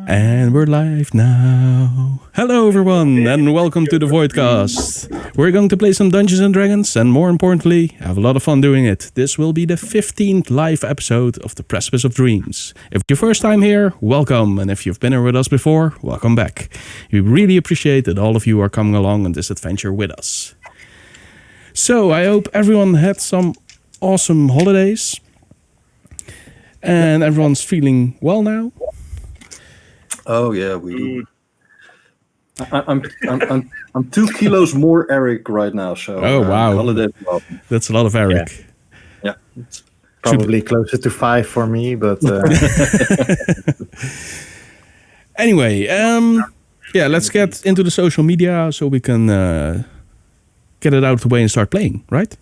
And we're live now. Hello everyone and welcome to the Voidcast. We're going to play some Dungeons and Dragons and more importantly, have a lot of fun doing it. This will be the 15th live episode of the Precipice of Dreams. If it's your first time here, welcome. And if you've been here with us before, welcome back. We really appreciate that all of you are coming along on this adventure with us. So I hope everyone had some awesome holidays. And everyone's feeling well now. Oh yeah, I'm 2 kilos more Eric right now. So wow, holiday well. That's a lot of Eric. Yeah. It's probably closer to 5 for me, but anyway, let's get into the social media so we can get it out of the way and start playing, right?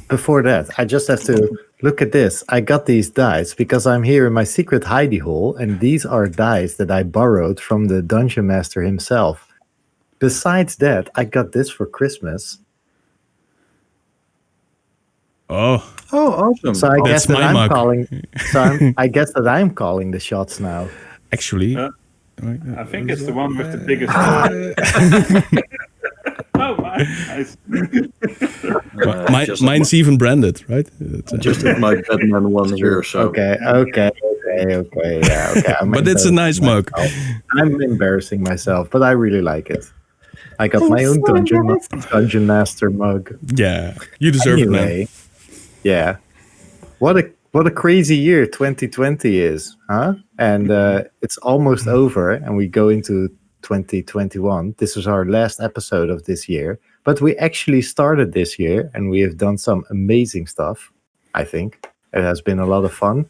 Before that, I just have to look at this. I got these dice because I'm here in my secret hidey hole, and these are dice that I borrowed from the dungeon master himself. Besides that, I got this for Christmas. Oh, awesome! So I guess that I'm calling. I guess that I'm calling the shots now. Actually, I think it's the one with the biggest. Oh, nice. Mine's even branded, right? Just with my Batman one here. So Okay. Yeah, okay. But it's a nice mug. I'm embarrassing myself, but I really like it. I got my own dungeon master mug. Yeah, you deserve it, man. Yeah. What a crazy year 2020 is, huh? And it's almost over, and we go into 2021. This is our last episode of this year, but we actually started this year and we have done some amazing stuff. I think it has been a lot of fun,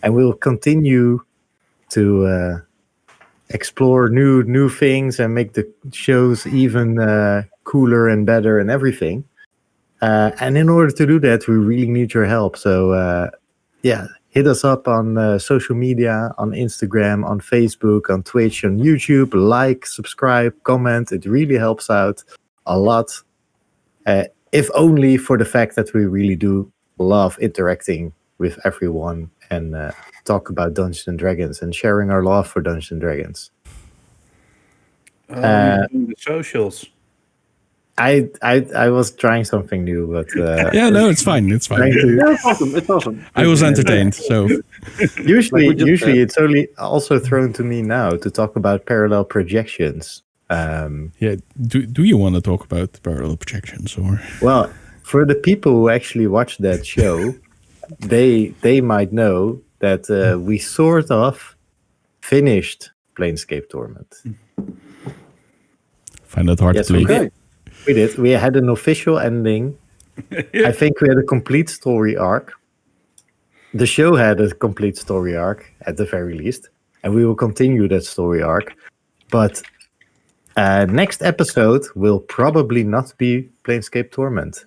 and we'll continue to explore new things and make the shows even cooler and better and everything. And in order to do that, we really need your help. So hit us up on social media, on Instagram, on Facebook, on Twitch, on YouTube. Like, subscribe, comment. It really helps out a lot. If only for the fact that we really do love interacting with everyone and talk about Dungeons and Dragons and sharing our love for Dungeons and Dragons. The socials. I was trying something new, but it's fine. It's fine. It's awesome. I was entertained. So usually it's only also thrown to me now to talk about parallel projections. Do you want to talk about parallel projections or? Well, for the people who actually watch that show, they might know that we sort of finished Planescape Torment. Find that hard to believe. Okay. We did. We had an official ending. I think we had a complete story arc. The show had a complete story arc, at the very least. And we will continue that story arc. But next episode will probably not be Planescape Torment.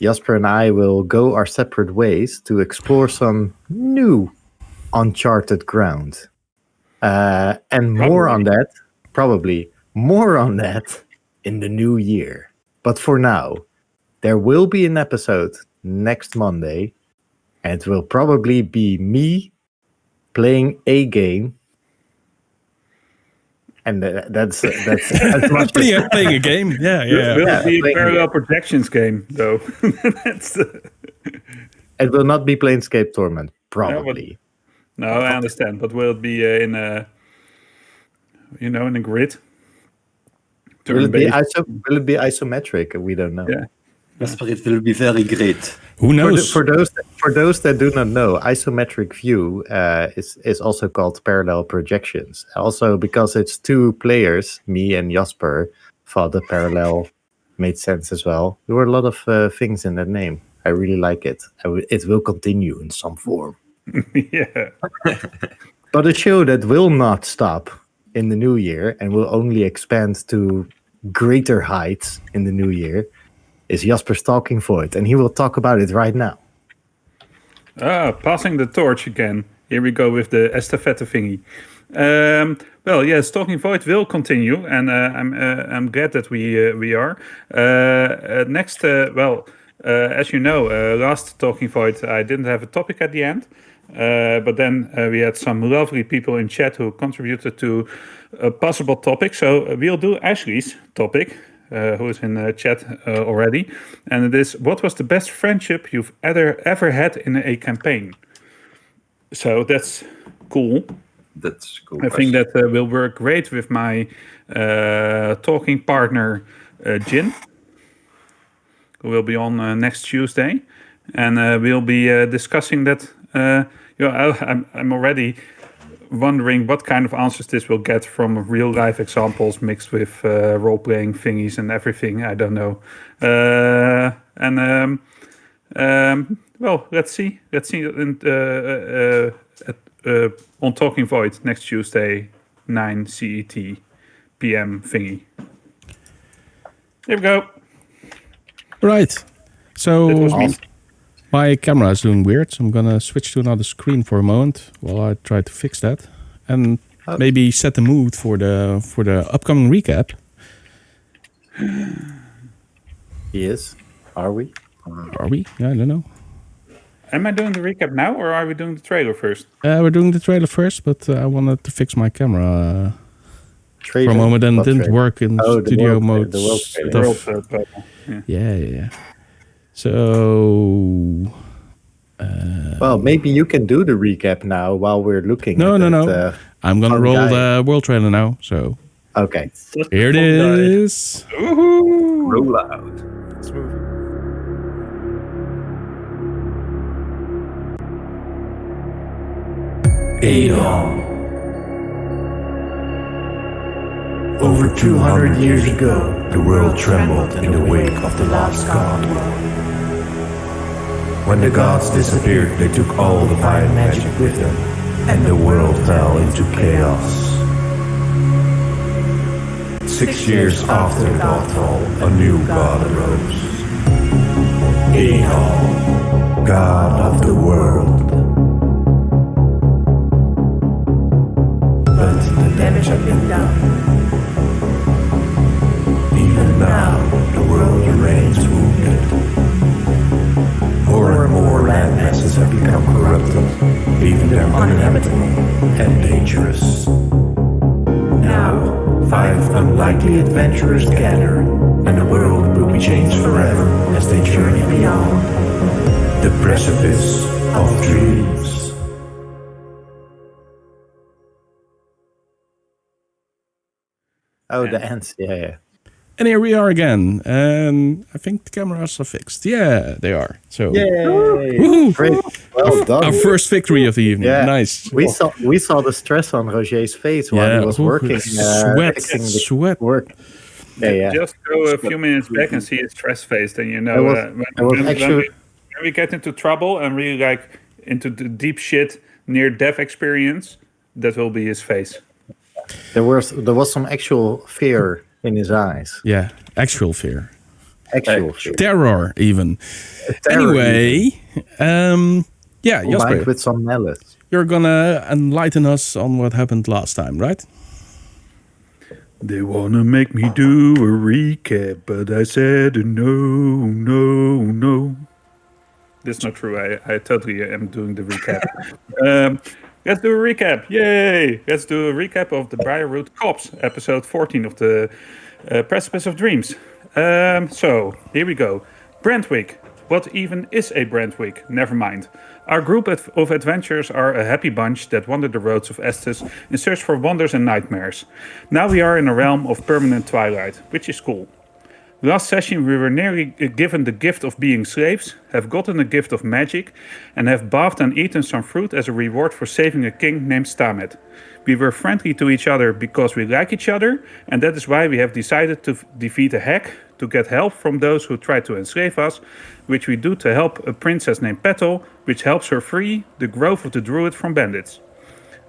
Jasper and I will go our separate ways to explore some new uncharted ground. And more on that in the new year. But for now, there will be an episode next Monday, and it will probably be me playing a game. And that's as much playing a game. Yeah. Will be a parallel projections game, though. It will not be Planescape Torment, probably. No, I understand, but will it be in a grid? Will it be isometric? We don't know. Yeah. Jasper, it will be very great. Who knows? For those that do not know, isometric view is also called parallel projections. Also, because it's 2 players, me and Jasper, thought the parallel made sense as well. There were a lot of things in that name. I really like it. It will continue in some form. Yeah. But a show that will not stop in the new year and will only expand to greater heights in the new year is Jasper's Talking Void, and he will talk about it right now. Passing the torch again. Here we go with the estafette thingy. Talking Void will continue, and I'm glad that we are. Next, As you know, last Talking Void, I didn't have a topic at the end. But then we had some lovely people in chat who contributed to a possible topic. So we'll do Ashley's topic, who is in the chat already. And it is, what was the best friendship you've ever had in a campaign? So that's cool. That's cool. I think that will work great with my talking partner, Jin, who will be on next Tuesday. And we'll be discussing that. I'm already wondering what kind of answers this will get from real life examples mixed with role playing thingies and everything. I don't know. Well, let's see. Let's see on Talking Void next Tuesday, 9 CET PM thingy. Here we go. Right. So That was me. my camera is doing weird, so I'm gonna switch to another screen for a moment while I try to fix that, and maybe set the mood for the upcoming recap. Yes. Are we? Are we? Yeah, I don't know. Am I doing the recap now, or are we doing the trailer first? We're doing the trailer first, but I wanted to fix my camera for a Trailer? moment, and it What didn't trailer? work in Oh, the studio world mode trailer, the world trailer. stuff. Yeah. Yeah. So Well, maybe you can do the recap now while we're looking. no. at I'm gonna fungi. roll the world trailer now. So Okay. here it is. Woohoo! Roll out. Aedon. Over 200 years ago, the world trembled in the wake of the last god. When the gods disappeared, they took all the fire magic with them, and the world fell into chaos. 6 years after the godfall, a new god arose. Aedon, god of the world. But the damage had been done. Even now, the world remains wounded. More and more land masses have become corrupted, leaving them uninhabitable and dangerous. Now, 5 unlikely adventurers gather, and the world will be changed forever as they journey beyond the Precipice of Dreams. Oh, the ants. Yeah. And here we are again. And I think the cameras are fixed. Yeah, they are. So Yay! Woohoo! Great. Well done. Our first victory of the evening. Yeah. Nice. We saw the stress on Roger's face while he was Ooh, working. fixing the sweat. work. Yeah. Just go a few minutes back and see his stress face, then you know It was actually- when we get into trouble and really like into the deep shit near death experience, that will be his face. There was some actual fear in his eyes. Yeah, actual fear. Actual fear. Terror, even. Terror Anyway, Combined Jasper, with some malice. you're gonna enlighten us on what happened last time, right? They wanna make me do a recap, but I said no. That's not true. I totally am doing the recap. Let's do a recap. Yay! Let's do a recap of the Briarroot Cops, episode 14 of the Precipice of Dreams. So, here we go. Brentwick. What even is a Brentwick? Never mind. Our group of adventurers are a happy bunch that wander the roads of Estes in search for wonders and nightmares. Now we are in a realm of permanent twilight, which is cool. Last session we were nearly given the gift of being slaves, have gotten a gift of magic, and have bathed and eaten some fruit as a reward for saving a king named Stemet. We were friendly to each other because we like each other, and that is why we have decided to defeat a hack, to get help from those who try to enslave us, which we do to help a princess named Petal, which helps her free the grove of the druid from bandits.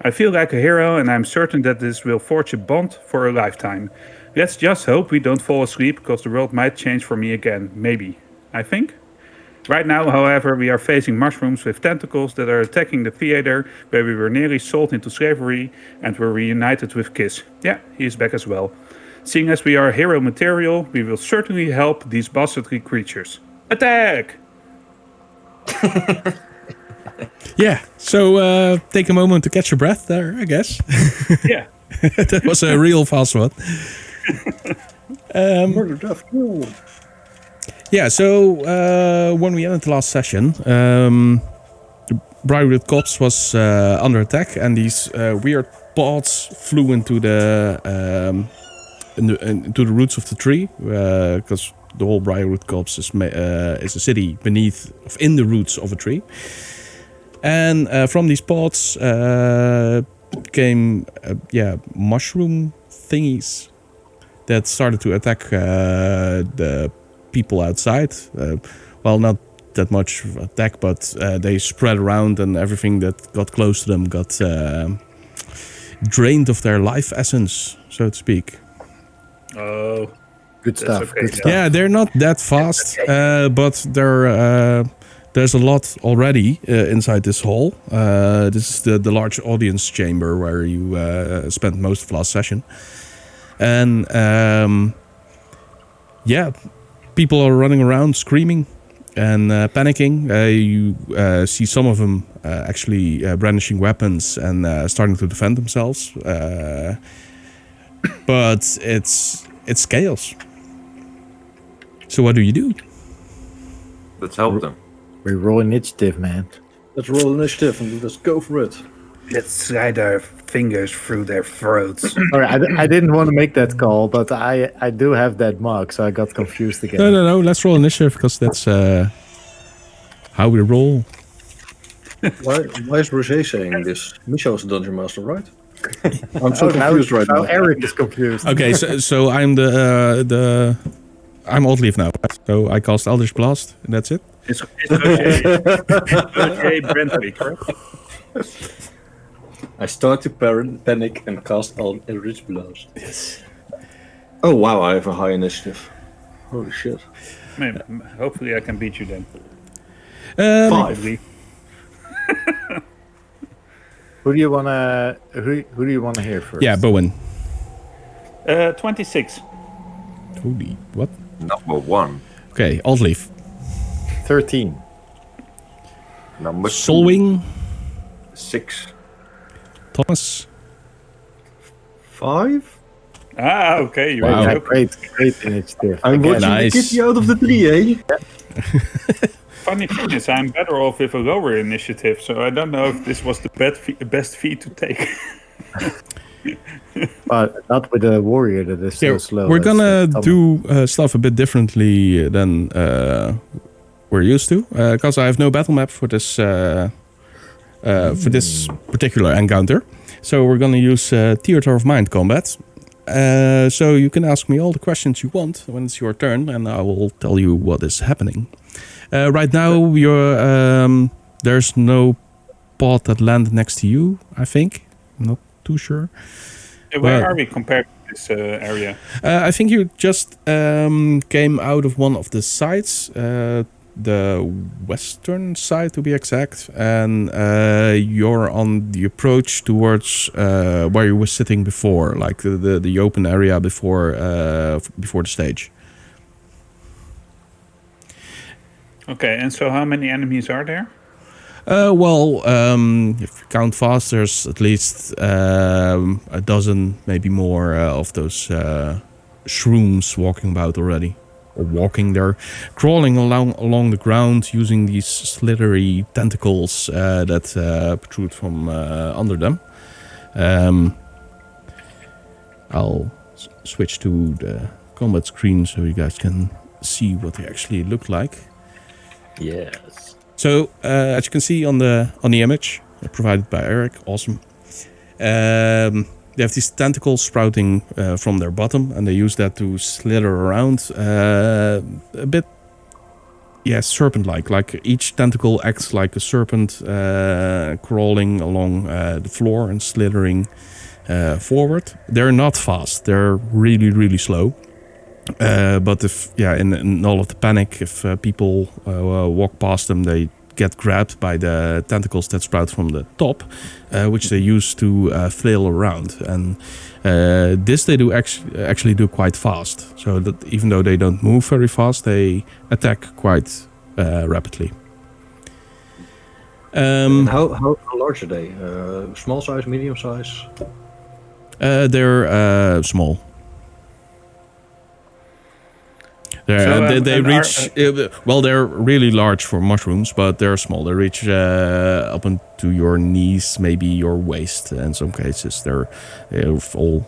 I feel like a hero, and I'm certain that this will forge a bond for a lifetime. Let's just hope we don't fall asleep, because the world might change for me again. Maybe. I think. Right now, however, we are facing mushrooms with tentacles that are attacking the theater where we were nearly sold into slavery and were reunited with Kiss. Yeah, he is back as well. Seeing as we are hero material, we will certainly help these bastardly creatures. Attack! Yeah. So take a moment to catch your breath there, I guess. Yeah. That was a real fast one. Murder, death, kill. Yeah, so when we ended the last session, the Briarwood Copse was under attack, and these weird pods flew into into the roots of the tree, because the whole Briarwood Copse is a city in the roots of a tree. And from these pods came mushroom thingies that started to attack the people outside. Well, not that much attack, but they spread around, and everything that got close to them got drained of their life essence, so to speak. Oh, Good that's stuff. okay, Good yeah. stuff. Yeah, they're not that fast, but there's a lot already inside this hall. This is the large audience chamber where you spent most of last session. And people are running around screaming and panicking. You see some of them actually brandishing weapons and starting to defend themselves. But it's chaos. So what do you do? Let's help them. We roll initiative, man. Let's roll initiative and let's go for it. Let's slide our fingers through their throats. All right, I didn't want to make that call, but I do have that mug, so I got confused again. No. Let's roll initiative because that's how we roll. Why is Roger saying this? Michel is the dungeon master, right? I'm so now confused right now. Eric is confused. Okay, so I'm I'm odd leave now. So I cast Eldritch Blast, and that's it. It's Roger Brently, correct? I start to panic and cast all Eldritch Blast. Yes. Oh wow, I have a high initiative. Holy shit. Man, hopefully I can beat you then. 5. Probably. Who do you wanna hear first? Yeah, Bowen. 26. Holy, what? Number 1. Okay, odd leave. 13. Number 2. Solwing, 6. Thomas. 5? Ah, okay. You Wow. Yeah, are great initiative. I'm Again, watching Nice. the kitty out of the tree, eh? Funny thing is, I'm better off with a lower initiative, so I don't know if this was the best feat to take. but not with a warrior that is so slow. We're as, gonna Thomas. do stuff a bit differently than we're used to, because I have no battle map for this particular encounter. So we're gonna use Theater of Mind combat. So you can ask me all the questions you want when it's your turn, and I will tell you what is happening. Right now, there's no pod that landed next to you, I think. I'm not too sure. Where Well- are we compared to this area? I think you just came out of one of the sides, the western side to be exact, and you're on the approach towards where you were sitting before, like the open area before the stage. Okay, and so how many enemies are there? If you count fast, there's at least a dozen, maybe more, of those shrooms walking about already. Or walking, they're crawling along the ground using these slithery tentacles that protrude from under them. I'll switch to the combat screen so you guys can see what they actually look like. Yes. So, as you can see on the image provided by Eric, awesome. They have these tentacles sprouting from their bottom, and they use that to slither around a bit, serpent-like. Like each tentacle acts like a serpent crawling along the floor and slithering forward. They're not fast. They're really, really slow. But in all of the panic, if people walk past them, they get grabbed by the tentacles that sprout from the top, which they use to flail around. And this they do actually do quite fast. So that even though they don't move very fast, they attack quite rapidly. How large are they? Small size, medium size? They're small. They reach they're really large for mushrooms, but they're small. They reach up into your knees, maybe your waist. In some cases, they're of all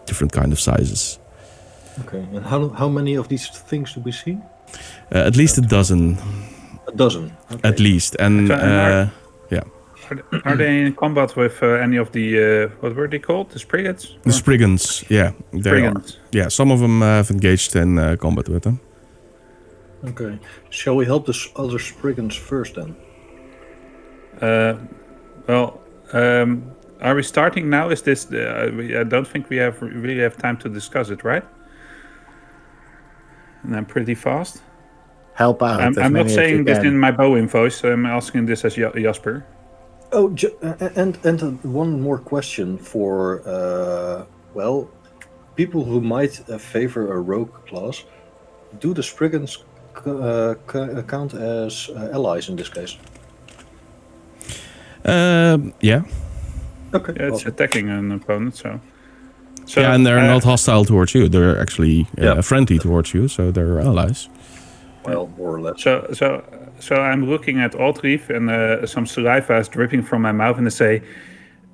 different kind of sizes. Okay, and how many of these things do we see? At least a dozen. A dozen. Okay. At least, and Are they in combat with any of the what were they called? The Spriggans? The Spriggans, yeah, they Spriggans. are. Yeah, some of them have engaged in combat with them. Okay, shall we help the other Spriggans first then? Are we starting now? Is this? I don't think we really have time to discuss it, right? And I'm pretty fast. Help out. I'm not saying this in my Bowen voice. I'm asking this as Jasper. Oh, and one more question for people who might favor a rogue class. Do the Spriggans count as allies in this case? Yeah. Okay. Yeah, it's attacking an opponent, so yeah, and they're not hostile towards you. They're actually friendly towards you, so they're allies. Well, more or less. So I'm looking at Altreef, and some saliva is dripping from my mouth, and I say,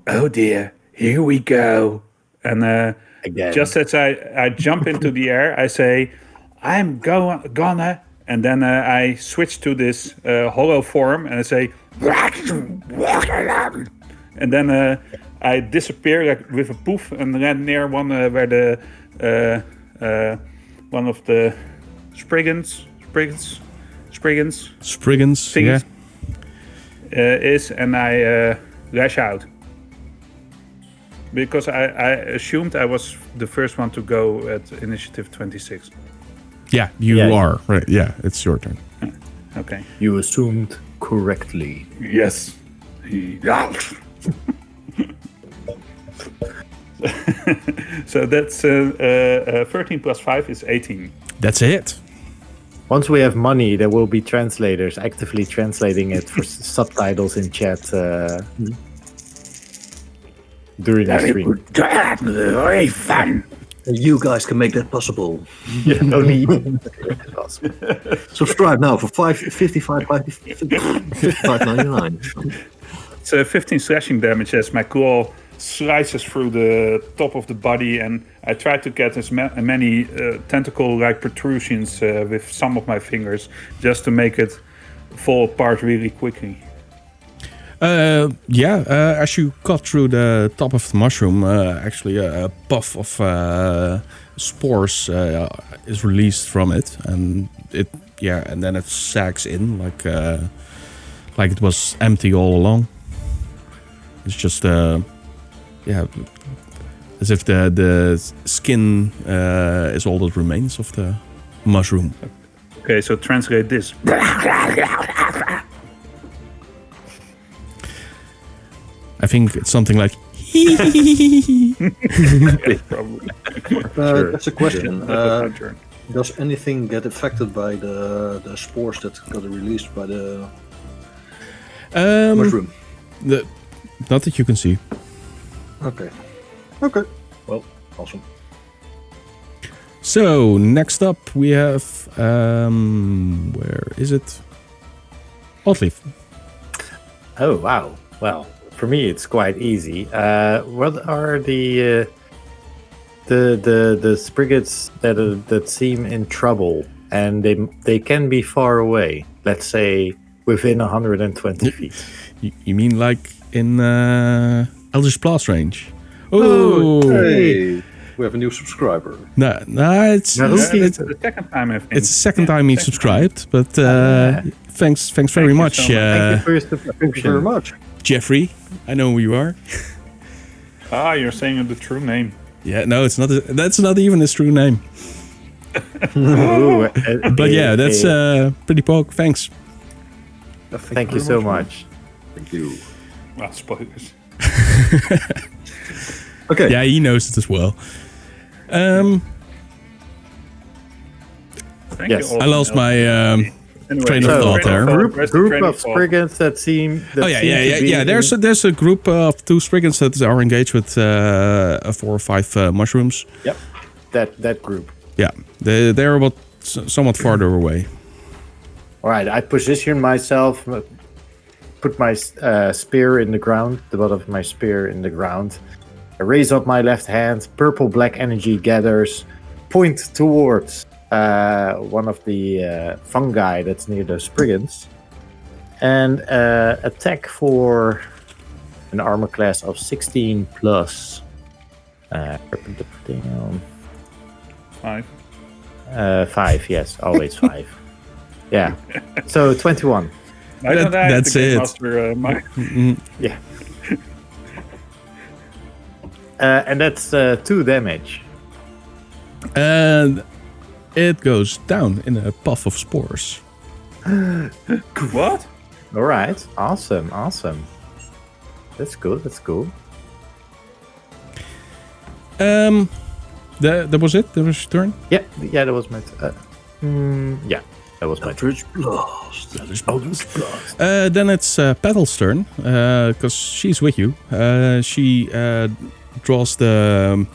"Oh dear, here we go." And Again. just as I jump into the air, I say, "I'm gonna," and then I switch to this hollow form, and I say, and then I disappear like with a poof, and land near one where the one of the Spriggans, yeah. Is, and I lash out because I assumed I was the first one to go at initiative 26. Yeah, you are right. Yeah, it's your turn. Okay. You assumed correctly. Yes. So that's 13 plus 5 is 18. That's it. Once we have money, there will be translators actively translating it for subtitles in chat during the stream. Very fun. You guys can make that possible. Yeah, only you can make it possible. Subscribe now for $55.99. It's 15 slashing damage as my claw slices through the top of the body, and I try to get as many tentacle-like protrusions with some of my fingers just to make it fall apart really quickly. As you cut through the top of the mushroom, actually a puff of spores is released from it, and then it sags in like it was empty all along. It's just as if the skin is all that remains of the mushroom. Okay, so translate this. I think it's something like. Probably. That's a question. Does anything get affected by the spores that got released by the mushroom? Not that you can see. Okay. Well, awesome. So next up we have where is it? Oddleaf. Oh wow! Well, for me it's quite easy. What are the Spriggans that seem in trouble, and they can be far away? Let's say within 120 feet. You mean like in Eldritch Blast range? Oh, hey, we have a new subscriber. No, it's the second time I think. It's the second time he subscribed, but thanks very much. Thank you for your subscription. Thank you very much. Jeffrey. I know who you are. You're saying the true name. Yeah, no, it's not. That's not even his true name. Ooh, But yeah, that's pretty poke. Thanks. Thank you so much. Thank you. Ah, spoilers. Okay. Yeah, he knows it as well. Thank Yes. you. I lost my train of So, thought there. Group of Spriggans that seem. That seem to be in- There's a group of 2 Spriggans that are engaged with 4 or 5 mushrooms. Yep. that group. Yeah, they're about somewhat farther away. All right, I position myself, put my spear in the ground, the butt of my spear in the ground. I raise up my left hand, purple-black energy gathers, point towards one of the fungi that's near the Spriggans, and attack for an armor class of 16 plus. 5. 5, yes, always 5. Yeah, so 21. That's it. Yeah. And that's 2 damage. And it goes down in a puff of spores. What? All right, awesome. That's good. That was it? That was your turn? Yeah, that was my. That was my. Eldritch Blast. Then it's Petal's turn, because she's with you. She draws the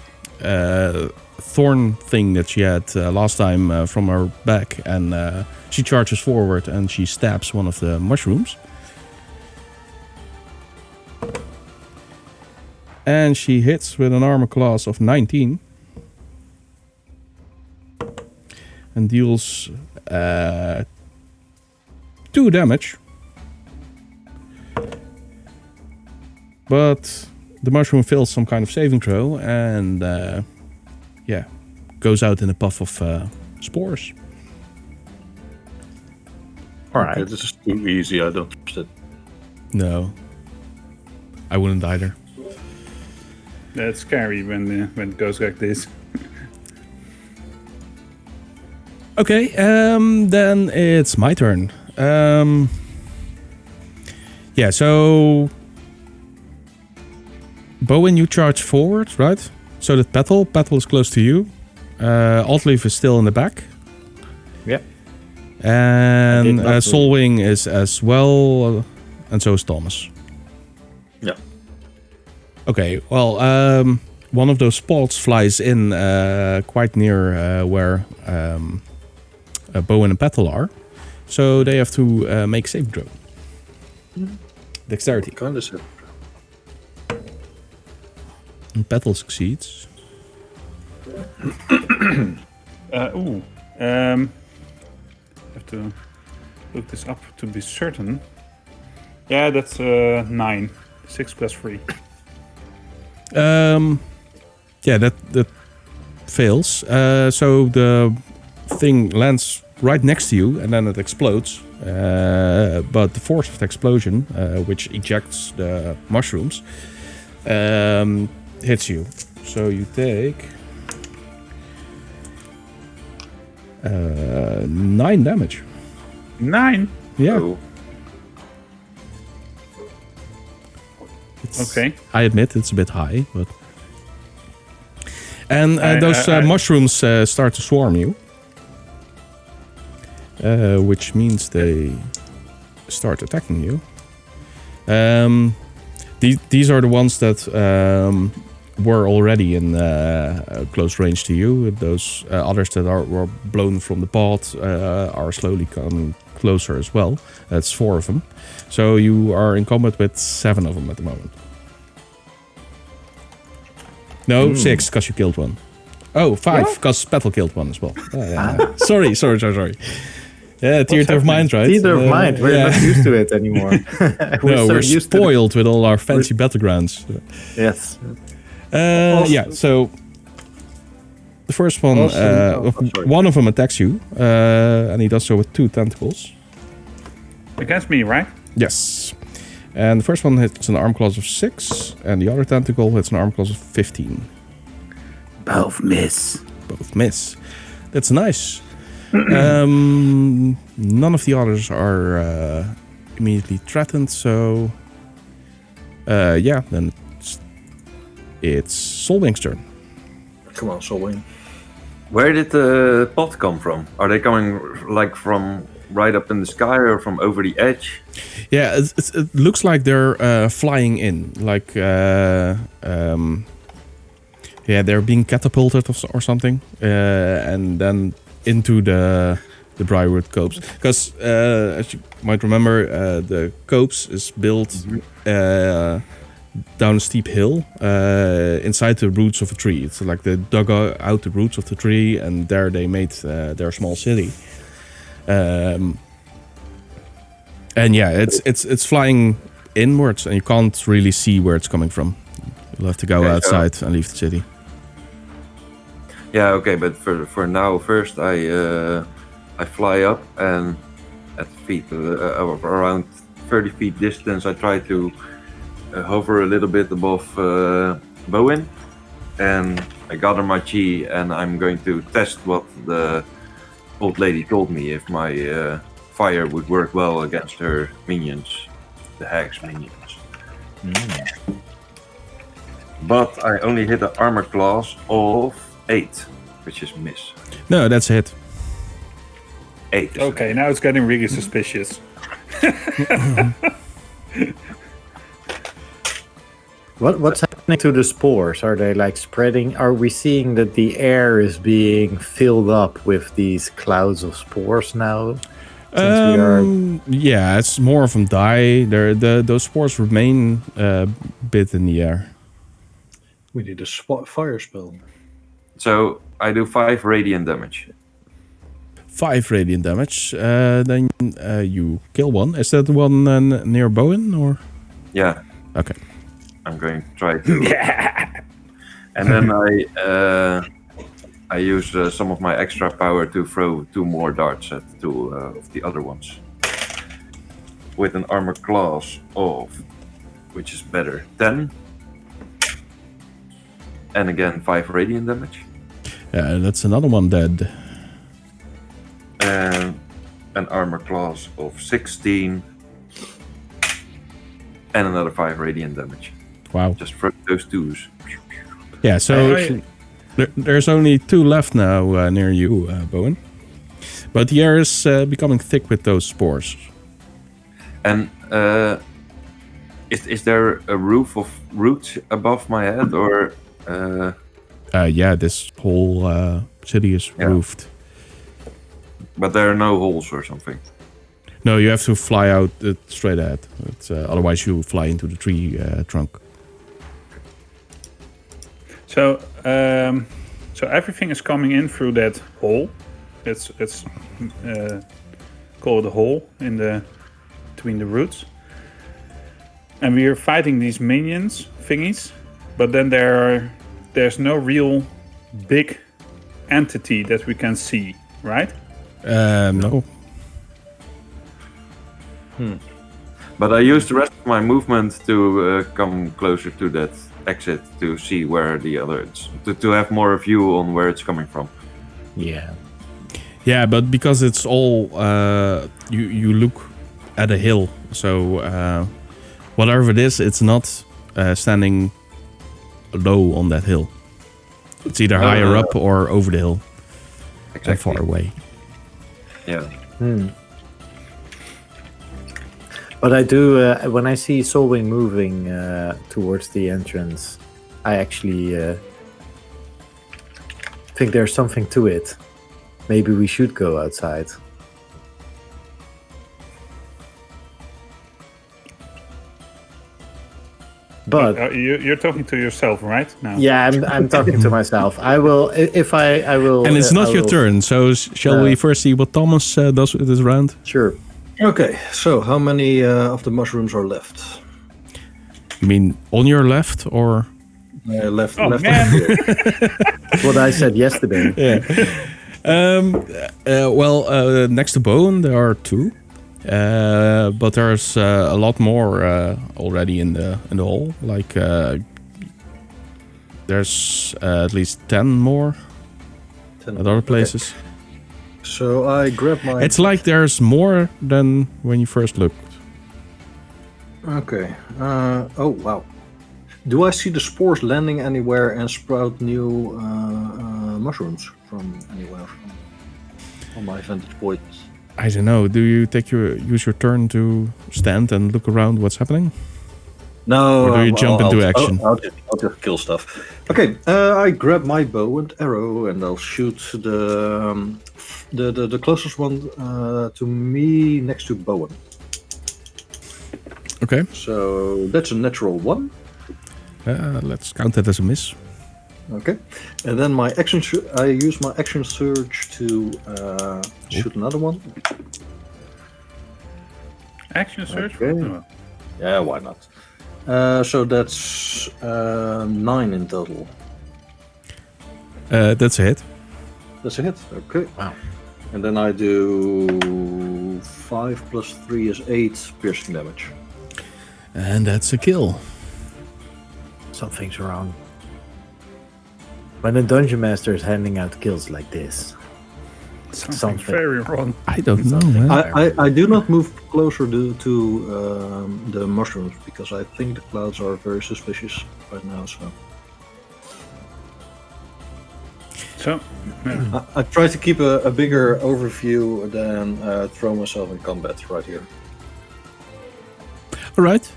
thorn thing that she had last time from her back, and she charges forward and she stabs one of the mushrooms. And she hits with an armor class of 19. And deals 2 damage. But the mushroom fails some kind of saving throw and goes out in a puff of spores. All right. Okay, this is too easy. I don't trust it. No, I wouldn't either. That's scary when it goes like this. Okay, then it's my turn. So Bowen, you charge forward, right? So that Petal is close to you. Altleaf is still in the back. Yep. And I did not do- Solwing is as well, and so is Thomas. Yeah. Okay, well, one of those spots flies in quite near where Bowen and Petal are. So they have to make save throw. Dexterity. Kind of sick. And Petal succeeds. Have to look this up to be certain. Yeah, that's 9. 6 plus 3. That fails. So the thing lands right next to you and then it explodes. But the force of the explosion, which ejects the mushrooms, hits you. So you take 9 damage. 9? Yeah. Oh, Okay. I admit it's a bit high, but... And those I- mushrooms start to swarm you. Which means they start attacking you. These are the ones that were already in close range to you. Those others that were blown from the pod are slowly coming closer as well. That's 4 of them. So you are in combat with 7 of them at the moment. No, 6, because you killed one. Oh, 5, because Petal killed one as well. Oh, yeah. Sorry. Yeah, theater of mind, right? Theater of mind. We're not used to it anymore. We're used to spoiled with all our fancy battlegrounds. Yes. Yeah, so the first one, sorry. one of them attacks you, and he does so with 2 tentacles. Against me, right? Yes. And the first one hits an arm class of 6, and the other tentacle hits an arm class of 15. Both miss. Both miss. That's nice. None of the others are immediately threatened. So, then it's Solwing's turn. Come on, Solwing. Where did the pot come from? Are they coming like from right up in the sky or from over the edge? Yeah, it looks like they're flying in, like they're being catapulted or something, and then into the Briarwood copse. Because as you might remember, the copse is built down a steep hill inside the roots of a tree. It's like they dug out the roots of the tree, and there they made their small city. And yeah, it's flying inwards, and you can't really see where it's coming from. You'll have to go outside and leave the city. Yeah, okay, but for now, first I fly up, and at feet around 30 feet distance, I try to hover a little bit above Bowen, and I gather my chi, and I'm going to test what the old lady told me, if my fire would work well against her minions, the hag's minions. But I only hit an armor class of 8, which is miss. No, that's a hit. 8. Okay, now it's getting really suspicious. What's happening to the spores? Are they like spreading? Are we seeing that the air is being filled up with these clouds of spores now? Yeah, it's more of them die. Those spores remain a bit in the air. We need a fire spell. So I do 5 radiant damage. 5 radiant damage. Then you kill one. Is that the one near Bowen, or? Yeah. Okay. I'm going to try to. And then I use some of my extra power to throw 2 more darts at 2 of the other ones. With an armor class of, which is better, 10. And again 5 radiant damage. Yeah, that's another one dead. And an armor class of 16. And another 5 radiant damage. Wow. Just throw those 2s. Yeah, so there's only 2 left now near you, Bowen. But the air is becoming thick with those spores. And is there a roof of roots above my head, or? Yeah, this whole city is roofed. But there are no holes or something. No, you have to fly out straight ahead. Otherwise, you fly into the tree trunk. So, so everything is coming in through that hole. It's called a hole in between the roots. And we are fighting these minions thingies, but then there's no real big entity that we can see, right? No. But I use the rest of my movement to come closer to that exit to see where the other is, to have more view on where it's coming from. Yeah. Yeah, but because it's all you look at a hill, so whatever it is, it's not standing low on that hill. It's either higher up or over the hill, Exactly. and far away. Yeah. But I do, when I see Solwing moving towards the entrance, I actually think there's something to it. Maybe we should go outside. But You're talking to yourself right now. yeah, I'm talking to myself. I will, if I will. And it's not I your will- turn, so shall we first see what Thomas does with this round? Sure. Okay, so how many of the mushrooms are left? You mean on your left, or? Left. Oh, left. man. What I said yesterday. Well, next to Bowen, there are 2. But there's a lot more already in the hole. Like there's at least 10 more 10. at other places. So I grab my. It's like there's more than when you first looked. Okay. Oh, wow. Do I see the spores landing anywhere and sprout new mushrooms from anywhere on my vantage point? I don't know. Do you use your turn to stand and look around what's happening? No. Or do you jump into action? I'll just kill stuff. Okay. I grab my bow and arrow and I'll shoot the closest one to me next to Bowen. Okay. So that's a natural 1. Let's count that as a miss. Okay, and then I use my action surge to shoot another one. Action search? Okay. Oh. Yeah, why not? So that's 9 in total. That's a hit. That's a hit. Okay. Wow. And then I do 5 plus 3 is 8 piercing damage. And that's a kill. Something's wrong. When a dungeon master is handing out kills like this, Something very wrong. I don't know, man. I do not move closer to the mushrooms because I think the clouds are very suspicious right now. So, yeah. I try to keep a bigger overview than throw myself in combat right here. All right.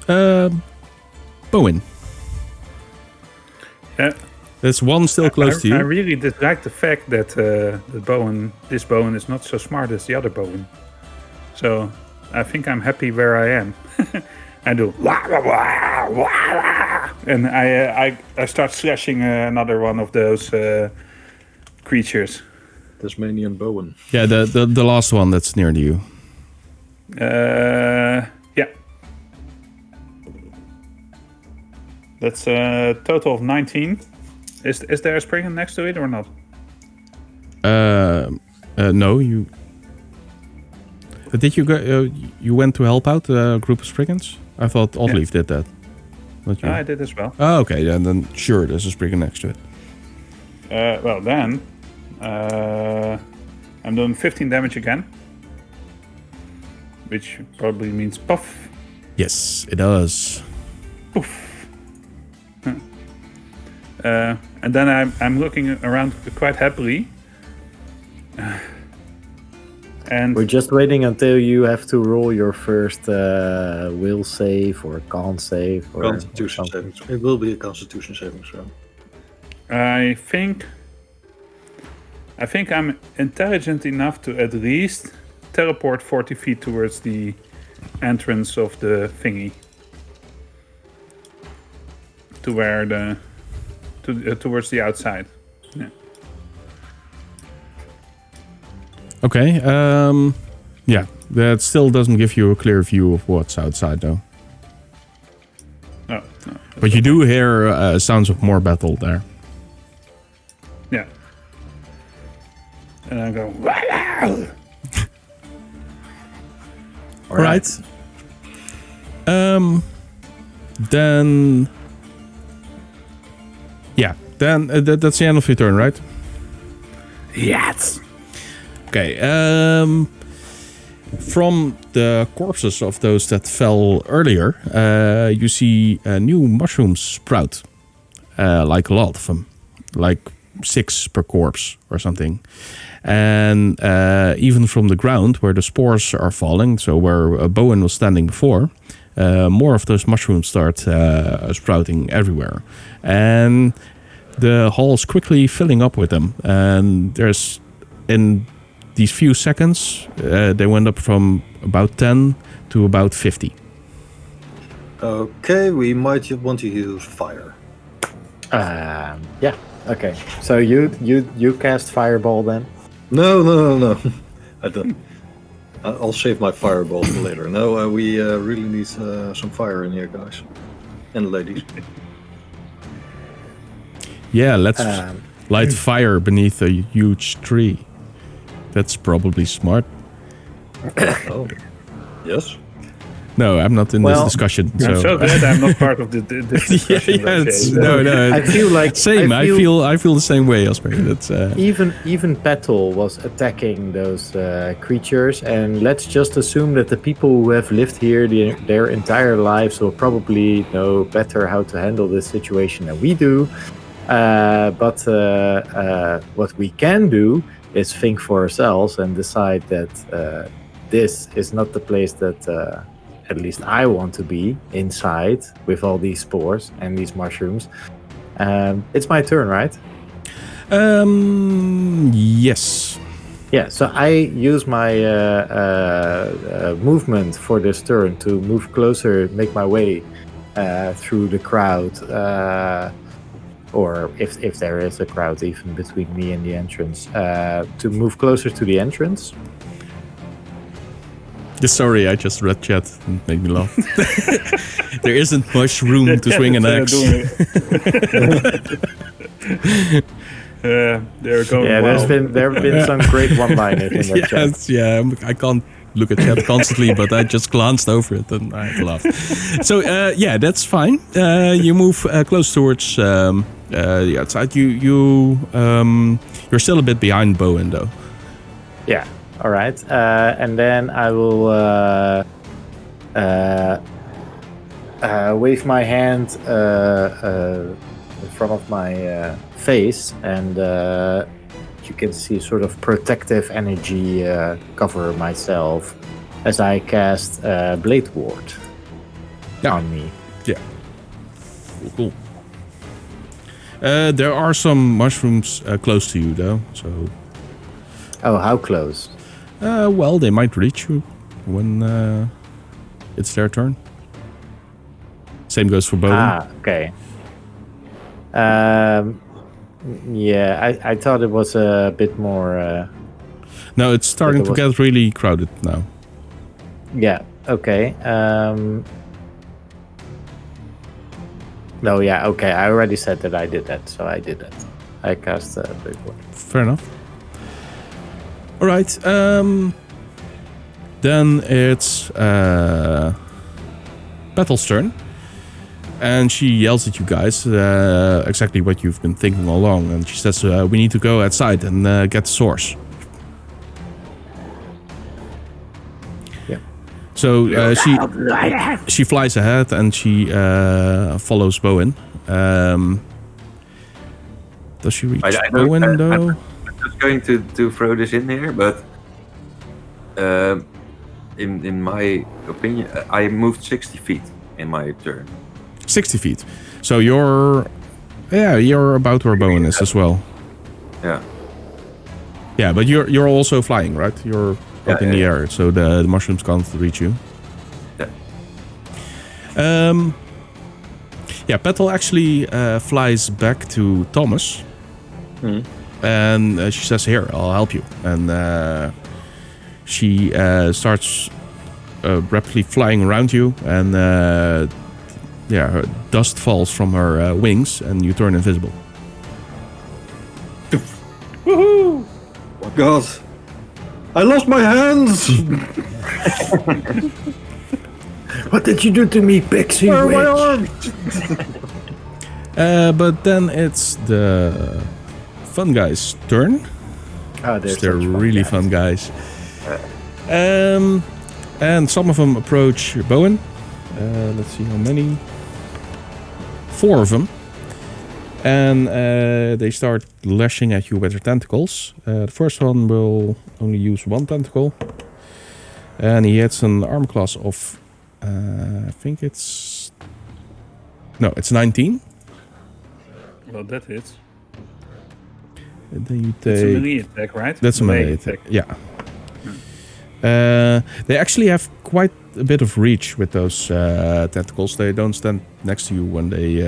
Bowen. Yeah. There's one still close to you. I really dislike the fact that this Bowen is not so smart as the other Bowen. So I think I'm happy where I am. I do wah, wah, wah, wah, wah, and I start slashing another one of those creatures. Tasmanian Bowen. Yeah, the last one that's near to you. Yeah. That's a total of 19. Is there a Spriggan next to it or not? No, you. Did you go? You went to help out a group of Spriggans? I thought Oddleaf did that. Not you. I did as well. Oh, okay. Then sure, there's a Spriggan next to it. Well then, I'm doing 15 damage again, which probably means puff. Yes, it does. Poof. And then I'm looking around quite happily. And we're just waiting until you have to roll your first will save or con save or Constitution something. saving. It will be a Constitution saving throw. I think I'm intelligent enough to at least teleport 40 feet towards the entrance of the thingy. To where towards the outside. Yeah. Okay. Yeah, that still doesn't give you a clear view of what's outside, though. No. But you do hear sounds of more battle there. Yeah. And I go. Wow! All right. Then. Yeah. Then that's the end of your turn, right? Yes. Okay. From the corpses of those that fell earlier, you see new mushrooms sprout. Like a lot of them, like 6 per corpse or something. And even from the ground where the spores are falling, so where Bowen was standing before, more of those mushrooms start sprouting everywhere. And the hall's quickly filling up with them. And there's, in these few seconds, they went up from about 10 to about 50. Okay, we might want to use fire. Yeah. Okay. So you cast fireball then? No. I don't. I'll save my fireball for later. No, we really need some fire in here, guys and ladies. Yeah, let's light fire beneath a huge tree. That's probably smart. Oh, yes. No, I'm not in this Well, discussion. I'm so glad I'm not part of this discussion. no. I feel like Same. I feel the same way, Osprey. That's even Petal was attacking those creatures, and let's just assume that the people who have lived here their entire lives will probably know better how to handle this situation than we do. But what we can do is think for ourselves and decide that this is not the place that at least I want to be inside with all these spores and these mushrooms. It's my turn, right? yes. Yeah, so I use my movement for this turn to move closer, make my way through the crowd, or if there is a crowd even between me and the entrance, to move closer to the entrance. Sorry, I just read chat and it made me laugh. There isn't much room to swing an axe. They're going Yeah, wild. there have been some great one-liners in that chat. Yeah, I can't look at chat constantly, but I just glanced over it and I laughed. So yeah, that's fine. You move close towards the outside. You're still a bit behind Bowen, though. Yeah. All right. And then I will wave my hand in front of my face, and you can see sort of protective energy cover myself as I cast Blade Ward on me. Yeah. Cool. There are some mushrooms close to you, though. So. Oh, how close? Well, they might reach you when it's their turn. Same goes for Bowen. Ah, okay. Yeah, I thought it was a bit more... No, it's starting to get really crowded now. Yeah, okay. No, yeah, okay. I already said that I did that, so I did that. I cast Blade Ward. Fair enough. All right. Then it's Petal's turn. And she yells at you guys exactly what you've been thinking all along. And she says, we need to go outside and get the source. Yeah. So she flies ahead and she follows Bowen. Does she reach Bowen, though? I'm just going to throw this in here, but in my opinion, I moved 60 feet in my turn. 60 feet. So you're about where Bowen is as well. Yeah. Yeah, but you're also flying, right? You're up in the air, so the mushrooms can't reach you. Yeah. Yeah, Petal actually flies back to Thomas. And she says, here, I'll help you. And she starts rapidly flying around you, and her dust falls from her wings, and you turn invisible. Woohoo! Oh God! I lost my hands! What did you do to me, Pixie Where are my Witch? arms? But then it's the fun guys' turn. Oh, They're really fun guys. And some of them approach Bowen. Let's see how many. 4 of them. And they start lashing at you with their tentacles. The first one will only use 1 tentacle. And he hits an arm class of... I think it's... No, it's 19. Well, that hits. And then you It's a take... melee attack, right? That's a melee attack. Yeah. They actually have quite a bit of reach with those tentacles. They don't stand next to you when they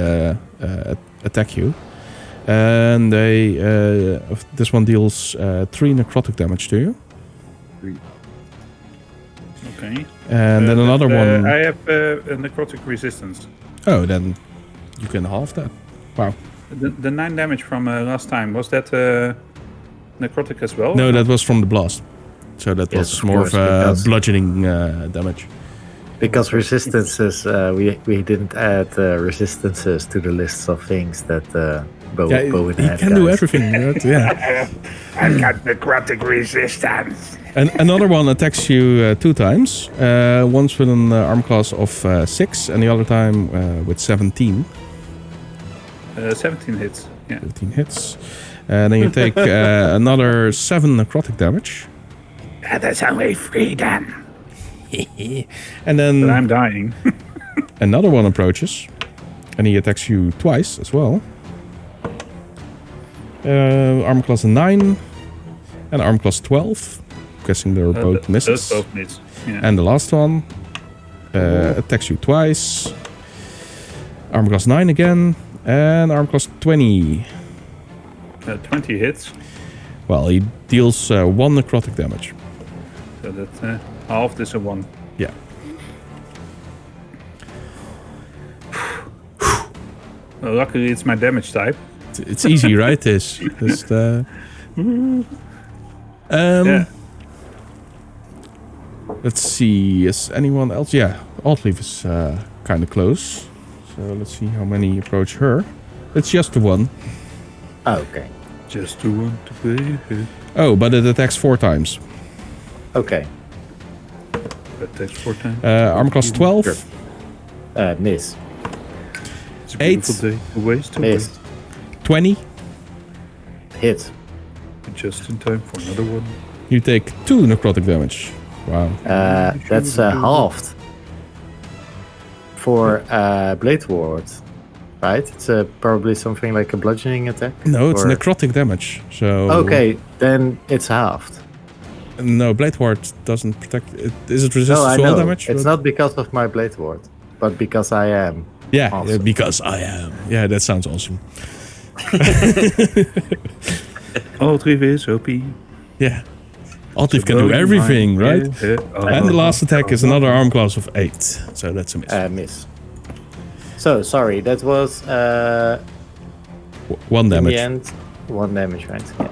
attack you. And they this one deals 3 necrotic damage to you. 3. Okay. And then another one... I have a necrotic resistance. Oh, then you can halve that. Wow. The 9 damage from last time, was that necrotic as well? No, that was from the blast. So that was more of because bludgeoning damage. Because resistances, we didn't add resistances to the lists of things that Bowen he had. can do guys. everything. Right? Yeah. I got necrotic resistance. And another one attacks you 2 times. Once with an arm class of 6, and the other time with 17. 17 hits. Yeah. 15 hits. And then you take another 7 necrotic damage. That is only 3 then. And then But I'm dying. another one approaches, and he attacks you twice as well. Armor class 9 and armor class 12. Guessing they're both misses. Those both miss. Yeah. And the last one attacks you twice. Armor class 9 again, and armor class 20. 20 hits. Well, he deals 1 necrotic damage. So that half is a 1. Yeah. Well, luckily it's my damage type. It's easy, right? This. Just, Yeah. Let's see. Is anyone else? Yeah, Altleaf is kind of close. So let's see how many approach her. It's just the one. Oh, okay. Just to want to play. Oh, but it attacks 4 times. Okay. That takes 4 times. Armor class 12, Miss. It's a 8. beautiful day. To waste away. Miss. 20. Hit. Just in time for another one. You take 2 necrotic damage. Wow. That's halved. For Blade Ward, right? It's probably something like a bludgeoning attack. No, it's or- necrotic damage. So Okay, then it's halved. No, Blade Ward doesn't protect. Is it resistant No, I to all know. damage? It's not because of my Blade Ward, but because I am. Yeah, awesome. because I am. Yeah, that sounds awesome. All 3 is OP. Yeah. Altleaf can do everything, right? And the last attack is another arm class of 8. So that's a miss. Miss. So, sorry, that was 1 in damage. the end 1 damage, right? Yeah.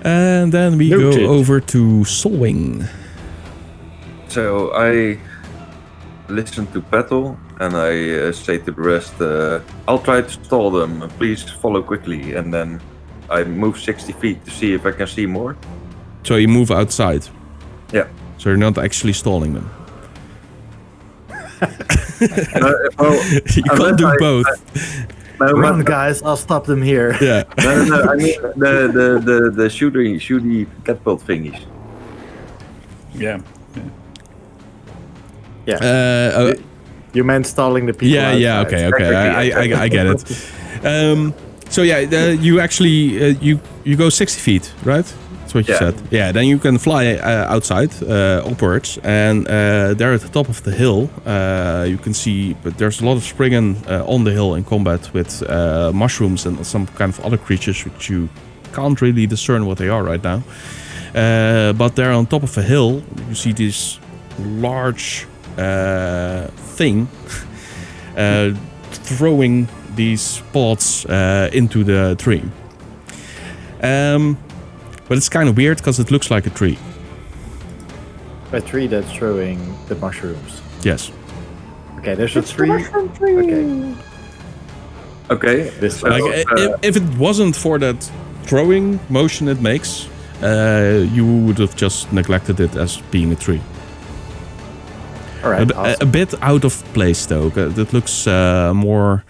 And then we Noted. go over to Solwing. So I listen to Petal and I say to the rest, I'll try to stall them. Please follow quickly. And then I move 60 feet to see if I can see more. So you move outside. Yeah. So you're not actually stalling them. Well, You can't do both. Run, guys! I'll stop them here. Yeah. No, I mean the shooty catapult thingies. Yeah. Yeah. You meant stalling the people. Yeah. outside. Okay. I get it. So yeah, you actually you go 60 feet, right? That's what you Yeah. said. Yeah. Then you can fly outside upwards, and there at the top of the hill, you can see. But there's a lot of Spriggan on the hill in combat with mushrooms and some kind of other creatures which you can't really discern what they are right now. But there on top of a hill, you see this large thing throwing these pods into the tree. But it's kind of weird because it looks like a tree. A tree that's throwing the mushrooms. Yes. Okay, there's a tree. Okay. Okay. This Like if it wasn't for that throwing motion it makes, you would have just neglected it as being a tree. All right. A Awesome. bit out of place though. It looks more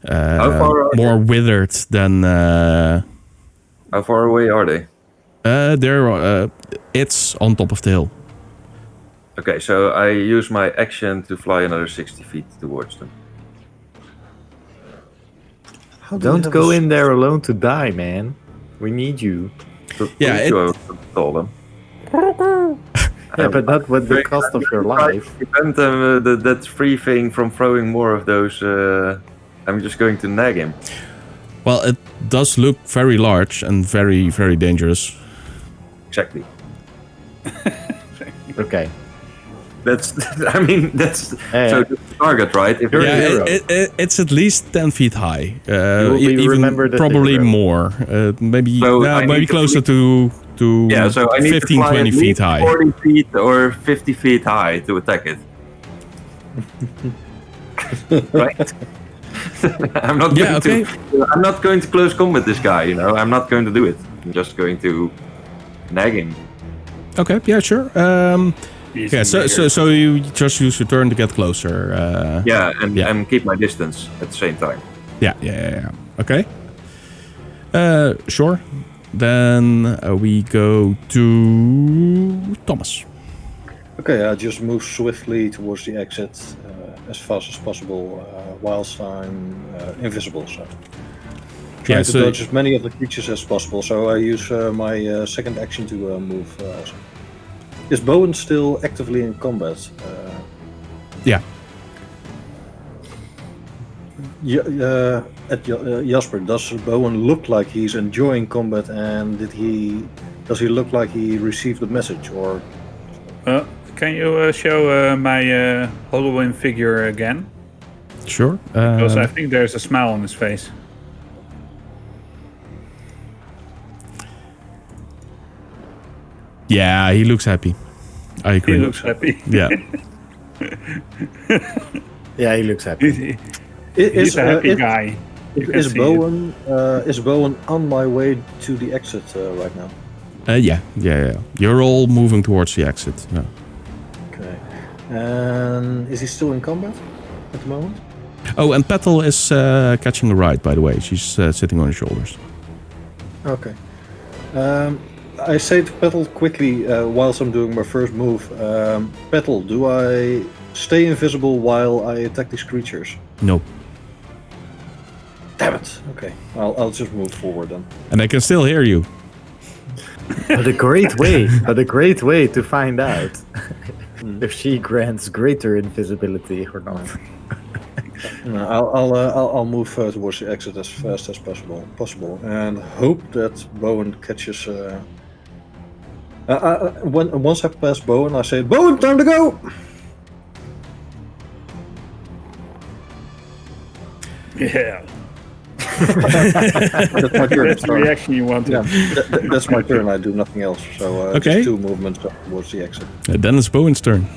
How far are more withered than. How far away are they? It's on top of the hill. Okay, so I use my action to fly another 60 feet towards them. Don't go in there alone to die, man. We need you. Yeah, to stall them. Yeah, but not with the cost of your life. Prevent that free thing from throwing more of those. I'm just going to nag him. Well, it does look very large and very, very dangerous. Exactly. Okay. That's. I mean, that's. Yeah. So the target, right? If You're a Yeah, hero. it's at least 10 feet high. will be Even remembered as a probably hero. more. Maybe So I maybe need to closer to to Yeah, so I need 15, to fly 20 at feet least high. 40 feet or 50 feet high to attack it. Right? I'm not Yeah, going to. I'm not going to close combat this guy. You know, I'm not going to do it. I'm just going to nag him. Okay, yeah, sure. Easy Yeah, so you just use your turn to get closer. Yeah, Yeah. and keep my distance at the same time. Yeah. Okay. Sure. Then we go to Thomas. Okay, I just move swiftly towards the exit as fast as possible whilst I'm invisible. So trying to dodge as many of the creatures as possible. So I use my second action to move also. Is Bowen still actively in combat? Yeah. Jasper, does Bowen look like he's enjoying combat, and does he look like he received the message, or? Can you show my Halloween figure again? Sure. Because I think there's a smile on his face. Yeah, he looks happy. I agree. He looks happy. Yeah. Yeah, he looks happy. He's a happy guy. Is Bowen on my way to the exit right now? Yeah. You're all moving towards the exit. Yeah. Okay. And is he still in combat at the moment? Oh, and Petal is catching a ride, by the way. She's sitting on his shoulders. Okay. I say to Petal quickly whilst I'm doing my first move. Petal, do I stay invisible while I attack these creatures? No. Damn it. Okay. I'll just move forward then. And I can still hear you. But a great way to find out if she grants greater invisibility or not. No, I'll move towards the exit as fast as possible, and hope that Bowen catches. Once I pass Bowen, I say, "Bowen, time to go!" Yeah. That's my turn. That's the reaction you wanted. Yeah, that's my turn. I do nothing else. So Okay. just 2 movements towards the exit. Then it's Bowen's turn.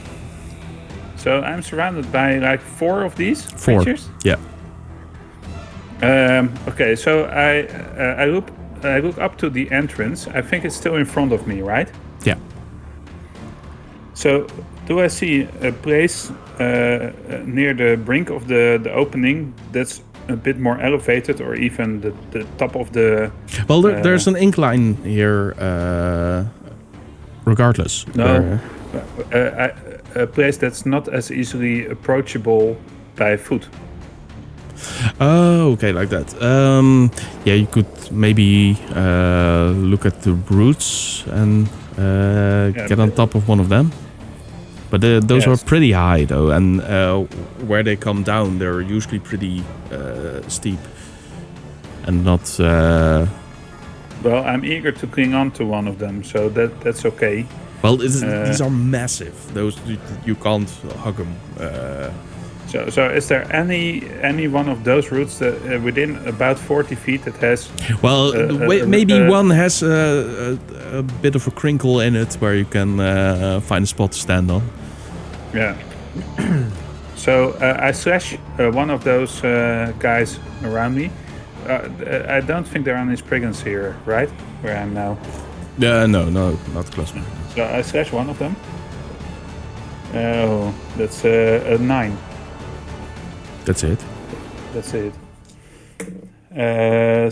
So I'm surrounded by like 4 of these 4. creatures. Yeah. Okay, so I look up to the entrance. I think it's still in front of me, right? Yeah. So do I see a place near the brink of the opening that's a bit more elevated, or even the top of the? Well, there's an incline here, regardless. No, a place that's not as easily approachable by foot. Oh, okay, like that. Yeah, you could maybe look at the roots and get on top of one of them. But those are pretty high, though, and where they come down, they're usually pretty steep and not. Well, I'm eager to cling on to one of them, so that's okay. Well, these are massive. Those you can't hug them. So is there any one of those roots that within about 40 feet that has? Well, maybe one has a bit of a crinkle in it where you can find a spot to stand on. Yeah. So I slash one of those guys around me. I don't think there are any Spriggans here, right? Where I am now. No, not close. So I slash one of them. Oh, that's a 9. That's it. That's it.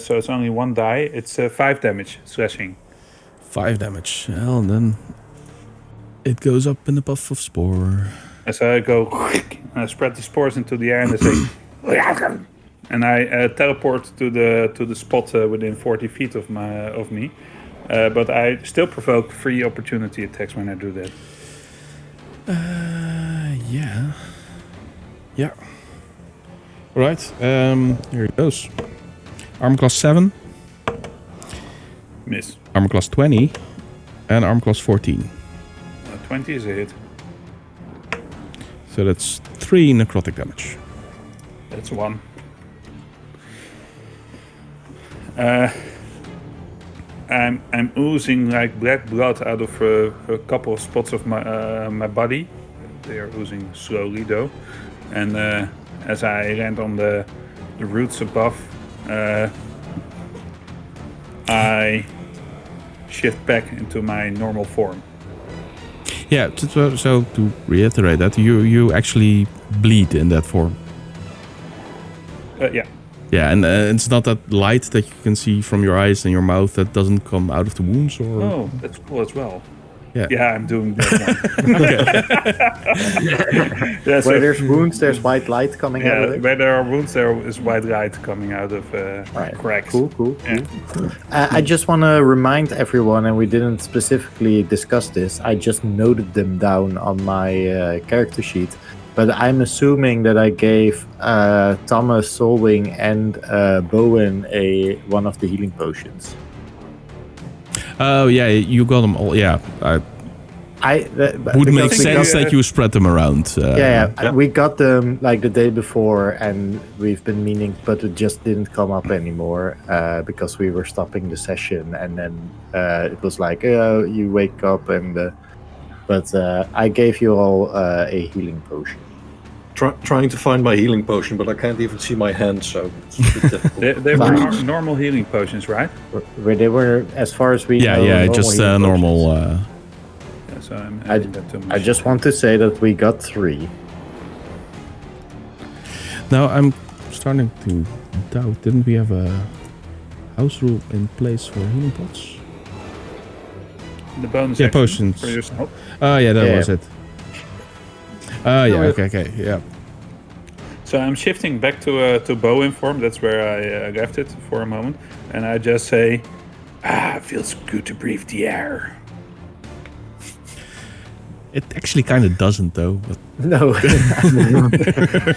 So it's only 1 die. It's 5 damage slashing. 5 damage. Well, then it goes up in a puff of spore. And so I go and I spread the spores into the air and I say, and I teleport to the spot within 40 feet of me. But I still provoke 3 opportunity attacks when I do that. Yeah. Right. Here it goes. Armor class 7. Miss. Armor class 20. And armor class 14. 20 is a hit. So that's 3 necrotic damage. That's 1. I'm oozing like black blood out of a couple of spots of my body. They are oozing slowly though, and as I land on the roots above, I shift back into my normal form. Yeah, so to reiterate that, you actually bleed in that form. Yeah. Yeah, and it's not that light that you can see from your eyes and your mouth that doesn't come out of the wounds, or... Oh, that's cool as well. Yeah. Yeah, I'm doing that one. Yeah, so, Where there's wounds, there's white light coming out of it. where there are wounds, there is white light coming out of cracks. Cool. Yeah. I just want to remind everyone, and we didn't specifically discuss this, I just noted them down on my character sheet, but I'm assuming that I gave Thomas, Solwing, and Bowen one of the healing potions. Oh, yeah, you got them all, yeah. Would make sense that you spread them around. We got them like the day before, and we've been meaning, but it just didn't come up anymore because we were stopping the session, and then it was like, you wake up, and but I gave you all a healing potion. Trying to find my healing potion, but I can't even see my hand, so it's a bit difficult. They were normal healing potions, right? Where they were, as far as we know, Yeah, just normal. Yeah, so I'm adding that to my I just want to say that we got 3. Now I'm starting to doubt. Didn't we have a house rule in place for healing pots? the bonus Yeah, action potions. for yourself. Oh, yeah, that Yeah. was it. Yeah, okay, yeah. So I'm shifting back to Bowen form. That's where I left it for a moment, and I just say, it feels good to breathe the air. It actually kind of doesn't, though. But No.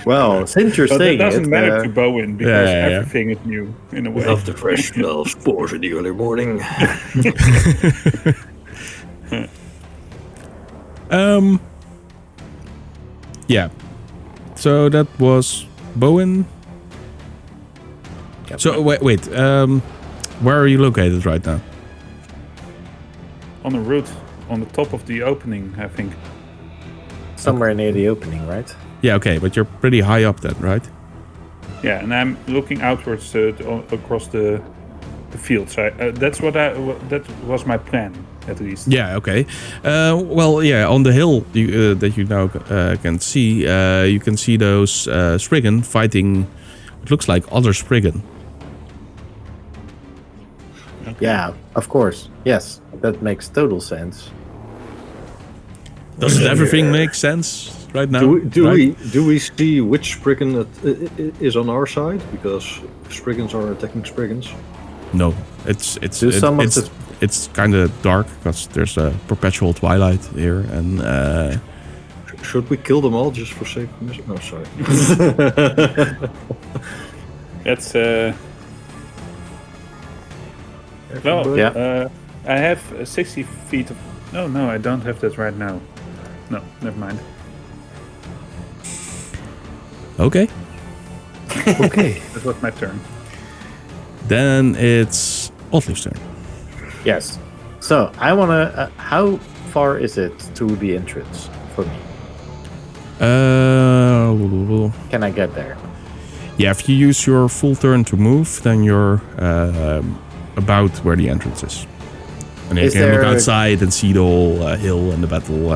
Well, since you're But it saying doesn't matter to Bowen because everything is new in a way. Love the fresh smell of spores in the early morning. Yeah. So that was Bowen. Yep. So wait. Where are you located right now? On the route, on the top of the opening, I think. somewhere near the opening, right? Yeah, okay, but you're pretty high up then, right? Yeah, and I'm looking outwards across the field. So that was my plan, at least. Yeah, okay. Well, yeah, on the hill that you now can see those Spriggan fighting what looks like other Spriggan. Yeah, of course. Yes, that makes total sense. Doesn't everything make sense right now? Do we see which Spriggan is on our side? Because Spriggans are attacking Spriggans. No, it's kind of dark because there's a perpetual twilight here, and should we kill them all just for sake of mission? Oh, sorry. That's well, Yeah. I have 60 feet of. No, I don't have that right now. No, never mind. okay. Okay. That was my turn. Then it's Otliv's turn. Yes. So I want to. How far is it to the entrance for me? Can I get there? Yeah, if you use your full turn to move, then you're about where the entrance is. And you can look outside and see the whole hill and the battle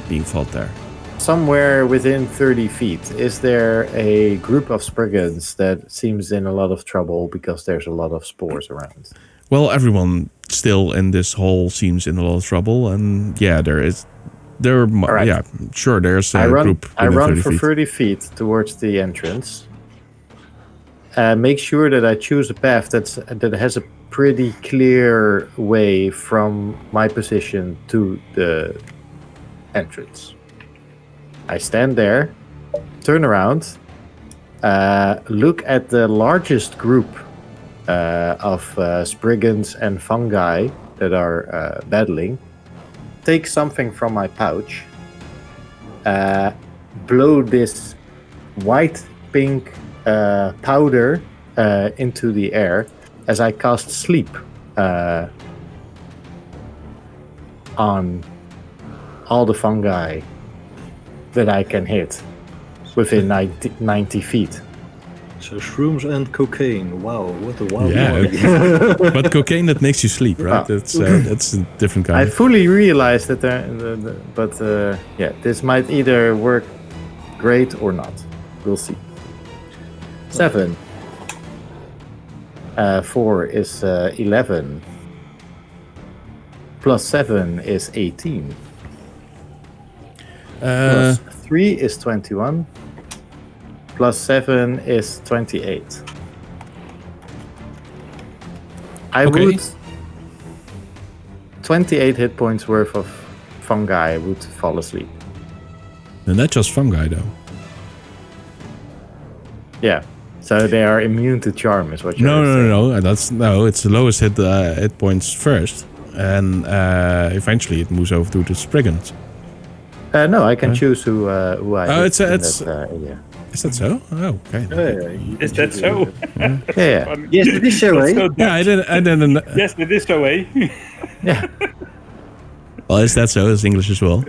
being fought there. Somewhere within 30 feet, is there a group of Spriggans that seems in a lot of trouble because there's a lot of spores around? Well, everyone still in this hall seems in a lot of trouble, and yeah, there's a group. I run 30 for feet. 30 feet towards the entrance. Make sure that I choose a path that has a pretty clear way from my position to the entrance. I stand there, turn around, look at the largest group of Spriggans and fungi that are battling, take something from my pouch, blow this white-pink powder into the air as I cast sleep on all the fungi that I can hit within 90 feet. So shrooms and cocaine. Wow, what a wild Yeah, one. but cocaine that makes you sleep, right? Wow. That's a different kind. I fully realize that, but this might either work great or not. We'll see. 7. 4 is 11. Plus 7 is 18. Plus 3 is 21. Plus 7 is 28. I would 28 hit points worth of fungi would fall asleep. And that's just fungi, though. Yeah. So they are immune to charm, is what you're saying. No. It's the lowest hit points first, and eventually it moves over to the Spriggans. No, I can choose who I. Oh, hit in it's. that area. Is that so? Oh, okay. Is that so? Yeah. Yes, it is so, That's eh? so Yeah, I didn't. Yes, it is so, eh? Yeah. Well, is that so? It's English as well.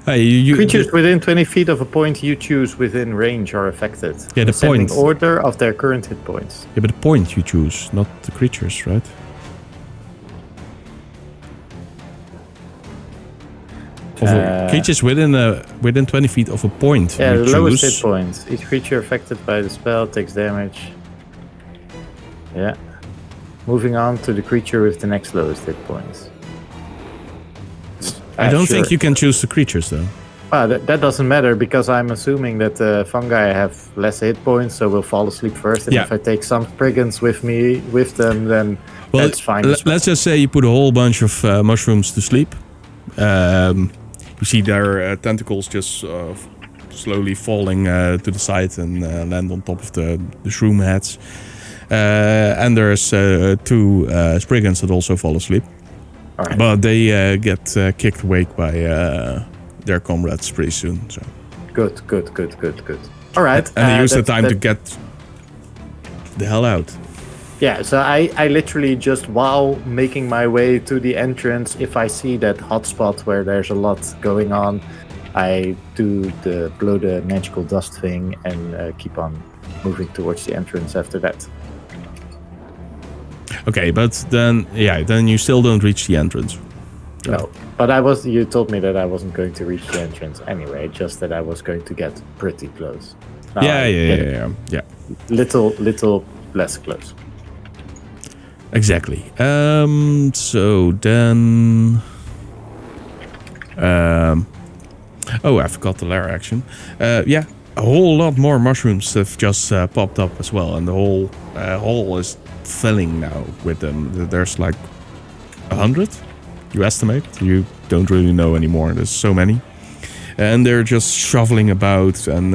Hey, Creatures within 20 feet of a point you choose within range are affected. Yeah, the Ascending point. order of their current hit points. Yeah, but the point you choose, not the creatures, right? Creatures within 20 feet of a point. Yeah, you the lowest choose. hit points. Each creature affected by the spell takes damage. Yeah. Moving on to the creature with the next lowest hit points. I don't think sure. you can choose the creatures, though. That doesn't matter because I'm assuming that fungi have less hit points, so will fall asleep first. And Yeah. if I take some Spriggans with them, then that's fine. as well. Let's just say you put a whole bunch of mushrooms to sleep. You see their tentacles just slowly falling to the side and land on top of the shroom heads. And there's 2 Spriggans that also fall asleep. All right. But they get kicked awake by their comrades pretty soon. So. Good. All right. And they use the time to get the hell out. Yeah, so I literally just, while making my way to the entrance, if I see that hotspot where there's a lot going on, I do blow the magical dust thing and keep on moving towards the entrance after that. Okay, but then you still don't reach the entrance. No, but you told me that I wasn't going to reach the entrance anyway, just that I was going to get pretty close. Now Yeah. Little less close. Exactly. So then... I forgot the lair action. A whole lot more mushrooms have just popped up as well, and the whole hall is filling now with them. There's like 100, you estimate? You don't really know anymore. There's so many. And they're just shoveling about and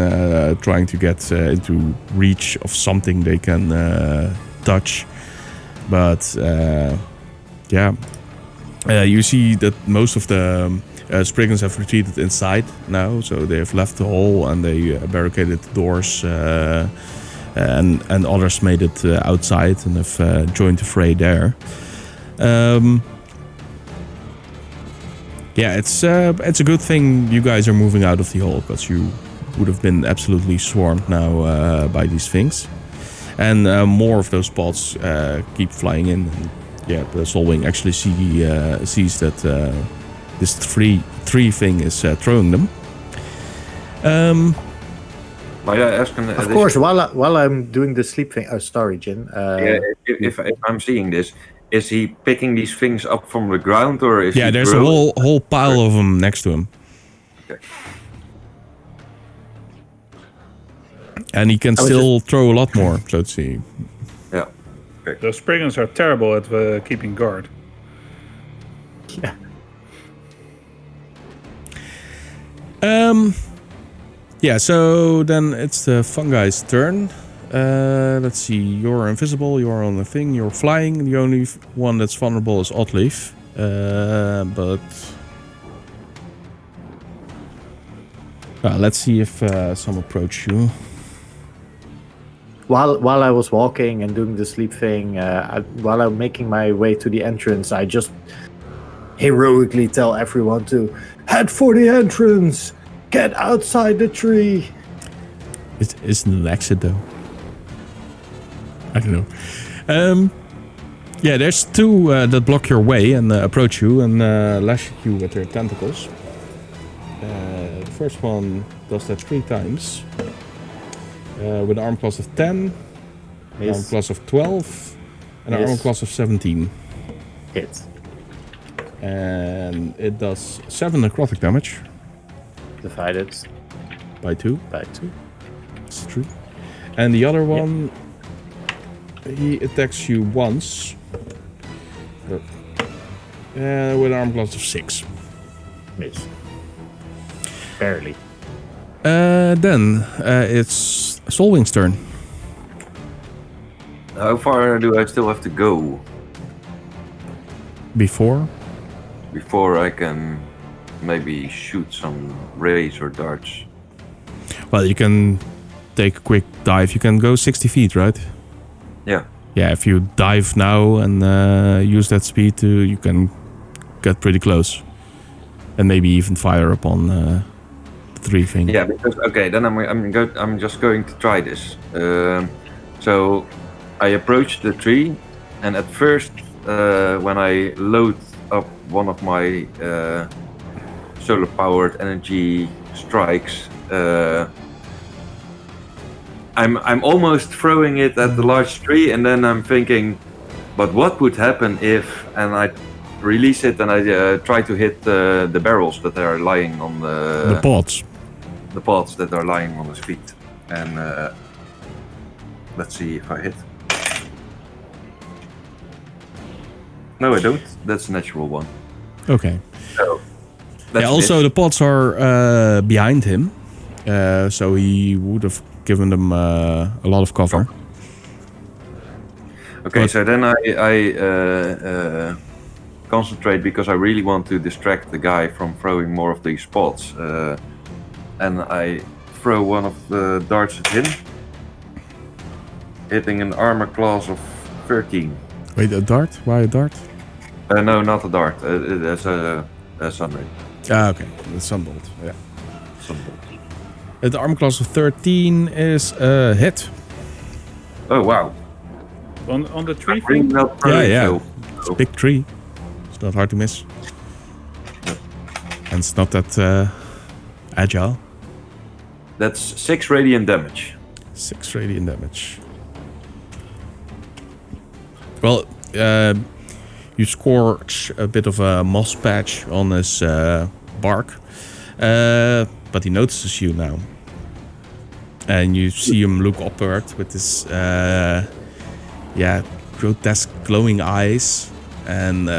trying to get into reach of something they can touch. But you see that most of the Spriggans have retreated inside now, so they have left the hall and they barricaded the doors, and others made it outside and have joined the fray there. It's a good thing you guys are moving out of the hall, because you would have been absolutely swarmed now by these things. And more of those spots keep flying in. And, the Solwing actually sees that this three thing is throwing them. Might I ask Of course, while I'm doing the sleep thing... Oh, sorry, Jin. if I'm seeing this, is he picking these things up from the ground, or is he there's a whole pile of them next to him. Okay. And he can still throw a lot more, so let's see. Yeah. Those Spriggans are terrible at keeping guard. Yeah. So then it's the fungi's turn. Let's see, you're invisible, you're on the thing, you're flying. The only one that's vulnerable is Oddleaf. Let's see if some approach you. while I was walking and doing the sleep thing, while I'm making my way to the entrance, I just heroically tell everyone to head for the entrance. Get outside the tree. Isn't an exit though? I don't know. Yeah, there's two that block your way and approach you and lash at you with their tentacles. The first one does that 3 times. With an arm class of 10, an arm class of 12, and an arm class of 17. Hit. And it does 7 necrotic damage. Divided by 2. by 2. That's true. And the other one, he attacks you once. With an arm class of 6. Miss. Barely. Then it's Solwing's turn. How far do I still have to go Before? before I can maybe shoot some rays or darts? Well, you can take a quick dive. You can go 60 feet, right? Yeah. Yeah, if you dive now and use that speed, you can get pretty close. And maybe even fire upon the 3 thing. Yeah, because then I'm just going to try this. So I approach the tree, and at first, when I load up one of my solar-powered energy strikes, I'm almost throwing it at the large tree, and then I'm thinking, but what would happen if? And I release it, and I try to hit the barrels that are lying on The pods. the pods that are lying on his feet. And let's see if I hit. No, I don't. That's a natural one. Okay. So that's also, the pods are behind him. So he would have given them a lot of cover. Okay, But- so then I concentrate because I really want to distract the guy from throwing more of these pods. And I throw one of the darts at him, hitting an armor class of 13. Wait, a dart? Why a dart? No, not a dart. That's a sunray. Ah, okay. The sunbolt. Yeah. Sunbolt. The armor class of 13 is a hit. Oh wow! On the tree Ring thing? not throwing, Yeah. so- It's a big tree. It's not hard to miss. And it's not that agile. That's 6 radiant damage. 6 radiant damage. Well, you scorch a bit of a moss patch on his bark. But he notices you now. And you see him look upward with this grotesque glowing eyes. And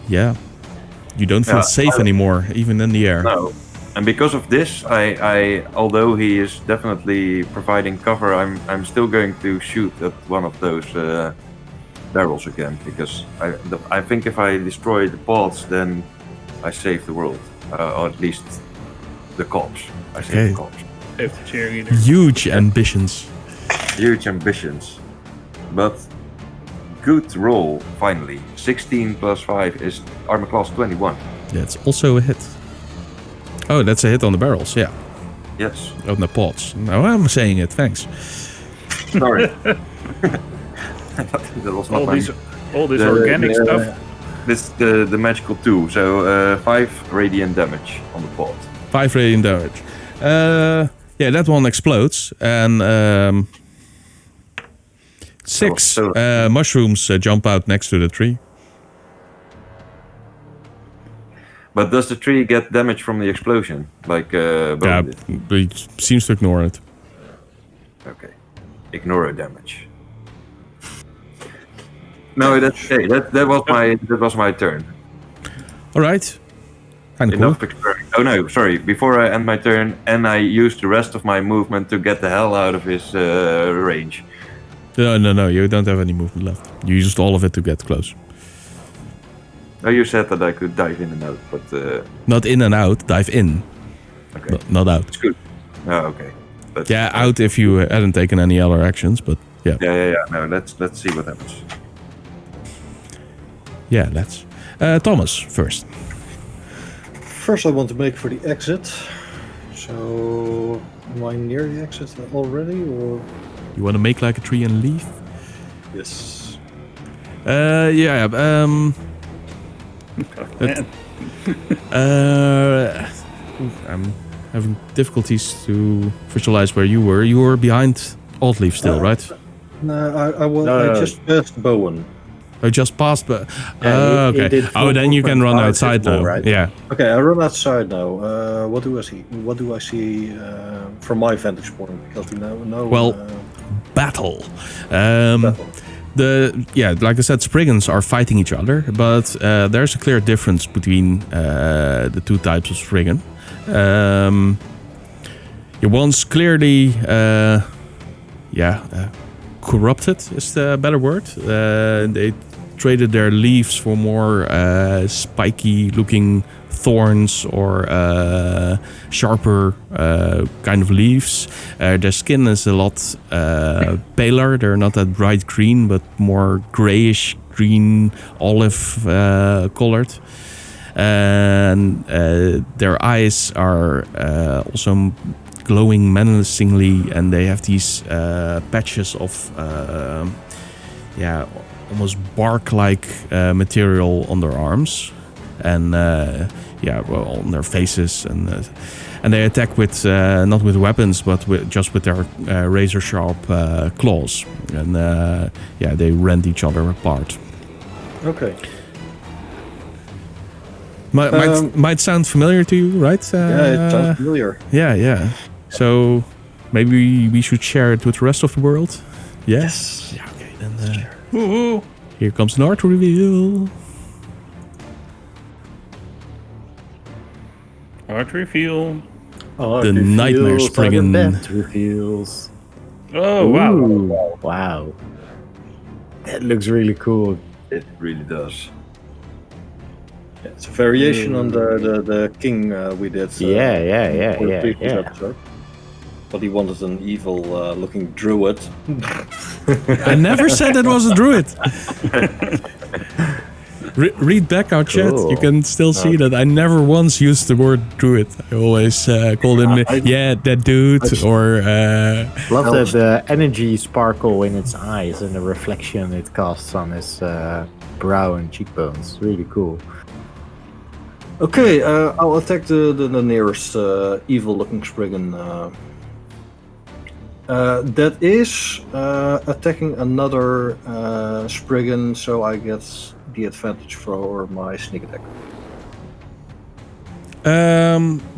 you don't feel safe anymore, even in the air. No. And because of this, I although he is definitely providing cover, I'm still going to shoot at one of those barrels again, because I think if I destroy the pods, then I save the world, or at least the cops. I save the cops. Save the cheerleader. Huge ambitions. Huge ambitions, but good roll finally. 16 plus 5 is armor class 21. That's also a hit. Oh, that's a hit on the barrels, yeah. Yes. On the pods. Now I'm saying it, thanks. Sorry. That was not All this organic stuff. This the magical 2, so 5 radiant damage on the pod. 5 radiant damage. That one explodes. And 6 mushrooms jump out next to the tree. But does the tree get damage from the explosion? Like Bone did? But he seems to ignore it. Okay. Ignore damage. No, that's okay. That was my turn. Alright. Kinda cool. Enough exploring. Oh no, sorry. Before I end my turn, and I use the rest of my movement to get the hell out of his range. No, you don't have any movement left. You used all of it to get close. Oh, you said that I could dive in and out, but... Not in and out, dive in. Okay. Not out. It's good. Oh, okay. out if you hadn't taken any other actions, but yeah. Yeah. No, let's see what happens. Yeah, let's. Thomas first. First, I want to make for the exit. So, am I near the exit already, or? You want to make like a tree and leave? Yes. Yeah. I'm having difficulties to visualize where you were. You were behind Oddleaf still, right? No, I No. just passed Bowen. I just passed, but Yeah, he okay. did Then you can run 4.5 outside now, right? Yeah. Okay, I run outside now. What do I see? What do I see from my vantage point? Because we know. Well, battle. Battle. Like I said, Spriggans are fighting each other, but there's a clear difference between the two types of Spriggan. One's clearly, corrupted is the better word. They traded their leaves for more spiky-looking thorns or sharper kind of leaves. Their skin is a lot paler. They're not that bright green, but more grayish green, olive colored. And their eyes are also glowing menacingly, and they have these patches of almost bark-like material on their arms, and on their faces, and they attack with not with weapons, but just with their razor-sharp claws, and they rend each other apart. Okay. Might sound familiar to you, right? Yeah, it sounds familiar. Yeah. So maybe we should share it with the rest of the world. Yeah? Yes. Yeah. Okay. Then here comes an art reveal. Art reveal. The nightmare Spriggan. Reveals. Oh, wow. Ooh, wow. That looks really cool. It really does. Yeah, it's a variation on the king we did. For the previous episode. But he wanted an evil looking druid. I never said it was a druid. Read back our chat. Cool. You can still see that I never once used the word druid. I always called him, that dude, or... Love the energy sparkle in its eyes and the reflection it casts on his brow and cheekbones. Really cool. Okay, I'll attack the nearest evil-looking Spriggan. That is attacking another Spriggan, so I get the advantage for my sneak attack.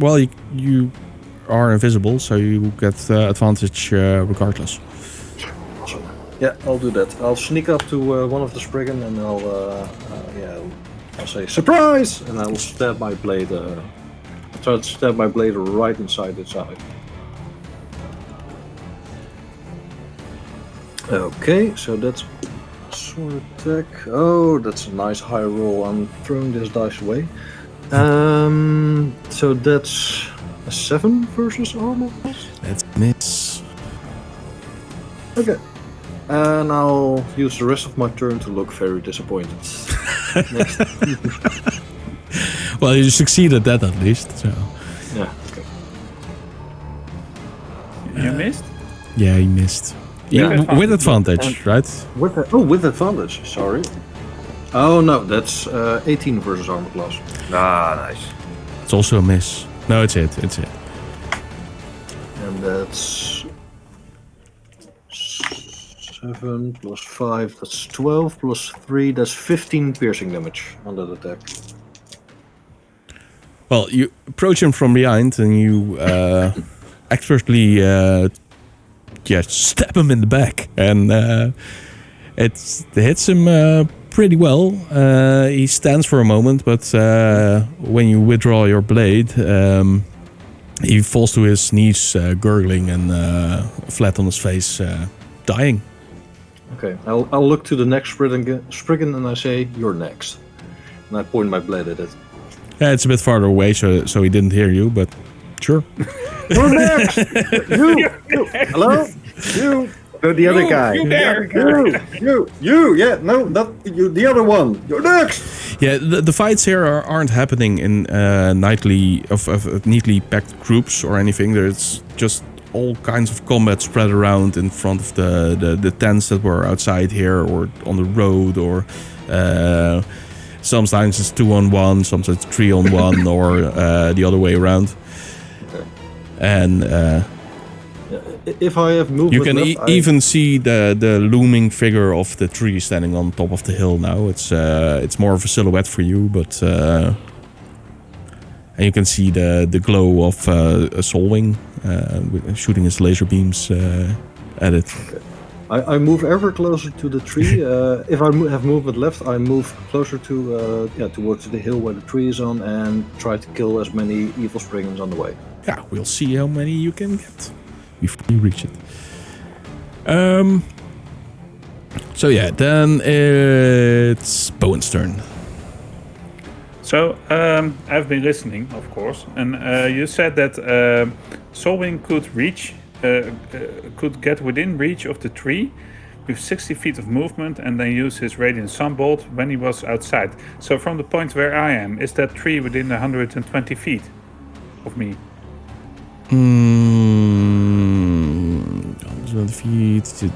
Well, you are invisible, so you get advantage regardless. Awesome. Yeah, I'll do that. I'll sneak up to one of the Spriggan and I'll say surprise, and I will stab my blade. I'll try to stab my blade right inside its eye. Okay, so that's sword attack. Oh, that's a nice high roll. I'm throwing this dice away. So that's a 7 versus armor class. Let's miss. Okay. And I'll use the rest of my turn to look very disappointed. Next. Well, you succeeded that at least. So. Yeah, okay. You missed? Yeah, he missed. Yeah. With advantage, right? With advantage, sorry. Oh no, that's 18 versus armor class. Ah, nice. It's also a miss. No, it's it. And that's 7 plus 5, that's 12 plus 3, that's 15 piercing damage on that attack. Well, you approach him from behind and you expertly stab him in the back. And it hits him pretty well. He stands for a moment, but when you withdraw your blade, he falls to his knees, gurgling and flat on his face, dying. Okay, I'll look to the next Spriggan and I say, you're next. And I point my blade at it. Yeah, it's a bit farther away, so he didn't hear you, but sure. You're next. You. Hello. You. No, the other guy. You there. You. Yeah, no, not you. The other one. You're next. Yeah, the fights here aren't happening in nightly of neatly packed groups or anything. There's just all kinds of combat spread around in front of the tents that were outside here or on the road, or sometimes it's 2-on-1, sometimes 3-on-1, or the other way around. Okay. And if I have movement you can left, even see the looming figure of the tree standing on top of the hill now. It's more of a silhouette for you, but and you can see the glow of a Solwing shooting his laser beams at it. Okay. I move ever closer to the tree. If I have movement left, I move closer to towards the hill where the tree is on, and try to kill as many evil Spriggans on the way. Yeah, we'll see how many you can get before you reach it. So yeah, then it's Bowen's turn. So I've been listening, of course, and you said that Solwing could get within reach of the tree with 60 feet of movement, and then use his radiant sunbolt when he was outside. So from the point where I am, is that tree within 120 feet of me? 100 feet.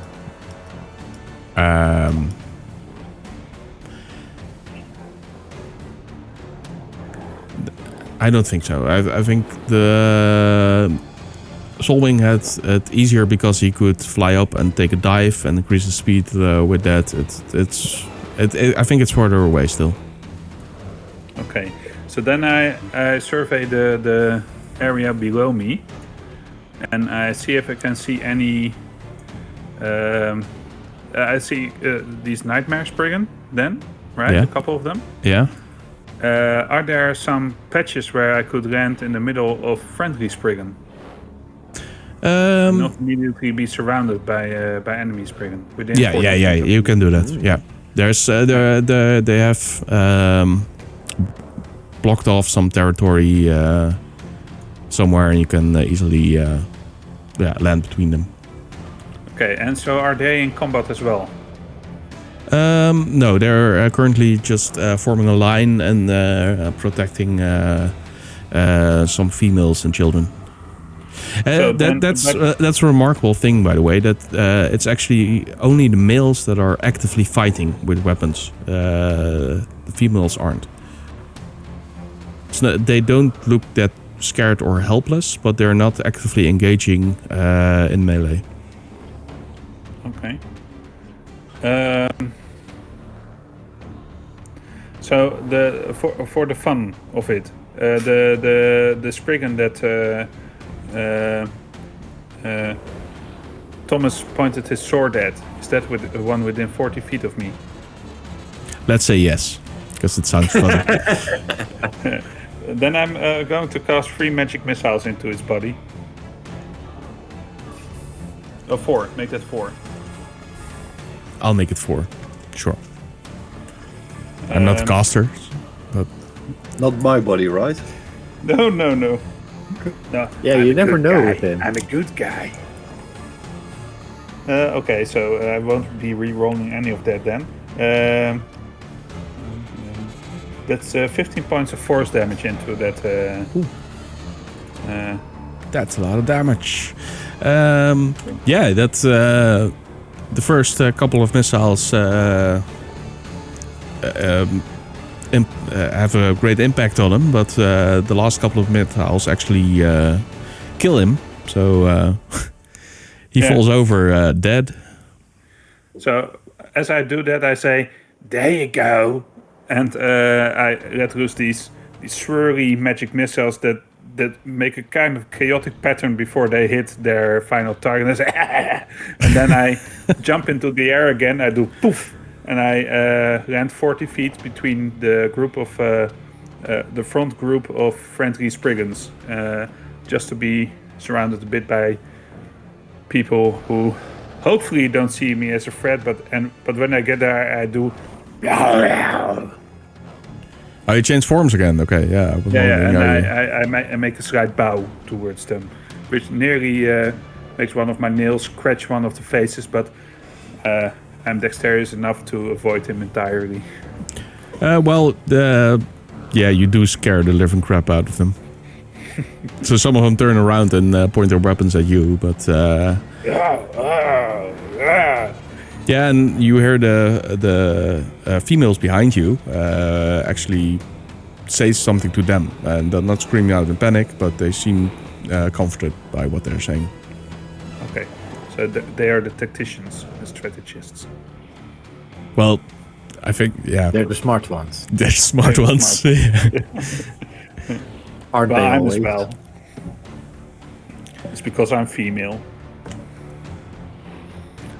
I don't think so. I think the Solwing had it easier because he could fly up and take a dive and increase the speed with that. I think it's further away still. Okay, so then I survey the area below me, and I see if I can see any. I see these nightmare Spriggan. Then, right, Yeah. a couple of them. Yeah. Are there some patches where I could land in the middle of friendly Spriggan? Not immediately be surrounded by enemy Spriggan. Within 40 Yeah. feet of You me. can do that. Yeah. There's they have blocked off some territory somewhere, and you can easily land between them. Okay, and so are they in combat as well? No, they're currently just forming a line and protecting some females and children. So That's a remarkable thing, by the way, that it's actually only the males that are actively fighting with weapons. The females aren't. They don't look that scared or helpless, but they're not actively engaging in melee. Okay. So for the fun of it, the Spriggan that Thomas pointed his sword at, is that with the one within 40 feet of me? Let's say yes, because it sounds funny. Then I'm going to cast 3 magic missiles into its body. Oh, 4. Make that 4. I'll make it 4. Sure. I'm not a caster, but Not my body, right? No. No. Yeah, you never know with him. I'm a good guy. Okay, so I won't be re-rolling any of that then. That's 15 points of force damage into that. that's a lot of damage. That's the first couple of missiles have a great impact on him, but the last couple of missiles actually kill him. So he falls over dead. So as I do that, I say, "There you go," and I let loose these swirly magic missiles that make a kind of chaotic pattern before they hit their final target. And I say, and then I jump into the air again. I do poof, and I land 40 feet between the group of the front group of friendly Spriggans, just to be surrounded a bit by people who hopefully don't see me as a threat. But when I get there, I do. Oh, you changed forms again. Okay, yeah. And I make a slight bow towards them. which nearly makes one of my nails scratch one of the faces, but I'm dexterous enough to avoid him entirely. You do scare the living crap out of them. So some of them turn around and point their weapons at you, but... Yeah, and you hear the females behind you actually say something to them. And they're not screaming out in panic, but they seem comforted by what they're saying. Okay, so they are the tacticians, the strategists. Well, I think, yeah. They're the smart ones. They're smart ones. Aren't Well, they I'm always? as well. It's because I'm female.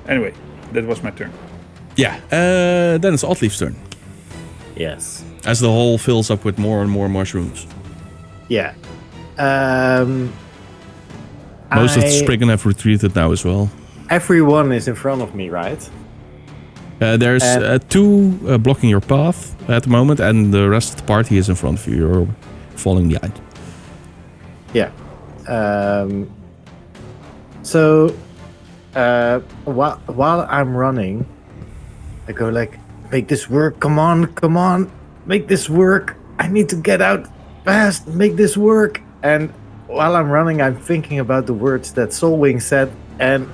Anyway, that was my turn. Yeah, then it's Oddleaf's turn. Yes. As the hole fills up with more and more mushrooms. Yeah. Most of the Spriggan have retreated now as well. Everyone is in front of me, right? There's two blocking your path at the moment, and the rest of the party is in front of you. You're falling behind. Yeah. While I'm running, I go like, make this work, come on, make this work. I need to get out fast, make this work. And while I'm running, I'm thinking about the words that Soulwing said, and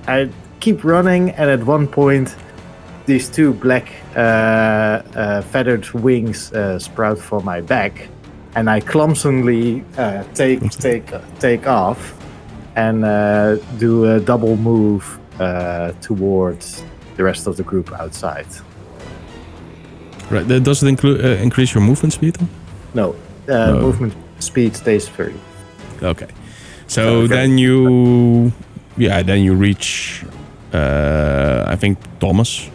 I keep running, and at one point, these two black feathered wings sprout from my back, and I clumsily take off and do a double move towards the rest of the group outside. Right. Does it increase your movement speed? No, movement speed stays 30. Okay. So then you reach, I think, Thomas.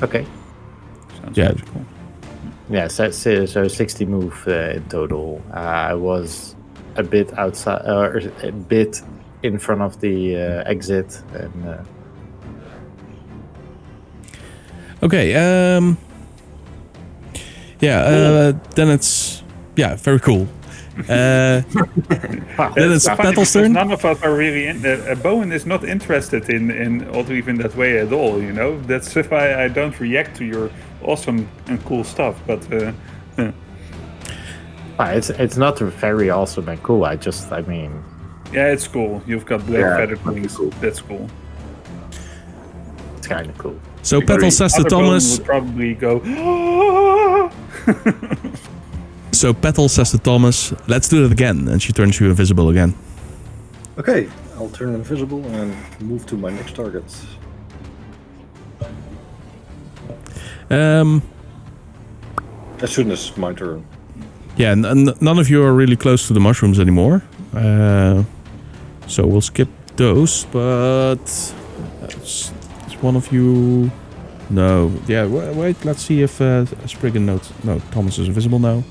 Okay. Sounds Yeah. logical. Yeah, so 60 move in total. I was a bit outside, or a bit in front of the exit, and Okay. Then it's very cool. Then it's Petal's turn. None of us are really in. Bowen is not interested in Oddleaf in that way at all. You know, that's why I don't react to your awesome and cool stuff. But it's not very awesome and cool. I mean, yeah, it's cool. You've got black feathered wings. cool. That's cool. it's kind of cool. So Petal says to Other Bowen Thomas. would probably go. "Ah!" So Petal says to Thomas, "Let's do that again," and she turns you invisible again. Okay, I'll turn invisible and move to my next target. As soon as my turn. Yeah, none of you are really close to the mushrooms anymore. So we'll skip those, but is one of you... No, yeah, wait, let's see if Spriggan notes... No, Thomas is invisible now.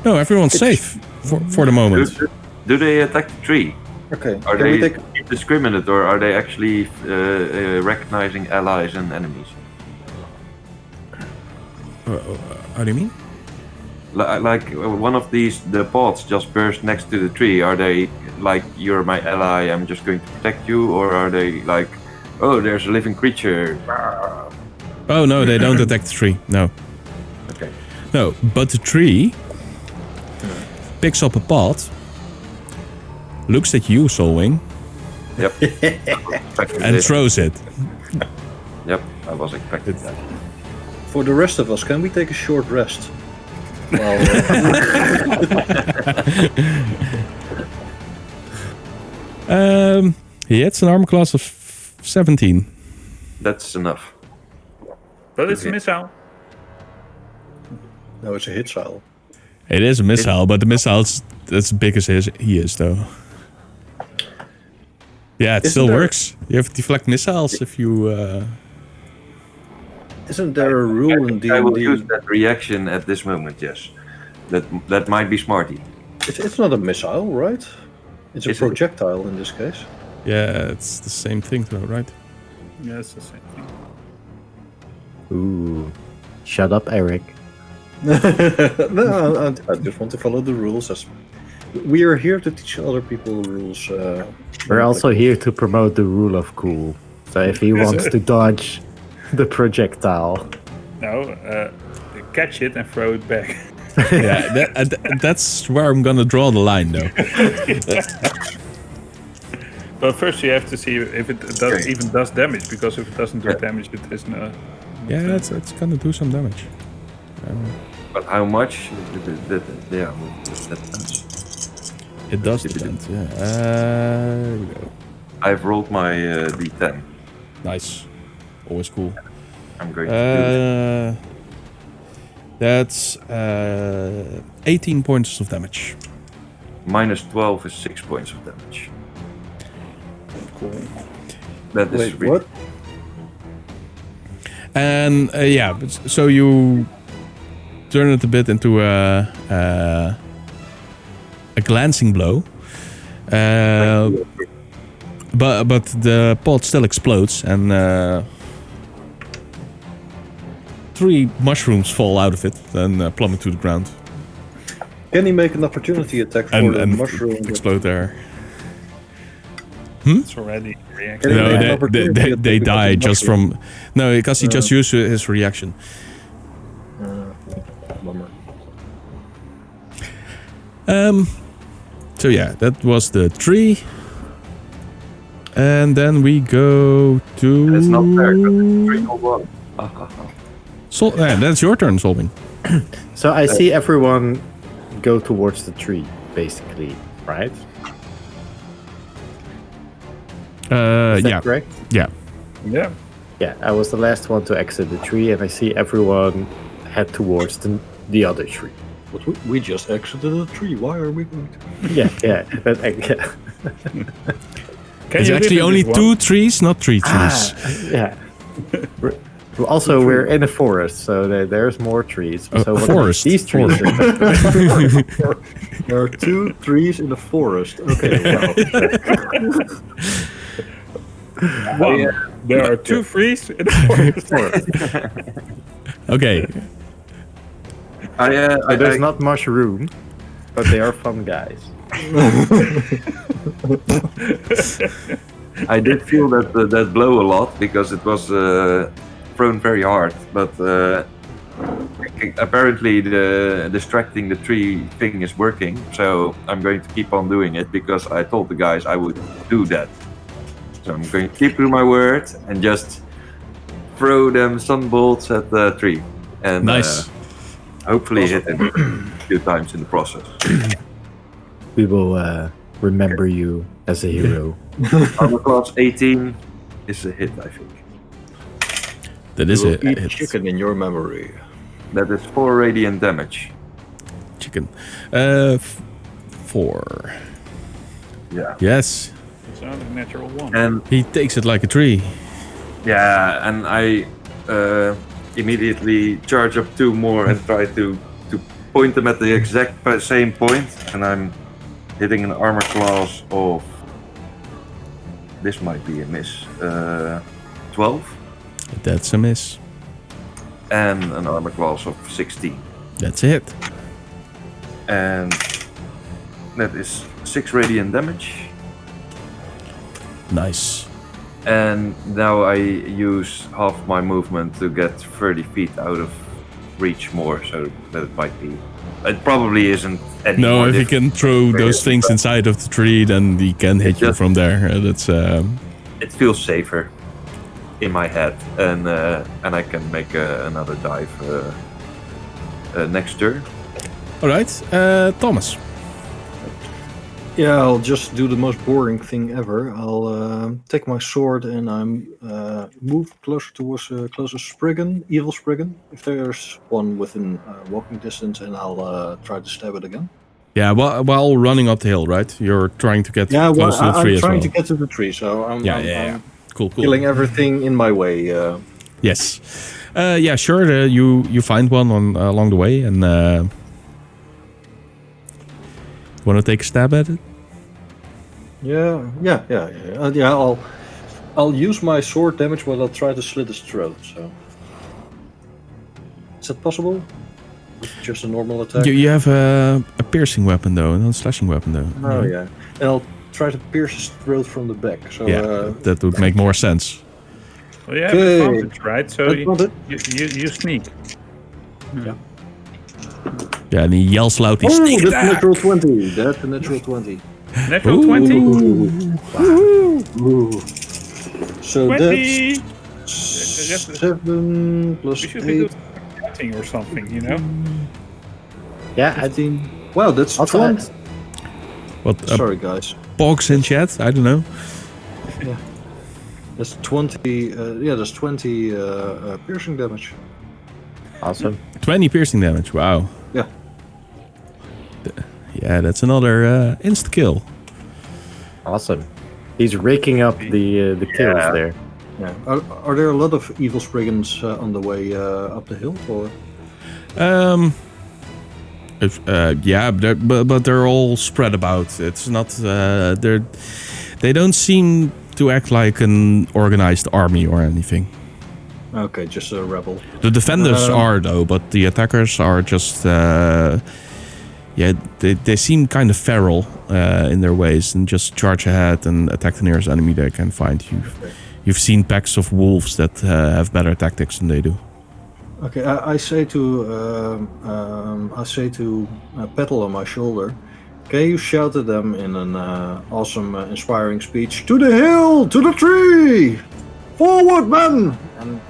No, everyone's safe for the moment. Do they attack the tree? Okay, Are can we they take... discriminate, or are they actually recognizing allies and enemies? How do you mean? Like one of the pods just burst next to the tree. Are they like, you're my ally, I'm just going to protect you, or are they like, oh, there's a living creature? Oh no, they don't attack the tree. No. Okay. No, but the tree picks up a pod, looks at you, Soulwing, Yep. and throws it. Yep, I was expecting that. For the rest of us, can we take a short rest? Well, He hits an armor class of 17. That's enough. But it's a Okay. missile. no, it's a hit cell. It is a missile, but the missile's as big as he is, though. Yeah, it still there- works. You have to deflect missiles if you... Isn't there a rule in I will D&D? use that reaction at this moment, yes. That might be smarty. It's not a missile, right? It's a Is it? projectile in this case. Yeah, it's the same thing, though, right? Yeah, it's the same thing. Ooh, shut up, Eric. No, I just want to follow the rules as We are here to teach other people the rules. We're also here to promote the rule of cool. So if he wants to dodge the projectile, No, catch it and throw it back. Yeah, that's where I'm gonna draw the line, though. But first you have to see if it does, even does damage, because if it doesn't do damage, it is no. Yeah, it's gonna do some damage. But how much? That depends. It does depend. Yeah. Here we go. I've rolled my d10. Nice. Always cool. I'm going to do it. That's 18 points of damage. Minus 12 is 6 points of damage. Cool. That is Wait, really- what? And yeah, so you turn it a bit into a glancing blow, but the pot still explodes and 3 mushrooms fall out of it and plummet to the ground Can he make an opportunity attack for the and mushroom? explode there. It's already reacting. Can he No, make an they opportunity attack they because die of just mushroom? from no, because he just used his reaction. Bummer. So yeah, that was the tree. And then we go to... It's not fair, because it's 3-1. that's your turn, Solving. so I see everyone go towards the tree, basically, right? Is that Yeah, correct? yeah. Yeah. Yeah, I was the last one to exit the tree, and I see everyone head towards the other tree. But we just exited the tree. Why are we going to? Yeah. Can It's you actually live in only this 2 one? trees, not 3 trees. Yeah. We're in a forest, so there's more trees. So what forest. These trees. There are 2 trees in the forest. Okay, well. There are 2 trees in the forest. Okay. So there's not much room, but they are fun guys. I did feel that blow a lot because it was thrown very hard, but apparently the distracting the tree thing is working, so I'm going to keep on doing it because I told the guys I would do that. So I'm going to keep to my word and just throw them sunbolts at the tree and Nice. hopefully hit him a few times in the process. We will remember you as a hero. Armor class 18 is a hit, I think. That is You will it. eat It's chicken in your memory. That is 4 radiant damage. chicken. 4. Yeah. Yes. It's not a natural 1. And He takes it like a tree. yeah, and I immediately charge up 2 more and try to point them at the exact same point, and I'm hitting an armor class of, this might be a miss, 12, That's a miss. and an armor class of 16. That's it. And that is 6 radiant damage. Nice. And now I use half my movement to get 30 feet out of reach more, so that it might be... It probably isn't any No, more if you difficult. can throw those things inside of the tree, then he can hit you just- from there. That's It feels safer in my head, and I can make another dive next turn. all right. Thomas. Yeah, I'll just do the most boring thing ever. I'll take my sword and I'm move closer towards closest Spriggan, evil Spriggan, if there's one within walking distance, and I'll try to stab it again. Yeah, while running up the hill, right? You're trying to get Yeah, well, close to the tree I'm as trying well. to get to the tree, so I'm Cool. killing everything in my way. Yes. Yeah, sure. You find one along the way, and want to take a stab at it? Yeah. I'll use my sword damage, but I'll try to slit his throat. So, is that possible? just a normal attack. You have a piercing weapon though, and a slashing weapon though. Oh yeah, and I'll try to pierce his throat from the back. So that would make more sense. Well, you have Okay. advantage, right? So you sneak. Yeah. Yeah, and he yells loudly, Oh, sneak that's a attack! natural 20. That's a natural 20. Natural 20? Ooh. So 20! that's 7 plus We should be 8, doing cutting or something, you know? Yeah, 15. Wow, that's Also, 20. What, Sorry, guys. box in chat? I don't know. That's 20. That's 20 piercing damage. awesome. 20 piercing damage, wow. Yeah. Yeah, that's another insta-kill. Awesome. He's raking up the kills there. Yeah. Are there a lot of evil Spriggans on the way up the hill? Or? But they're all spread about. It's not. They don't seem to act like an organized army or anything. Okay, just a rebel. The defenders are though, but the attackers are just. They seem kind of feral in their ways and just charge ahead and attack the nearest enemy they can find. You've seen packs of wolves that have better tactics than they do. Okay, I say to Petal on my shoulder, can you shout at them in an awesome, inspiring speech? To the hill, to the tree, forward, men! And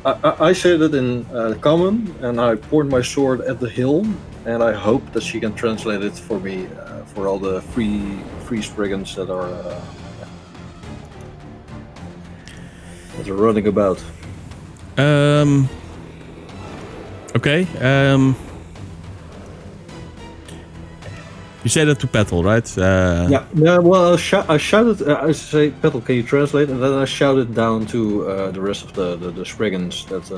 I say that in common, and I point my sword at the hill, and I hope that she can translate it for me for all the free Spriggans that are running about. Okay. You say that to Petal, right? Yeah. Well, I shouted. I say, Petal, can you translate? And then I shouted down to the rest of the Spriggans that.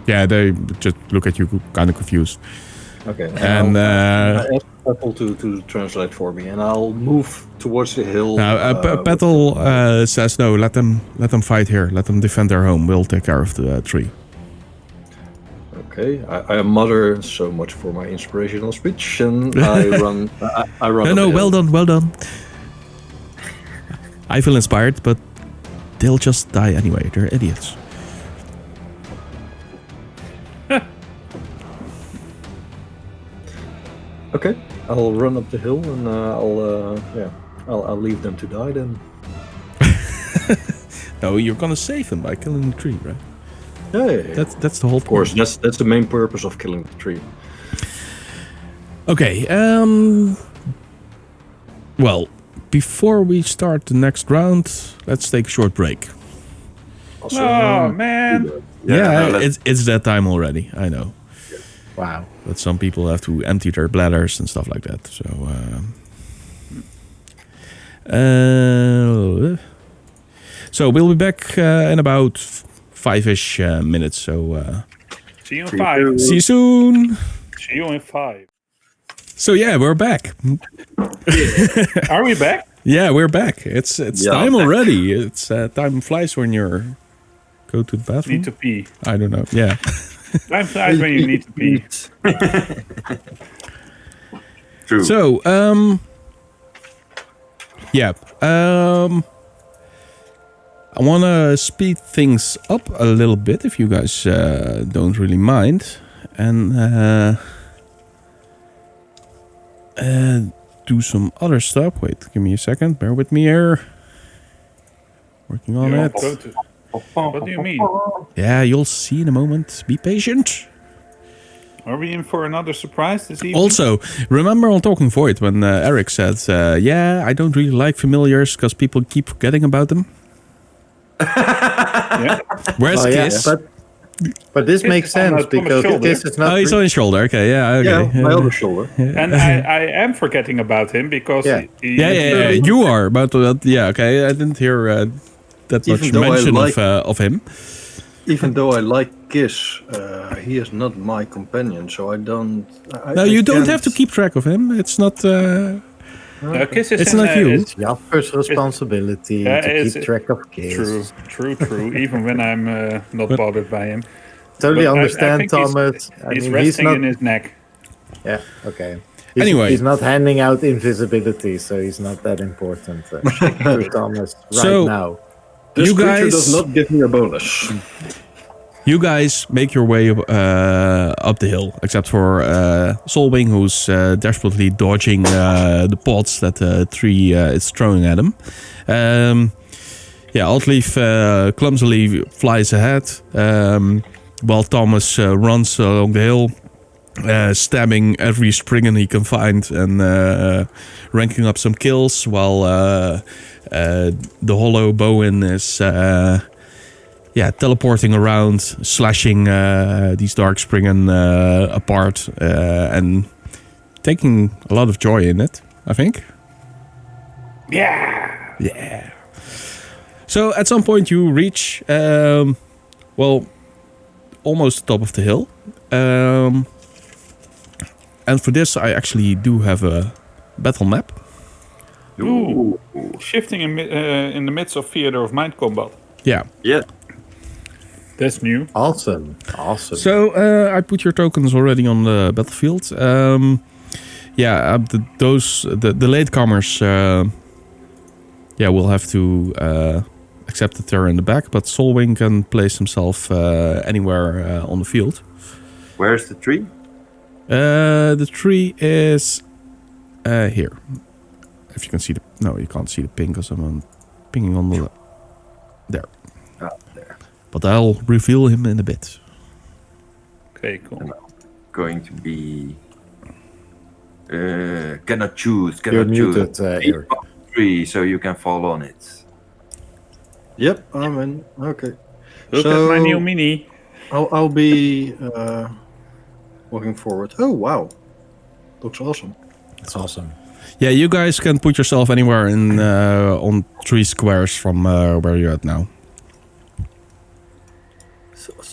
Yeah, they just look at you kind of confused. Okay. And I asked Petal to translate for me, and I'll move towards the hill. Petal says no. Let them fight here. Let them defend their home. We'll take care of the tree. Okay. I mutter so much for my inspirational speech, and I run. I run. No, up the well hill. done, well done. I feel inspired, but they'll just die anyway. They're idiots. Okay. I'll run up the hill, and I'll leave them to die then. No, you're gonna save him by killing the tree, right? Yeah. That's the whole Of course, that's the main purpose of killing the tree. Okay, well, before we start the next round, let's take a short break. Also, Oh, man. Yeah, it's that time already, I know. Wow. But some people have to empty their bladders and stuff like that, so we'll be back in about 5-ish minutes, so See you in 5. see you soon! See you in 5. So yeah, we're back. Are we back? Yeah, we're back. It's time already. It's time flies when you're go to the bathroom. Need to pee. I don't know. Yeah. Time flies when you need to pee. True. So I want to speed things up a little bit if you guys don't really mind, and do some other stuff. Wait, give me a second. Bear with me here. Working on it. What do you mean? Yeah, you'll see in a moment. Be patient. Are we in for another surprise this evening? Also, remember on Talking Void when Eric said, yeah, I don't really like familiars because people keep forgetting about them? Yeah. Where's Kiss? But this Kiss makes is on sense the because shoulder. this is not. Oh, he's on his shoulder. Okay, yeah, okay. Yeah, my other shoulder. And I am forgetting about him because Yeah. Yeah, you are. But yeah, okay. I didn't hear that much Even though I mention like- of him. Even though I like Kiss, he is not my companion, so I don't. No, you don't can't- have to keep track of him. It's not. Kiss is It's in, not you. is Jasper's responsibility Yeah, to it's- keep track of kids. True. Even when I'm not bothered by him. totally But I understand, think he's- Thomas. He's resting in his neck. Yeah, okay. Anyway. He's not handing out invisibility, so he's not that important to Thomas right So- now. This You creature guys- does not give me a bonus. You guys make your way up the hill, except for Solving, who's desperately dodging the pods that the tree is throwing at him. Altleaf clumsily flies ahead, while Thomas runs along the hill, stabbing every Spriggan he can find and ranking up some kills, while the hollow Bowen is teleporting around, slashing these dark Spriggan apart, and taking a lot of joy in it, I think. Yeah. So at some point you reach, almost the top of the hill. And for this, I actually do have a battle map. Ooh. Shifting in the midst of theater of mind combat. Yeah. Yeah. That's new. Awesome. So I put your tokens already on the battlefield. The latecomers, will have to accept that they're in the back, but Solwing can place himself anywhere on the field. Where's the tree? The tree is here. If you can see no, you can't see the ping because I'm pinging on the there. There. But I'll reveal him in a bit. Okay, cool. Going to be. Cannot choose. You're Cannot choose. muted, Eric. Tree, so you can fall on it. Yep, I'm in. Okay. Look at my new mini. I'll be walking forward. Oh wow, looks awesome. It's awesome. Yeah, you guys can put yourself anywhere in on 3 squares from where you're at now.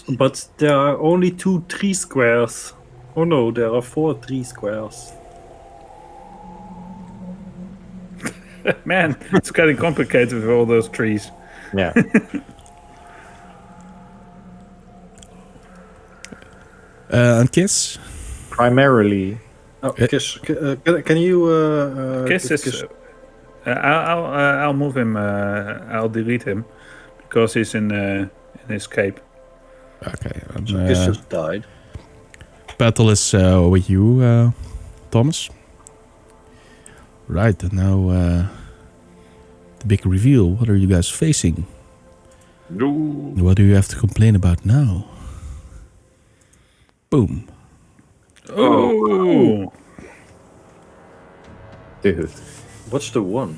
But there are only 2 tree squares. Oh no, there are 4 tree squares. Man, it's getting complicated with all those trees. Yeah. And Kiss? Primarily, Oh, Kiss, can you? Kiss is. I'll move him. I'll delete him because he's in his cape. Okay. Kiss just died. Battle is with you, Thomas. Right, and now the big reveal. What are you guys facing? No. What do you have to complain about now? Boom. Oh, dude. What's the one?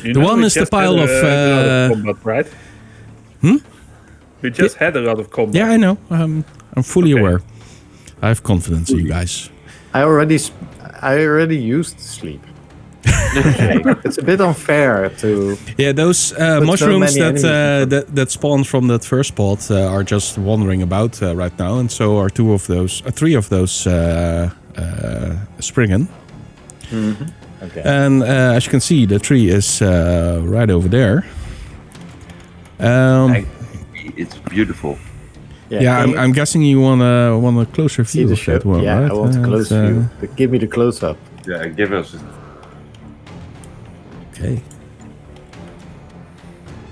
You The know one we is the just pile had of, a lot of combat, right? We just had a lot of combat. Yeah, I know. I'm fully Okay. aware. I have confidence in you guys. I already used sleep. It's a bit unfair to. Yeah, those mushrooms that spawned from that first spot are just wandering about right now, and so are 3 of those Spriggan. Okay. And as you can see, the tree is right over there. It's beautiful. Yeah, I'm guessing you want a closer see view the of show. that one, Yeah, right? I want a close view. But give me the close up. Yeah, give us. Okay.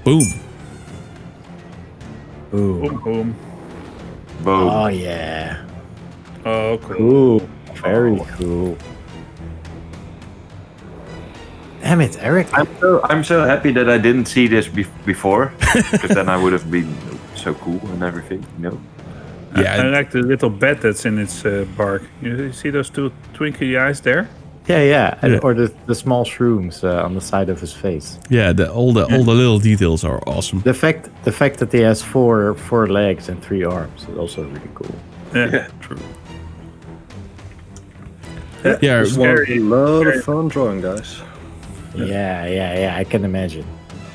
Boom. Ooh. Boom, boom. Boom. Oh yeah. Oh, cool. Cool. Very cool. Damn it, Eric. I'm so happy that I didn't see this before, because then I would have been so cool and everything. You know. Yeah. I like the little bat that's in its bark. You see those 2 twinkly eyes there? Yeah. Yeah. Or the small shrooms on the side of his face. Yeah, all the little details are awesome. The fact that he has four legs and 3 arms is also really cool. Yeah, true. Yeah, This was a lot of fun drawing, guys. Yeah. I can imagine.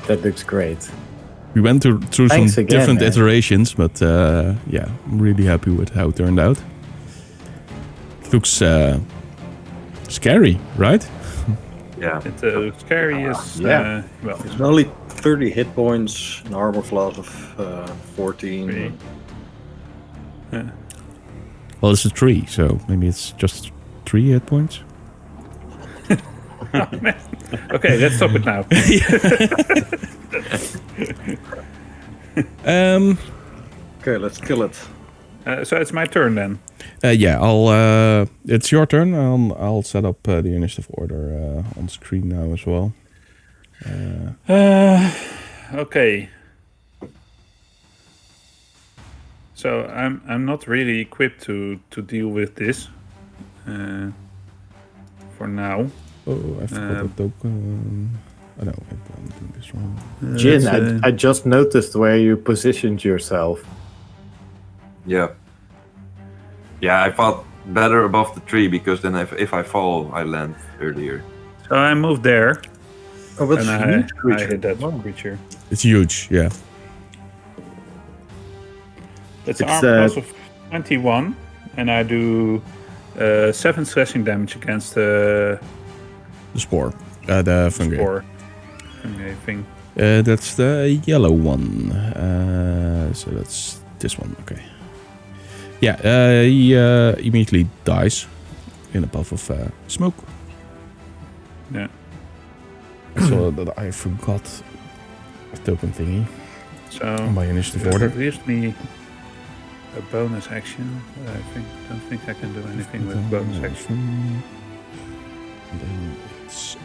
That looks great. we went through some Thanks again, different man. iterations, but yeah, I'm really happy with how it turned out. It looks scary, right? Yeah. It's scary as Yeah. well. It's only 30 hit points, an armor class of 14. Three. Well, it's a tree, so maybe it's just 3 hit points. Okay, let's stop it now. Okay, let's kill it. So it's my turn then. Yeah, it's your turn. I'll set up the initiative order on screen now as well. Okay. So I'm not really equipped to deal with this for now. Oh, I forgot the token. Oh no, I'm doing this wrong. Jin, I just noticed where you positioned yourself. Yeah. Yeah, I thought better above the tree because then if I fall, I land earlier. So I moved there. Oh, but And huge I creature. hit that creature. It's huge, yeah. It's It's, arm class of 21, and I do 7 slashing damage against the The spore. The fungi. spore thing. That's the yellow one. So that's this one, okay. Yeah, he immediately dies in a puff of smoke. Yeah. So that I forgot a token thingy So on my initiative that order. gives me a bonus action. I don't think I can do anything with bonus action. And then it's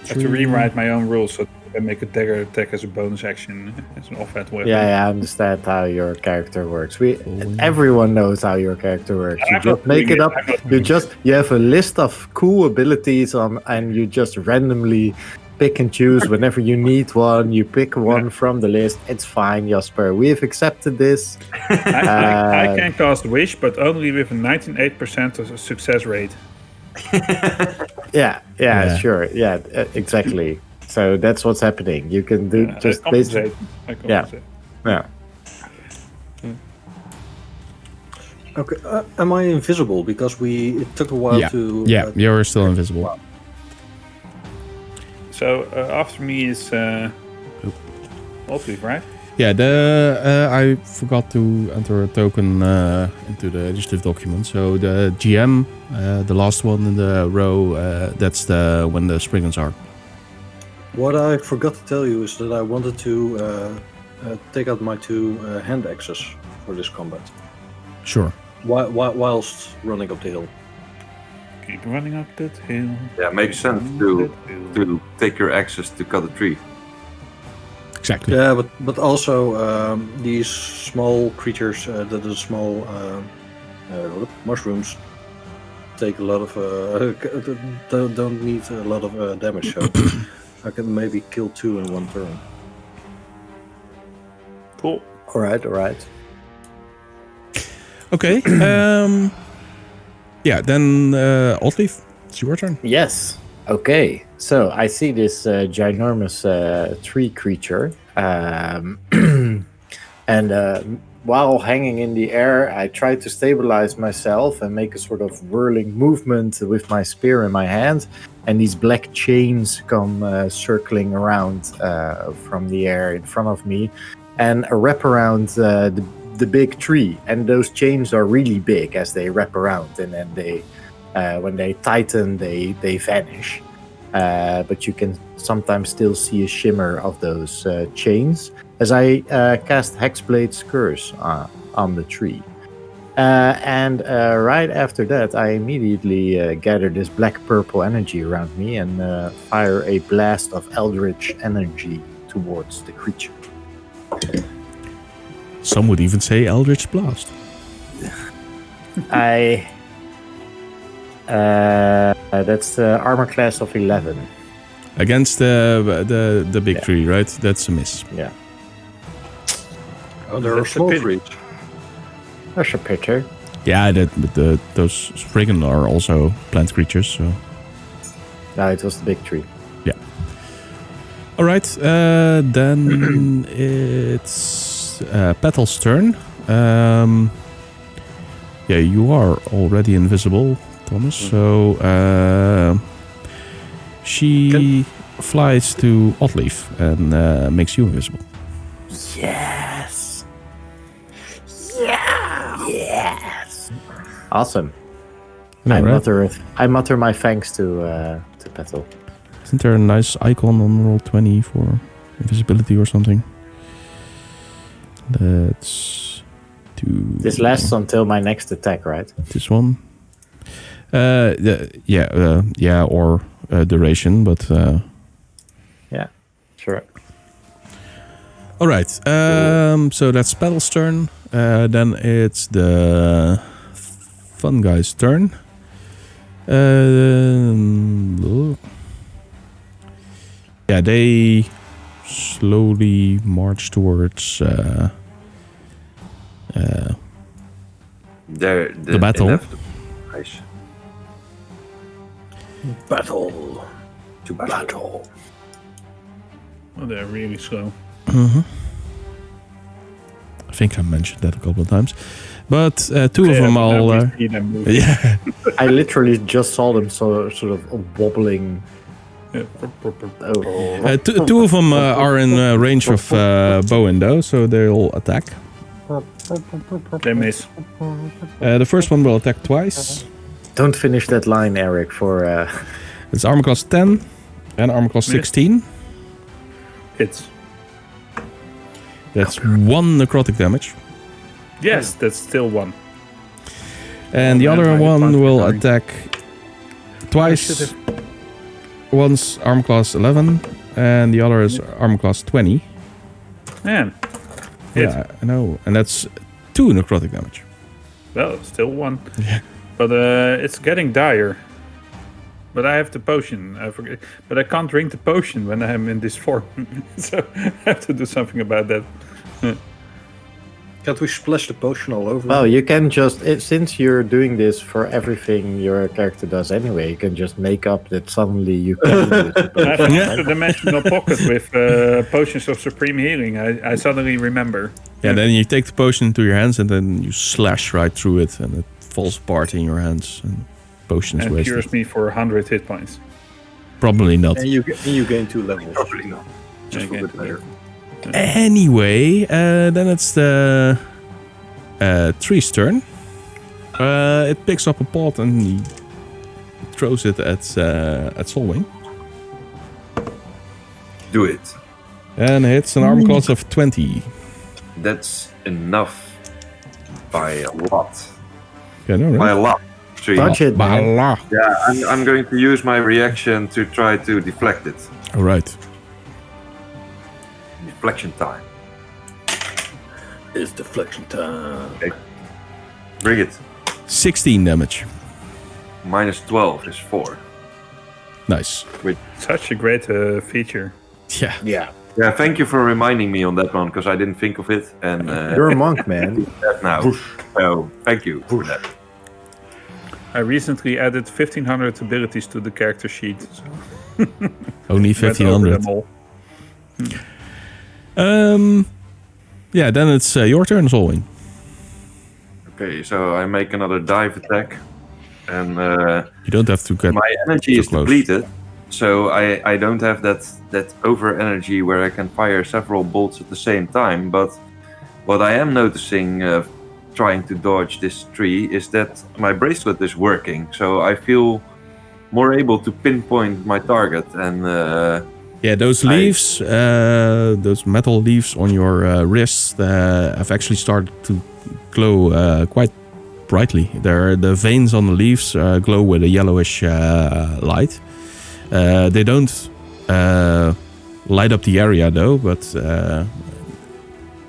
I have to rewrite my own rules so I make a dagger attack as a bonus action as an offhand weapon. Yeah, I understand how your character works. Everyone knows how your character works. You I'm just not make doing it up. I'm not doing You have a list of cool abilities and you just randomly pick and choose whenever you need one. You pick one from the list. It's fine, Jasper. We have accepted this. I can cast Wish, but only with a 98% of success rate. Yeah, sure. Yeah, exactly. So that's what's happening. You can do just basically. I compensate. Yeah. Okay, am I invisible? Because it took a while to... Yeah, you're still invisible. Wow. So after me is Oldleaf, right? Yeah, I forgot to enter a token into the initiative document. So the GM, the last one in the row, that's when the Spriggans are. What I forgot to tell you is that I wanted to take out my 2 hand axes for this combat, Sure. whilst running up the hill. Keep running up that hill. Yeah, makes sense to take your axes to cut a tree. Exactly. Yeah, but also these small creatures, the small mushrooms, take a lot of don't need a lot of damage. So I can maybe kill 2 in one turn. Cool. All right. Okay. Yeah, then Oddleaf, it's your turn. Yes. Okay. So I see this ginormous tree creature, and while hanging in the air, I try to stabilize myself and make a sort of whirling movement with my spear in my hand, and these black chains come circling around from the air in front of me, and wrap around the big tree. And those chains are really big as they wrap around, and then they, when they tighten, they vanish. But you can sometimes still see a shimmer of those chains as I cast Hexblade's Curse on the tree. And right after that, I immediately gather this black-purple energy around me and fire a blast of eldritch energy towards the creature. Some would even say Eldritch Blast. That's armor class of 11. Against the big tree, right? That's a miss. Yeah. Oh, there are That's a small pity. trees. That's a picture. Yeah, but those Spriggan are also plant creatures, so... No, it was the big tree. All right, then it's Petal's turn. Yeah, you are already invisible, Thomas. So she flies to Oddleaf and makes you invisible. Yes. Yeah. Awesome. No, right? I mutter my thanks to Petal. Isn't there a nice icon on roll 20 for invisibility or something? Let's do... This lasts until my next attack, right? This one? Or duration, but... Yeah, sure. All right, so that's Petal's turn. Then it's the fungi's turn. They slowly march towards The battle. Nice. Battle. To battle. Oh, they're really slow. I think I mentioned that a couple of times. But two of them all... yeah. I literally just saw them sort of wobbling. Two of them are in range of bow and bow, so they'll attack. They miss. The first one will attack twice. Don't finish that line, Eric, for... It's armor class 10 and armor class 16. Hits. That's 1 necrotic damage. Yes, that's still 1. And the other one will attack twice. One's armor class 11 and the other is armor class 20. Man. Hit. Yeah, I know. And that's 2 necrotic damage. Well, still 1. Yeah. But it's getting dire. But I have the potion. I forget. But I can't drink the potion when I'm in this form. So I have to do something about that. Can't we splash the potion all over? Well, you can just... since you're doing this for everything your character does anyway, you can just make up that suddenly you can do this. I have an extra dimensional pocket with potions of supreme healing. I suddenly remember. Yeah, then you take the potion into your hands and then you slash right through it and it falls apart in your hands and potion is And wasted. cures me for 100 hit points. Probably not. And you gain 2 levels. Probably not. Just for good measure. Anyway, then it's the tree's turn. It picks up a pot and he throws it at Solwing. Do it. And hits an armor class of 20. That's enough by a lot. Yeah, no, By right? a lot. Tree. Budget, man. Bala. Yeah, I'm going to use my reaction to try to deflect it. All right. Deflection time. It's deflection time. Bring it. 16 damage. Minus 12 is 4. Nice. Such a great feature. Yeah. Yeah. Yeah, thank you for reminding me on that one because I didn't think of it. And You're a monk, man. that now. So thank you for that. I recently added 1500 abilities to the character sheet. So Only went over 1500. them all. Yeah, then it's your turn, Solwing. Okay, so I make another dive attack, and You don't have to get my energy too is close. depleted, so I don't have that over energy where I can fire several bolts at the same time. But what I am noticing, trying to dodge this tree, is that my bracelet is working, so I feel more able to pinpoint my target. And yeah, those leaves, those metal leaves on your wrists have actually started to glow quite brightly. The veins on the leaves glow with a yellowish light. They don't light up the area though, but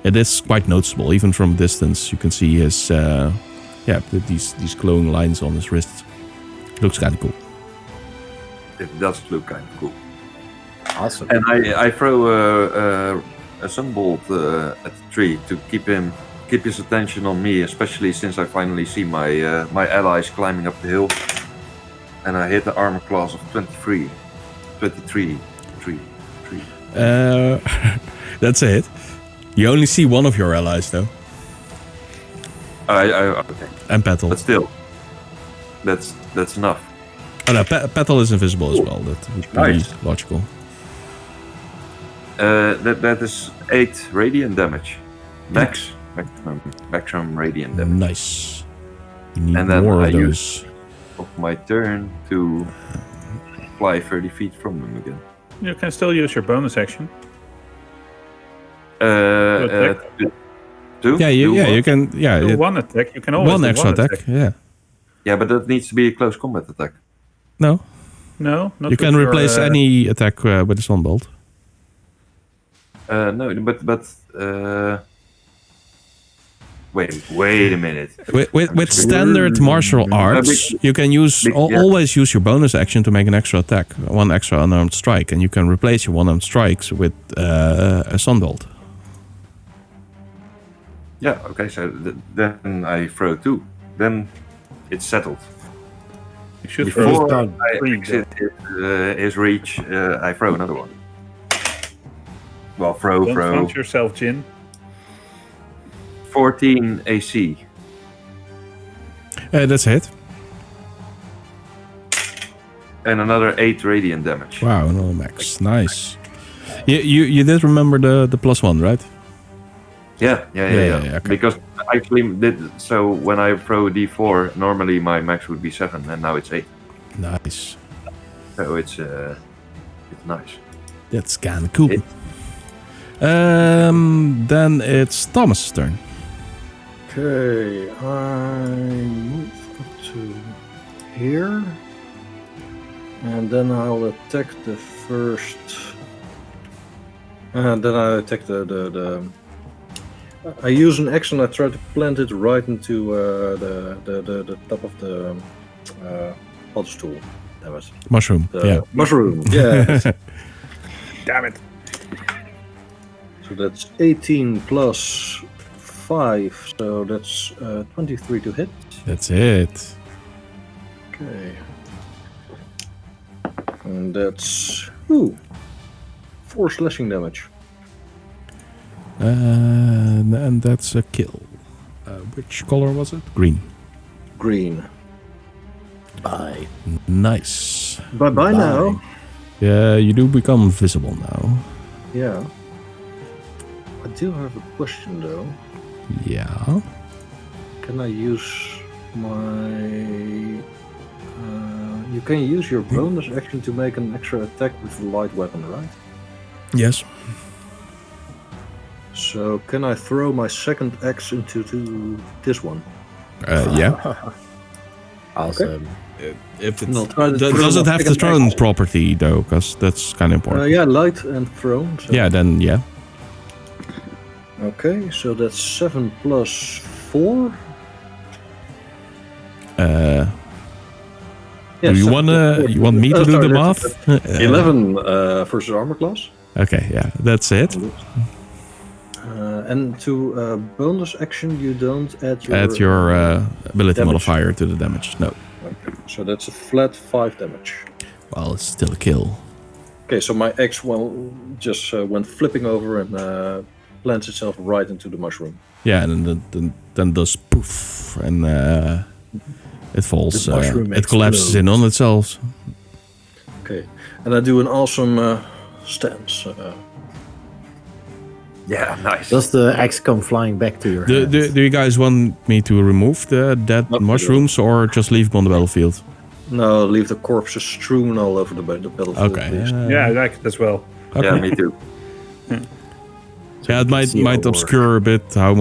it is quite noticeable. Even from distance, you can see his these glowing lines on his wrists. Looks kind of cool. it does look kind of cool. Awesome. And I throw a sunbolt at the tree to keep his attention on me, especially since I finally see my allies climbing up the hill. And I hit the armor class of 23. That's a hit. You only see one of your allies though, Okay. and Petal. But still, that's enough. Oh no, Petal is invisible as well. That would be Nice. logical. That is 8 radiant damage. Maximum radiant damage. Nice. You need And then more I of those. Of my turn to fly 30 feet from them again. You can still use your bonus action. Two? Yeah, Do what? you can. Yeah, Do one attack. You can always one do extra one attack. Yeah. Yeah, but that needs to be a close combat attack. No, No, not you can with replace your, any attack with a sunbolt. No, but wait a minute. With standard martial arts, you can always use your bonus action to make an extra attack, one extra unarmed strike, and you can replace your one-armed strikes with a sunbolt. Yeah, okay, so then I throw 2. Then it's settled. You should Before throw I three. exit his reach, I throw another one. Well, throw. Don't front yourself, Jin. 14 AC. That's a hit. And another 8 radiant damage. Wow, no max. Nice. You did remember the +1, right? Yeah. Okay. Because I actually did, so when I throw a D4, normally my max would be 7, and now it's 8. Nice. So it's nice. That's kind of cool. Then it's Thomas' turn. Okay, I move up to here. And then I'll attack the first. And then I attack the I use an action. I try to plant it right into the top of the pedestal. Damn it. Mushroom. Yeah. Mushroom. Yeah. Damn it. So that's 18 plus 5. So that's 23 to hit. That's it. Okay. And that's 4 slashing damage. And that's a kill. Which color was it? Green. Green. Bye. Nice. Bye now. Yeah, you do become visible now. Yeah. I do have a question though. Yeah. Can I use my... you can use your bonus action to make an extra attack with a light weapon, right? Yes. So can I throw my second axe into this one? Yeah. Awesome. If No, try to throw does it my have the second thrown axe. property though? Because that's kind of important. Yeah, light and thrown. So. Yeah, then yeah. Okay, so that's 7 plus 4. Do you want me to do the math? 11 versus armor class. Okay, yeah, that's it. And to bonus action, you don't add Your ability damage. modifier to the damage. No. Okay, so that's a flat 5 damage. Well, it's still a kill. Okay, so my axe just went flipping over and plants itself right into the mushroom. Yeah, and then does poof, and it falls. The mushroom It collapses in on itself. Okay, and I do an awesome stance. Yeah, nice. Does the axe come flying back to your hand? Do you guys want me to remove the dead Not mushrooms or just leave them on the battlefield? No, leave the corpses strewn all over the battlefield. Okay. please. Yeah, I like it as well. Okay. Yeah, me too. Yeah, it might obscure a bit how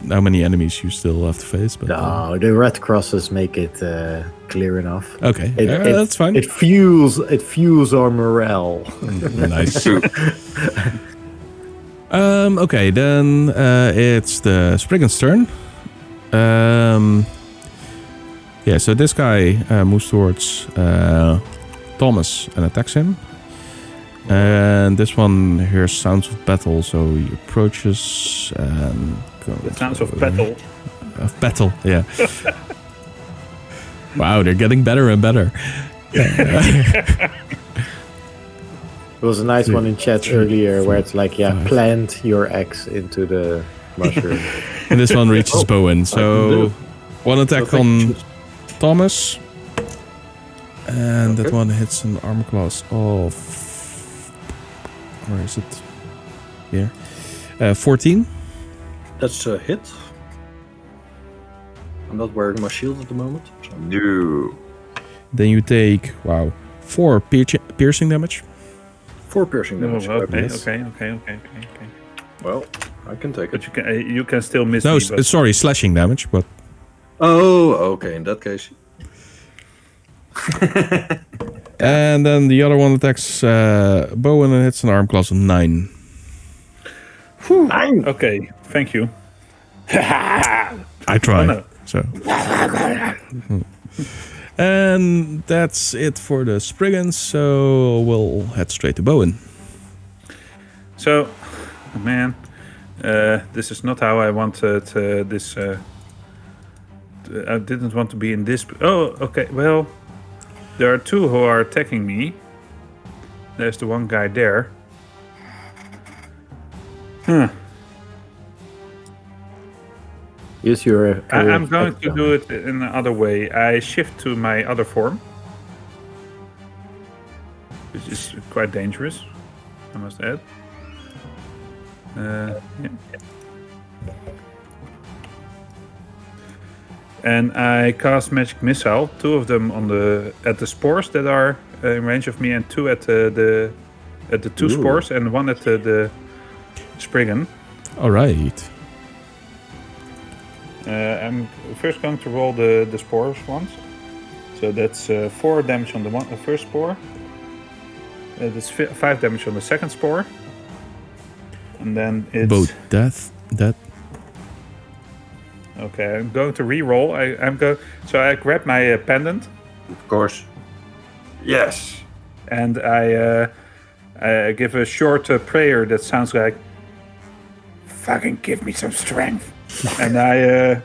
many enemies you still have to face. But No, the red crosses make it clear enough. okay, that's fine. It fuels our morale. Nice. Okay, then it's the Spriggan's turn. Yeah, so this guy moves towards Thomas and attacks him. And this one hears sounds of battle, so he approaches and goes. The sounds of battle. Of battle, yeah. Wow, they're getting better and better. There was a nice one in chat earlier where it's like, plant your axe into the mushroom. And this one reaches Bowen. So one attack on Thomas. And that one hits an armor class of... Where is it? Here. 14. That's a hit. I'm not wearing my shield at the moment. So. No. Then you take 4 piercing damage. 4 piercing damage. Okay. Well, I can take But it. you can still miss No, me. But sorry, slashing damage, but Oh, okay. In that case, and then the other one attacks Bowen and hits an arm class of 9. okay, thank you. I try. Oh, no. So. And that's it for the Spriggan, so we'll head straight to Bowen. So, man, this is not how I wanted this. I didn't want to be in this. Oh, okay. Well, there are 2 who are attacking me. There's the one guy there. Use your. I'm going to do it in another way. I shift to my other form, which is quite dangerous, I must add. Yeah. And I cast Magic Missile, 2 of them at the spores that are in range of me, and 2 at the 2 spores, and 1 at the Spriggan. All right. I'm first going to roll the spores once. So that's 4 damage on the first spore. That's 5 damage on the second spore. And then it's... Both death. Okay, I'm going to re-roll. So I grab my pendant. Of course. Yes. And I give a short prayer that sounds like, "Fucking give me some strength." And I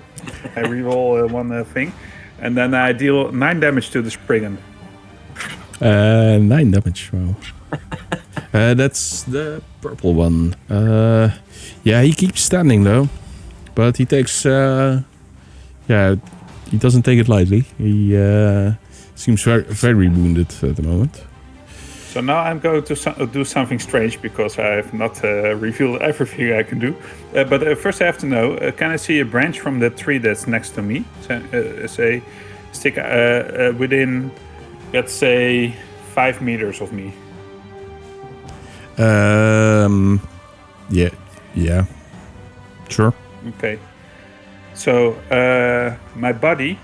re-roll one thing. And then I deal 9 damage to the Spriggan. 9 damage. Wow. That's the purple one. Yeah, he keeps standing though. But he takes... he doesn't take it lightly. He seems very, very wounded at the moment. So now I'm going to do something strange because I have not revealed everything I can do. But first I have to know, can I see a branch from the tree that's next to me? Say, stick within, let's say, 5 meters of me. Yeah. Sure. Okay. So my body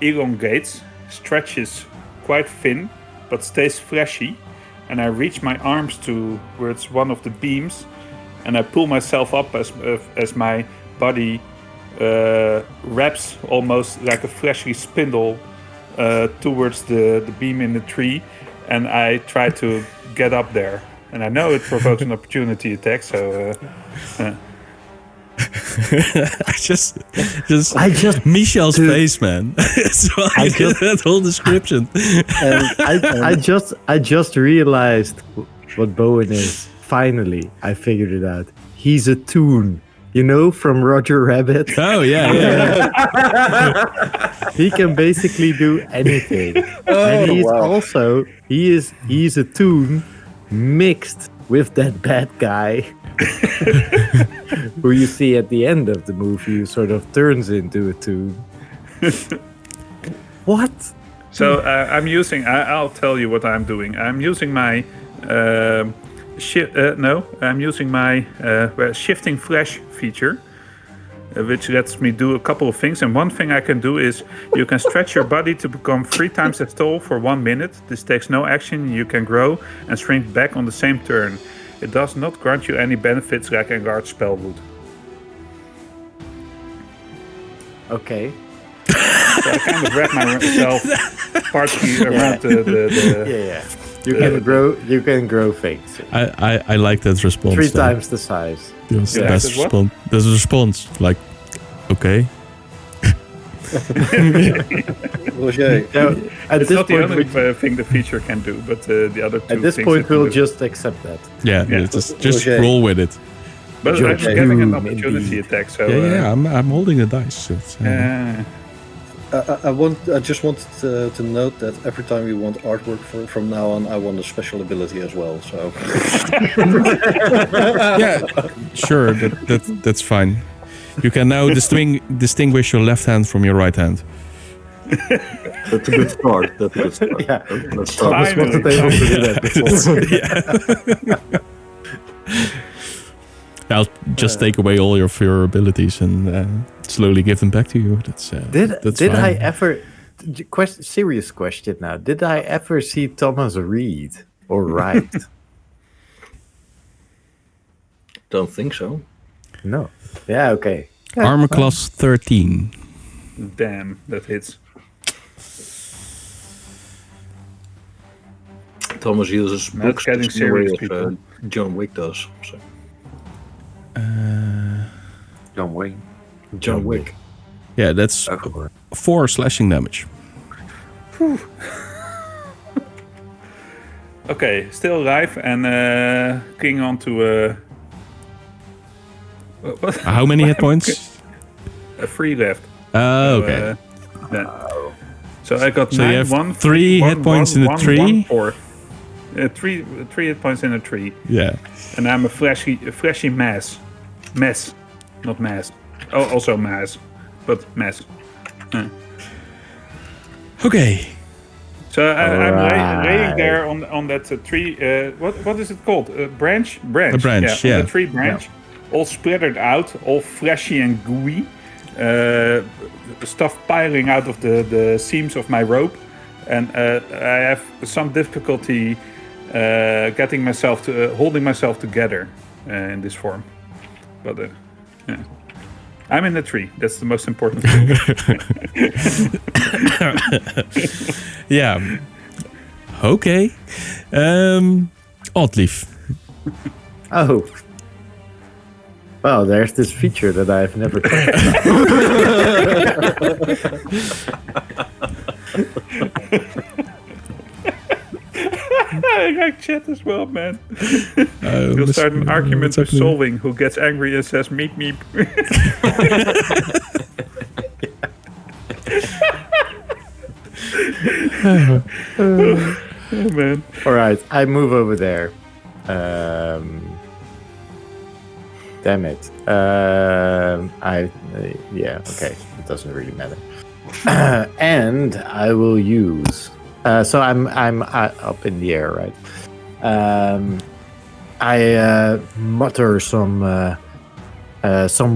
elongates, stretches quite thin, but stays fleshy. And I reach my arms towards one of the beams, and I pull myself up as my body wraps almost like a fleshy spindle towards the beam in the tree, and I try to get up there. And I know it provokes an opportunity attack, so... I just Michel's face, man. So I get that whole description. I just realized what Bowen is. Finally, I figured it out. He's a toon, from Roger Rabbit. Oh yeah. He can basically do anything, and he's a toon mixed with that bad guy. Who you see at the end of the movie, who sort of turns into a toon. What? So I'll tell you what I'm doing. I'm using my shifting flesh feature, which lets me do a couple of things. And one thing I can do is you can stretch your body to become 3 times as tall for 1 minute. This takes no action. You can grow and shrink back on the same turn. It does not grant you any benefits like a guard spell would. Okay. So I kind of wrap myself partly around the You can grow things. I like that response. 3 times the size. That's the best response. There's a response. Like, okay. Roger. It's not the only thing the feature can do, but the other 2 at this things point we'll just accept that. Yeah. Just roll with it. But I'm getting an opportunity attack, so... Yeah, I'm holding the dice. I just wanted to note that every time you want artwork from now on, I want a special ability as well. So Yeah, sure, that's fine. You can now distinguish your left hand from your right hand. That's a good start. Yeah. Let's Thomas start. wasn't able to do that before. I'll just take away all of your abilities and slowly give them back to you. That's Did I fine. ever? Serious question now. Did I ever see Thomas read or write? Don't think so. No. Yeah. Okay. Armor class 13. Damn, that hits. Thomas uses Now it's books getting the same way serious, as, people. John Wick does. So. John Wayne. John Wick. Yeah, that's 4 slashing damage. Okay, still alive and clinging on to what? How many hit points? 3 left. Okay. Yeah. So I got So nine, you have one, 3 hit points in the tree? 1, 4. Three hit points in a tree, Yeah. and I'm a fleshy mess, not mass. Oh, also mass, but mess. Okay. So I'm Right. laying there on that tree. What is it called? A branch? Branch. A branch, On yeah. the tree branch, all splattered out, all fleshy and gooey. Stuff piling out of the seams of my rope, and I have some difficulty getting myself to holding myself together in this form. But yeah. I'm in the tree. That's the most important thing. Yeah. Okay. Oddleaf. Oh. Well, there's this feature that I've never tried. I like chat as well, man. You'll start an argument with Solving, who gets angry and says, meet me. Oh, man. All right, I move over there. Damn it. Yeah, okay. It doesn't really matter. And I will use. So I'm up in the air, right? I mutter some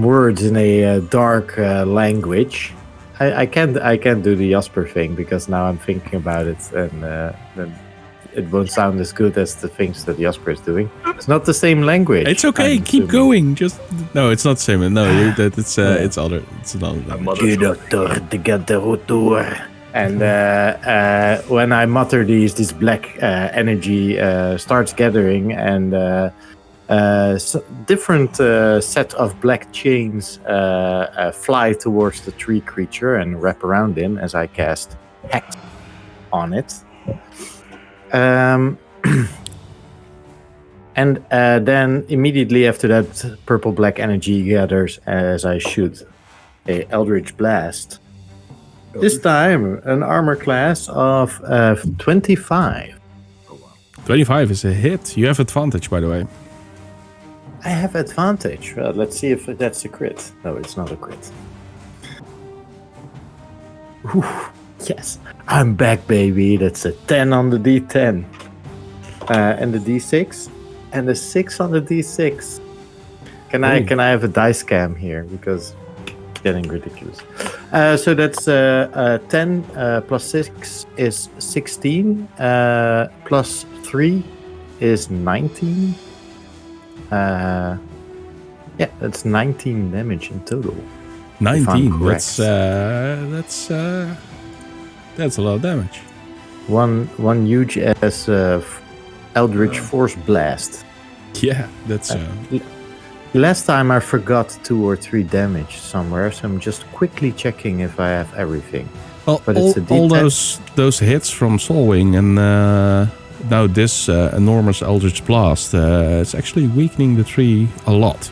words in a dark language. I can't do the Jasper thing because now I'm thinking about it, and then it won't sound as good as the things that Jasper is doing. It's not the same language. It's okay. I'm Keep assuming. going. Just no. It's not the same. No, it's other. It's another. And when I mutter these, this black energy starts gathering, and different set of black chains fly towards the tree creature and wrap around him as I cast Hex on it. And then immediately after that, purple-black energy gathers as I shoot a Eldritch Blast. This time, an armor class of 25. 25 is a hit. You have advantage, by the way. I have advantage. Well, let's see if that's a crit. No, it's not a crit. Whew, yes, I'm back, baby. That's a 10 on the D10. And the D6. And the 6 on the D6. Can I have a dice cam here? Because it's getting ridiculous. So that's 10 plus 6 is 16. Plus 3 is 19. Yeah, that's 19 damage in total. 19. correct. That's a lot of damage. One huge ass Eldritch Force Blast. Yeah, that's. Last time I forgot 2 or 3 damage somewhere, so I'm just quickly checking if I have everything. Well, But all, it's a all D10. those hits from Solwing and now this enormous Eldritch Blast, it's actually weakening the tree a lot.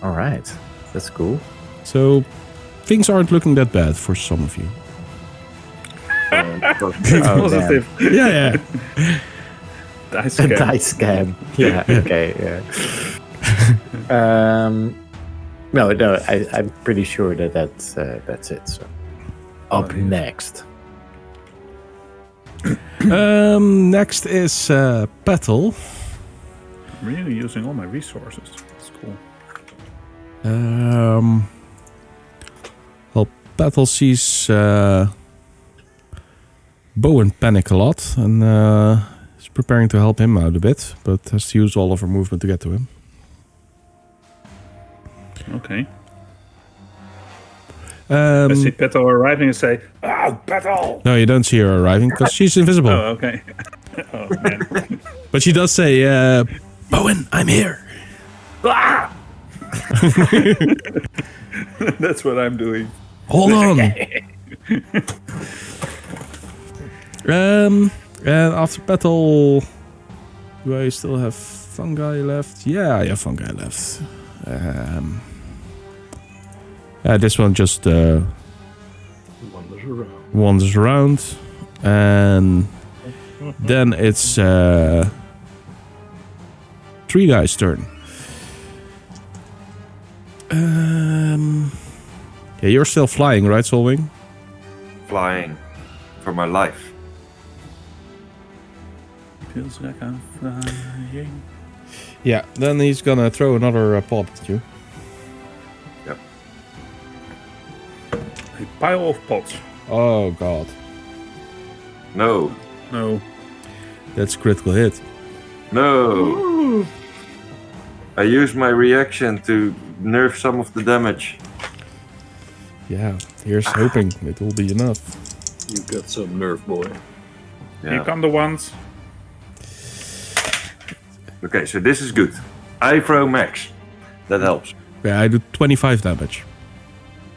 All right, that's cool. So things aren't looking that bad for some of you. Positive. Yeah. Dice A scam. dice scam. Yeah. Okay. Yeah. No, I'm pretty sure that's it. So, up next. Next is Petal. I'm really using all my resources. That's cool. Well, Petal sees Bowen panic a lot and is preparing to help him out a bit, but has to use all of her movement to get to him. Okay. I see Petal arriving and say, "Oh, Petal!" No, you don't see her arriving because she's invisible. Oh, okay. Oh, man. But she does say, Bowen, I'm here. Ah! That's what I'm doing. Hold on. And after Petal, do I still have fungi left? Yeah, I have fungi left. This one just wanders around. And then it's Tree Guy's turn. Yeah, you're still flying, right, Solving? Flying for my life. Feels like I'm flying. Yeah, then he's gonna throw another pod at you. Yep. A pile of pots. Oh god, No. No. that's a critical hit. No. I used my reaction to nerf some of the damage. Yeah, here's hoping it will be enough. You got some nerve, boy. Yeah. Here come the ones. Okay, so this is good. I throw max. That helps. Yeah, I do 25 damage.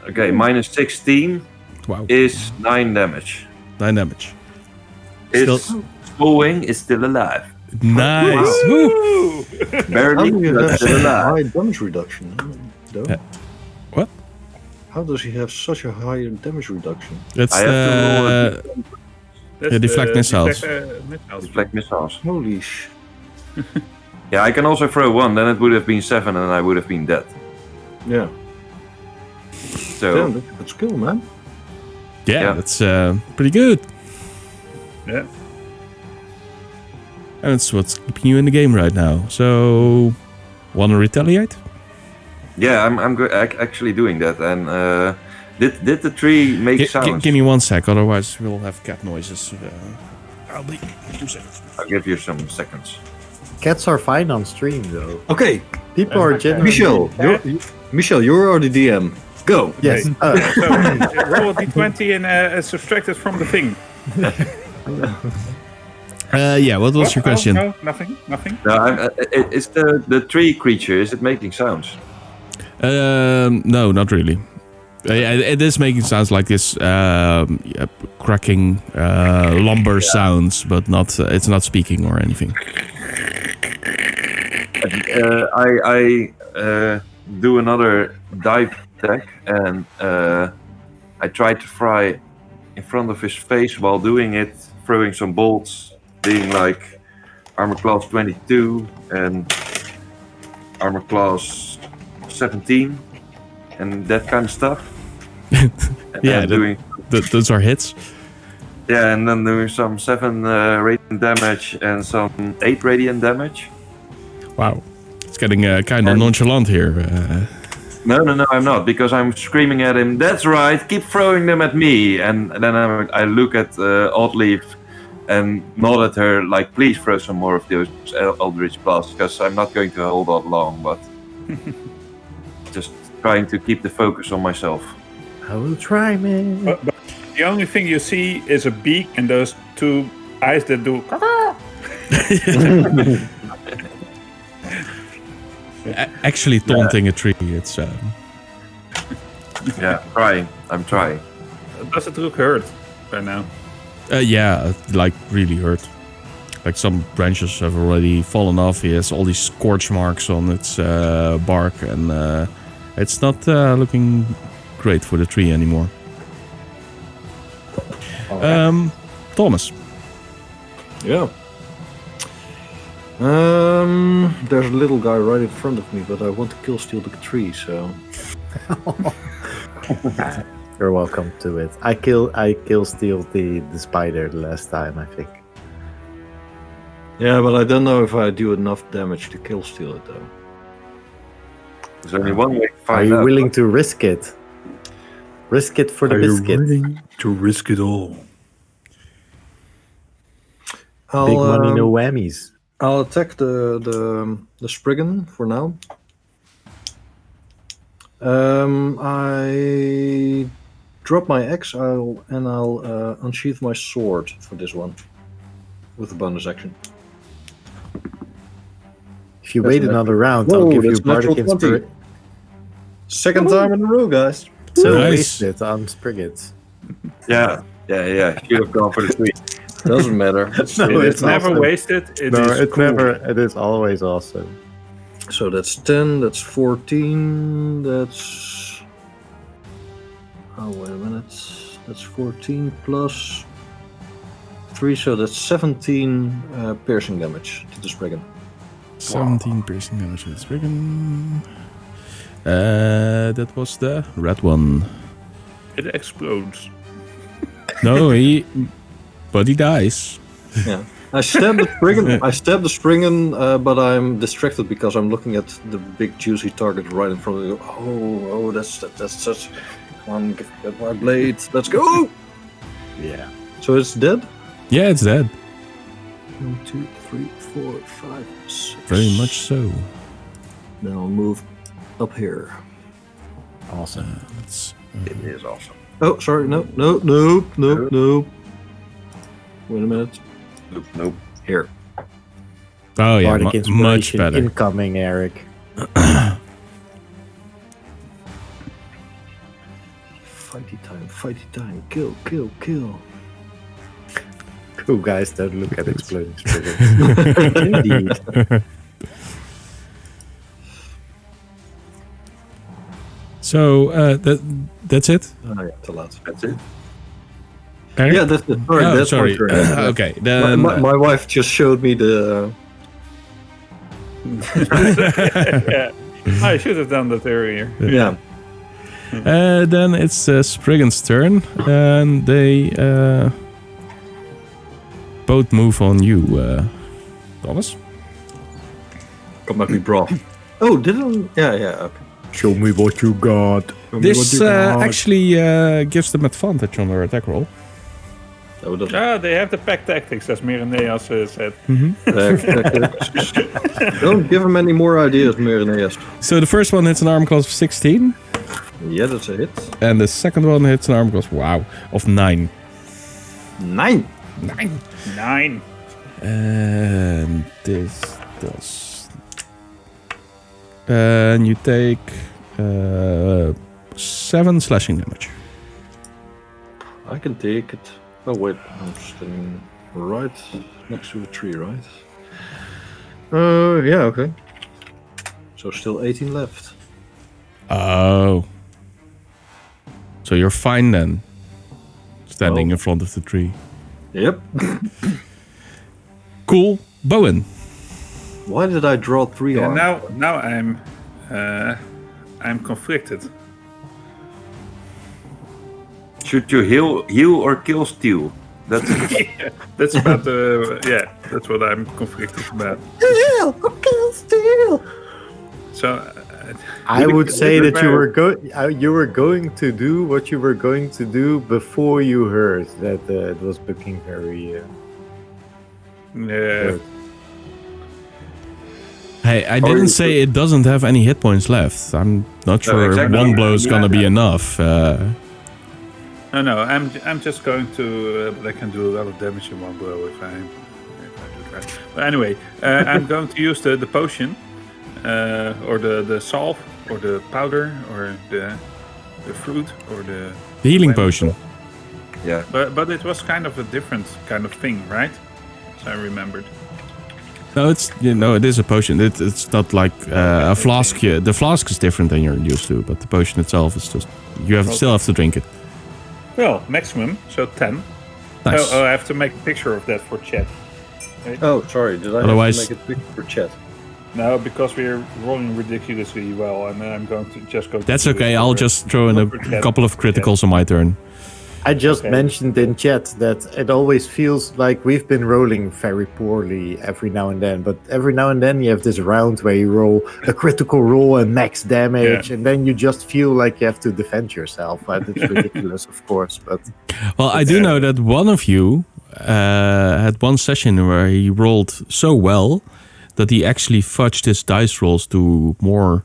Okay, minus 16 Wow, is 9 damage. 9 damage. It's Wing is still alive. Nice. Woo. Barely, How do you but have still such a alive. high damage reduction? Though? What? How does he have such a high damage reduction? It's I have to roll That's deflect missiles. missiles. Deflect missiles. Holy sh! Yeah, I can also throw 1, then it would have been 7 and I would have been dead. Yeah. So, Damn, that's a good skill, man. yeah, that's pretty good. Yeah. And it's what's keeping you in the game right now. So, wanna retaliate? yeah, I'm actually doing that. And did the tree make sounds? Give me 1 sec, otherwise we'll have cat noises. I'll be 2 seconds. I'll give you some seconds. Cats are fine on stream though. Okay, People are generally. Michel, you're the DM. Go. Yes. So, roll a d20 and subtract it from the thing. Yeah, what was your question? No, nothing. No, it's the tree creature. Is it making sounds? No, not really. It is making sounds like this cracking lumber sounds, but not. It's not speaking or anything. I do another dive attack and I try to fly in front of his face while doing it, throwing some bolts, being like armor class 22 and armor class 17 and that kind of stuff. And Yeah, doing those are hits. yeah, and then doing some 7 radiant damage and some 8 radiant damage. Wow, it's getting kind of nonchalant here. No, I'm not, because I'm screaming at him, that's right, keep throwing them at me. And then I look at Oddleaf and nod at her, like, please throw some more of those Eldritch Blasts, because I'm not going to hold on long, but just trying to keep the focus on myself. I will try, man. But the only thing you see is a beak and those 2 eyes that do. Actually taunting a tree. It's Yeah, I'm trying. Does it look hurt right now? yeah, like really hurt. Like some branches have already fallen off. He has all these scorch marks on its bark, and it's not looking great for the tree anymore. Thomas. Yeah. There's a little guy right in front of me, but I want to kill steal the tree, so... You're welcome to it. I kill steal the spider the last time, I think. Yeah, but I don't know if I do enough damage to kill steal it, though. There's only one way to find Are you out. willing to risk it? Risk it for the biscuit. to risk it all? Big money, no whammies. I'll attack the Spriggan for now. I drop my axe, I'll unsheath my sword for this one with a bonus action. If you wait another round, I'll give you bardic inspiration. Second time in a row, guys. So Nice. wasted on Spriggans. Yeah. Should have gone for the tree. Doesn't matter. No, It's never awesome. wasted. It No, is it's cool. never. It is always awesome. So that's 10, that's 14, that's... Oh, wait a minute. That's 14 plus 3, so that's 17 piercing damage to the Spriggan. 17 piercing damage to the Spriggan. That was the red one. It explodes. No, but he dies. Yeah. I stabbed the Spriggan, but I'm distracted because I'm looking at the big juicy target right in front of me. Oh, that's such... Come on, get my blade. Let's go! Yeah. So it's dead? Yeah, it's dead. 1, 2, 3, 4, 5, 6. Very much so. Then I'll move up here. Awesome. Let's, It is awesome. Oh, sorry, no. Wait a minute. Nope. Here. oh yeah, Bardic much inspiration better. incoming, Eric. Fighty time. Kill. Cool guys don't look at exploding Spriggans. Indeed. So that's it. Oh yeah, te laat. That's it. Eric? Yeah, that's it. Sorry, Oh, that's sorry. my turn. Okay, then. My wife just showed me the... Yeah. I should have done that earlier. Yeah. Then it's Spriggan's turn, and they both move on you, Thomas. Come at me, bro. Oh, didn't... Yeah, okay. Show me what you got. This actually gives them advantage on their attack roll. Oh, dat... They have the pack tactics, as Mireneas said. Don't give him any more ideas, Mireneas. So the first one hits an arm class of 16, Yeah, that's a hit. and the second one hits an arm class, of 9. 9. 9. And this does... And you take 7 slashing damage. I can take it. Oh wait, I'm standing right next to a tree, right? Yeah, okay. So still 18 left. Oh. So you're fine then. Standing Oh. in front of the tree. Yep. Cool. Bowen. Why did I draw 3 Yeah, arms? now I'm conflicted. Should you heal or kill steal? That's That's about that's what I'm conflicted about. So I would say that you were going to do what you were going to do before you heard that it was looking very. yeah. Hey, I didn't say it doesn't have any hit points left. I'm not sure exactly. one blow is gonna be enough. No, I'm just going to, but I can do a lot of damage in one blow if I do it right. But anyway, I'm going to use the potion, or the salve, or the powder, or the fruit, or the Healing potion. yeah. But it was kind of a different kind of thing, right? As I remembered. No, it is a potion. It's not like a flask. The flask is different than you're used to, but the potion itself is just still have to drink it. Well, maximum, so 10. Nice. Oh, I have to make a picture of that for chat. Oh, sorry. Did I Otherwise- have to make it big for chat? No, because we're rolling ridiculously well, and I'm going to just go. That's to okay. it I'll for- just throw in for a chat. couple of criticals on my turn. I just Okay. mentioned in chat that it always feels like we've been rolling very poorly every now and then, but every now and then you have this round where you roll a critical roll and max damage, and then you just feel like you have to defend yourself. It's ridiculous, of course, but Well, I do know that one of you had one session where he rolled so well that he actually fudged his dice rolls to more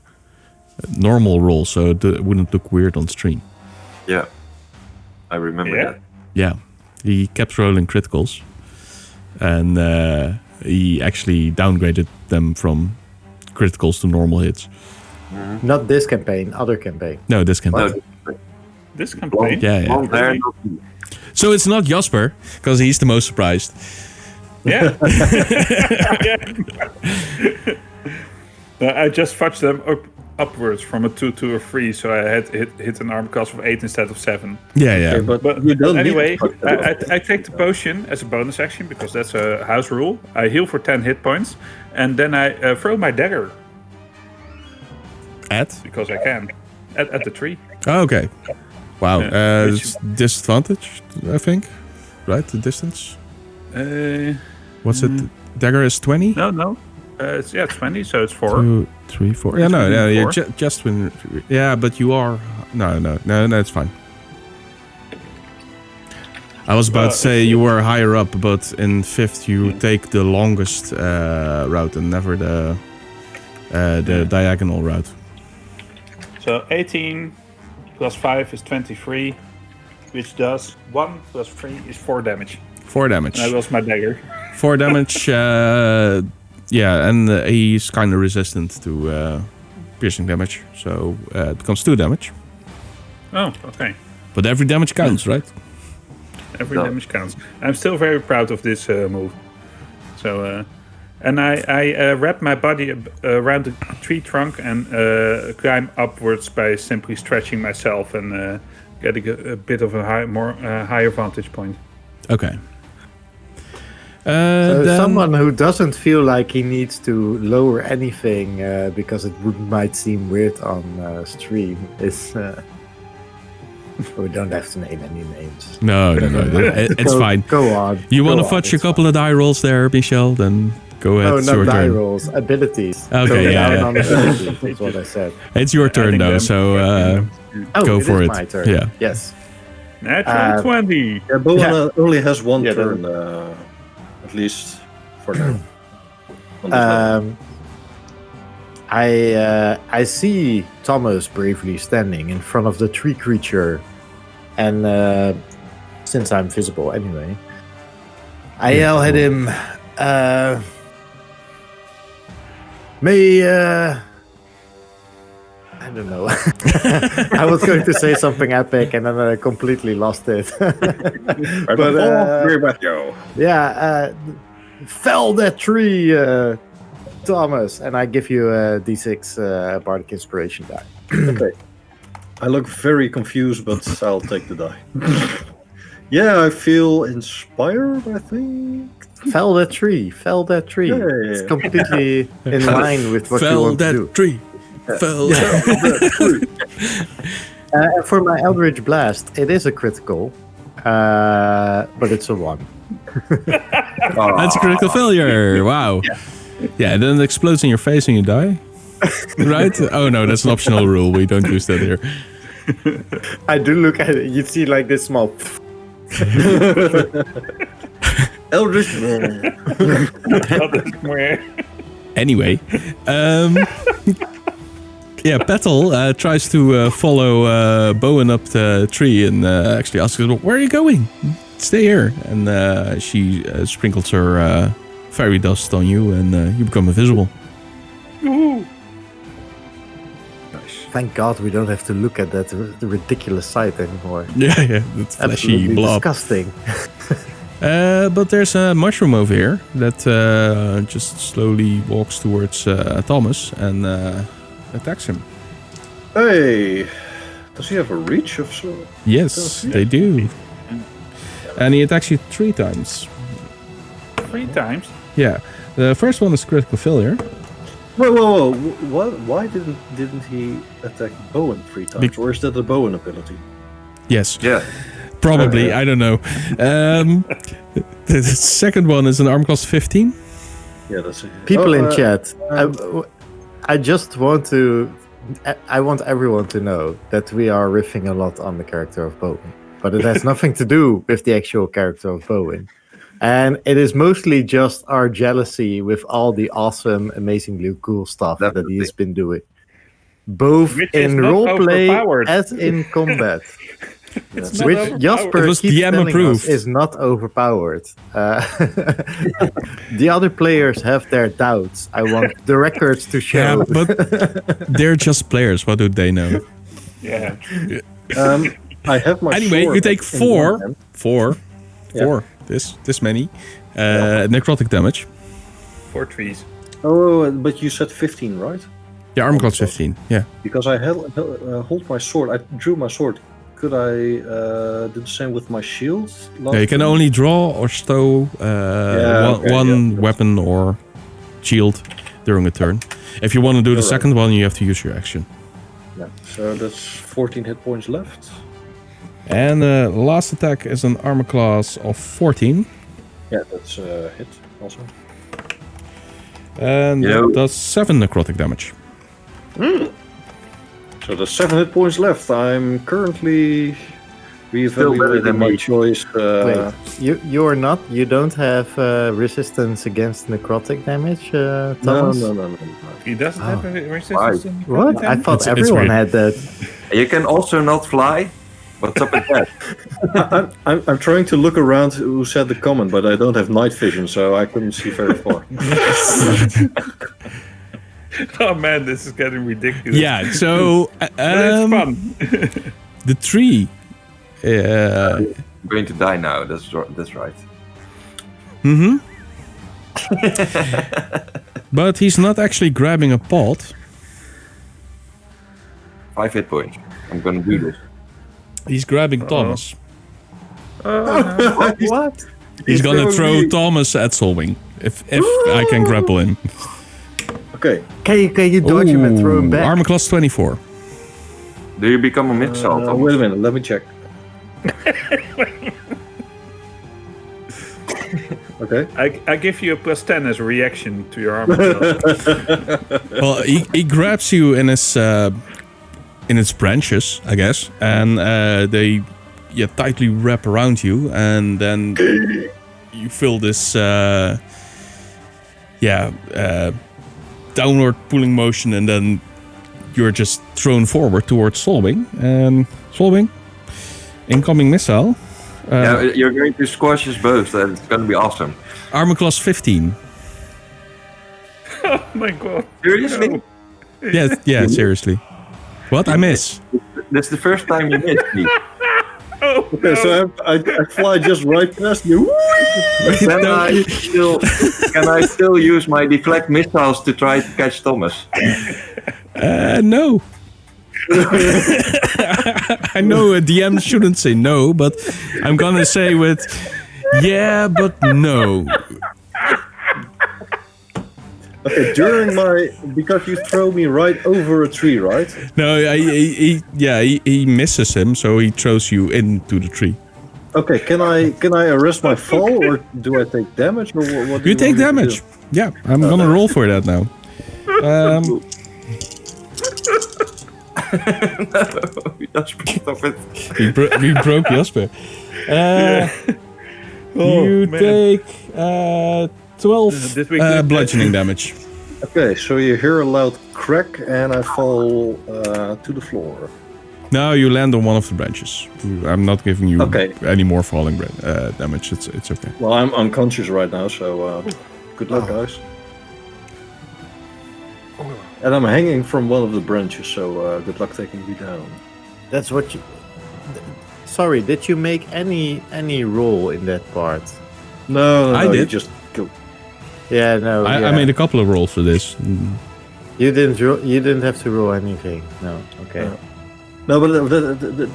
normal rolls, so it wouldn't look weird on stream. Yeah, I remember Yeah? that. Yeah, he kept rolling criticals, and he actually downgraded them from criticals to normal hits. not this campaign, other campaign. No, this can. No, This campaign. Yeah. long hair, no teeth. So it's not Jasper because he's the most surprised. Yeah. I just fudged them upwards from a 2 to a 3, so I had hit an arm cost of 8 instead of 7. Yeah. Okay, but But you don't need anyway, to fuck that up. I take the potion as a bonus action because that's a house rule. I heal for 10 hit points, and then I throw my dagger At? because I can at the tree. Oh, okay. Wow. Yeah. It's disadvantage, I think. Right, the distance. What's it? Dagger is 20. No. It's 20, so it's 4. 2, 3, 4. Yeah, no, It's yeah, four. just when. Yeah, but you are. No, it's fine. I was about to say you were higher up, but in 5th you take the longest route and never the diagonal route. So 18 plus 5 is 23, which does 1 plus 3 is 4 damage. 4 damage. And I lost my dagger. 4 damage. Yeah, and he's kind of resistant to piercing damage, so it becomes 2 damage. Oh, okay. But every damage counts, right? Every No. damage counts. I'm still very proud of this move. So, and I wrap my body around the tree trunk and climb upwards by simply stretching myself and getting a bit of a higher vantage point. Okay. So Then- someone who doesn't feel like he needs to lower anything because it might seem weird on stream is. We don't have to name any names. No, it's fine. Go on. You want to Go on, fudge a it's couple of die rolls there, Michelle? Then go ahead. fine. It's No, your not die turn. rolls. Abilities. Okay, Go yeah, down yeah. on abilities, that's what I said. It's your turn think though, I'm- so Oh, go it for is it. my turn. Yeah. Yes. Natural 20. Yeah, Bowen only has one Yeah, turn, at least for now. On this level. I see Thomas bravely standing in front of the tree creature, and since I'm visible anyway, I yell at him. I don't know. I was going to say something epic, and then I completely lost it. Agree with you. Yeah, fell that tree, Thomas, and I give you a D6 Bardic Inspiration die. Okay. I look very confused, but I'll take the die. Yeah, I feel inspired, I think. Fell that tree. Yeah. It's completely in line with what you Fell want to do. that tree. Fell. For my Eldritch Blast, it is a critical, but it's a 1. That's a critical failure. Wow. Yeah, and then it explodes in your face and you die. Right? Oh no, that's an optional rule. We don't use that here. I do look at it. You see like this small. Eldritch. Anyway, yeah, Petal tries to follow Bowen up the tree and actually asks him, "Where are you going? Stay here." And she sprinkles her fairy dust on you, and you become invisible. Thank God we don't have to look at that ridiculous sight anymore. Yeah, that flashy Absolutely blob. disgusting. But there's a mushroom over here that just slowly walks towards Thomas and attacks him. Hey, does he have a reach of so? Yes, they do. And he attacks you 3 times. 3 times. Yeah. The first one is critical failure. Whoa! What? Why didn't he attack Bowen 3 times? Or is that a Bowen ability? Yes. Yeah. Probably. I don't know. The second one is an arm class 15. Yeah, that's it. People in chat, I just want to... I want everyone to know that we are riffing a lot on the character of Bowen. But it has nothing to do with the actual character of Bowen. And it is mostly just our jealousy with all the awesome, amazingly cool stuff that he has been doing. Both Which in is not roleplay overpowered. as in combat. It's not Which overpowered. Jasper It was keeps DM telling approved. us is not overpowered. The other players have their doubts. I want the records to show. Yeah, but they're just players. What do they know? Yeah. I have my Anyway, sword you take in one hand. four. This many necrotic damage. 4 trees. Oh, but you said 15, right? Yeah, armor class 15. Yeah. Because I hold my sword. I drew my sword. Could I do the same with my shield? Yeah, you can only draw or stow one weapon or shield during a turn. If you want to do the second one, you have to use your action. Yeah. So that's 14 hit points left. And the last attack is an armor class of 14. Yeah, that's a hit also. And that does 7 necrotic damage. So there's 7 hit points left. I'm currently reevaluating my choice. Wait, you're not? You don't have resistance against necrotic damage, Thomas? No. He doesn't have a resistance. to What? necrotic I damage? thought It's everyone weird. had that. You can also not fly. What's up with that? I'm trying to look around who said the comment, but I don't have night vision, so I couldn't see very far. Oh man, this is getting ridiculous. Yeah, so But it's fun. the tree. I'm going to die now. That's right. But he's not actually grabbing a pot. 5 hit points. I'm gonna do this. He's grabbing Thomas. What? He's gonna throwing throw me. Thomas at Solwing. If I can grapple him. Okay. Can you dodge him and throw him back? Armor class 24. Do you become a missile? Thomas? Wait a minute, let me check. Okay. I give you a +10 as a reaction to your armor class. Well, he grabs you in its branches, I guess, and they tightly wrap around you, and then you feel this downward pulling motion, and then you're just thrown forward towards Solwing. And Solwing, incoming missile. You're going to squash us both. And it's gonna be awesome. Armor class 15. Oh my god. Seriously? No. Yeah, seriously. What? I miss. That's the first time you missed me. Oh, Okay, no. so I fly just right past you. Can I still use my deflect missiles to try to catch Thomas? No. I know a DM shouldn't say no, but I'm gonna say with yeah, but no. Okay, because you throw me right over a tree, right? No, he misses him, so he throws you into the tree. Okay, can I arrest my fall, or do I take damage, or what? Do You take want me to damage. Yeah, I'm gonna roll for that now. Stop it. We broke Jasper. You man. take 12 Did we get bludgeoning damage. Okay, so you hear a loud crack, and I fall to the floor. No, you land on one of the branches. I'm not giving you Okay. any more falling damage. It's okay. Well, I'm unconscious right now, so good luck, guys. And I'm hanging from one of the branches, so good luck taking me down. That's what you... Sorry, did you make any roll in that part? No, I you did. just go. Yeah, no. I made a couple of rolls for this. You didn't have to roll anything. No. Okay. No. No, but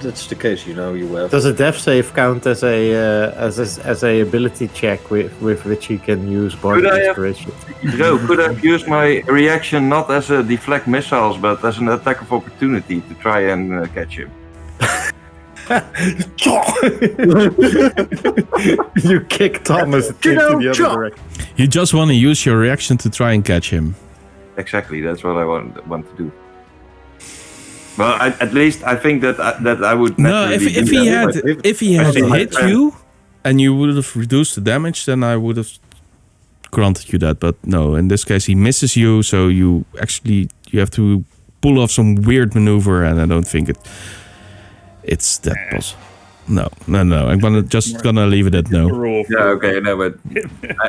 that's the case. You have. Does a death save count as a ability check with which he can use bardic inspiration? No, could I use my reaction not as a deflect missiles, but as an attack of opportunity to try and catch him? You kick Thomas into the other direction. You just want to use your reaction to try and catch him. Exactly, that's what I want to do. Well, at least I think that I would. No, if he had hit you, and you would have reduced the damage, then I would have granted you that. But no, in this case, he misses you, so you have to pull off some weird maneuver, and I don't think it's that possible. No. I'm gonna leave it at no. Yeah, okay, no, but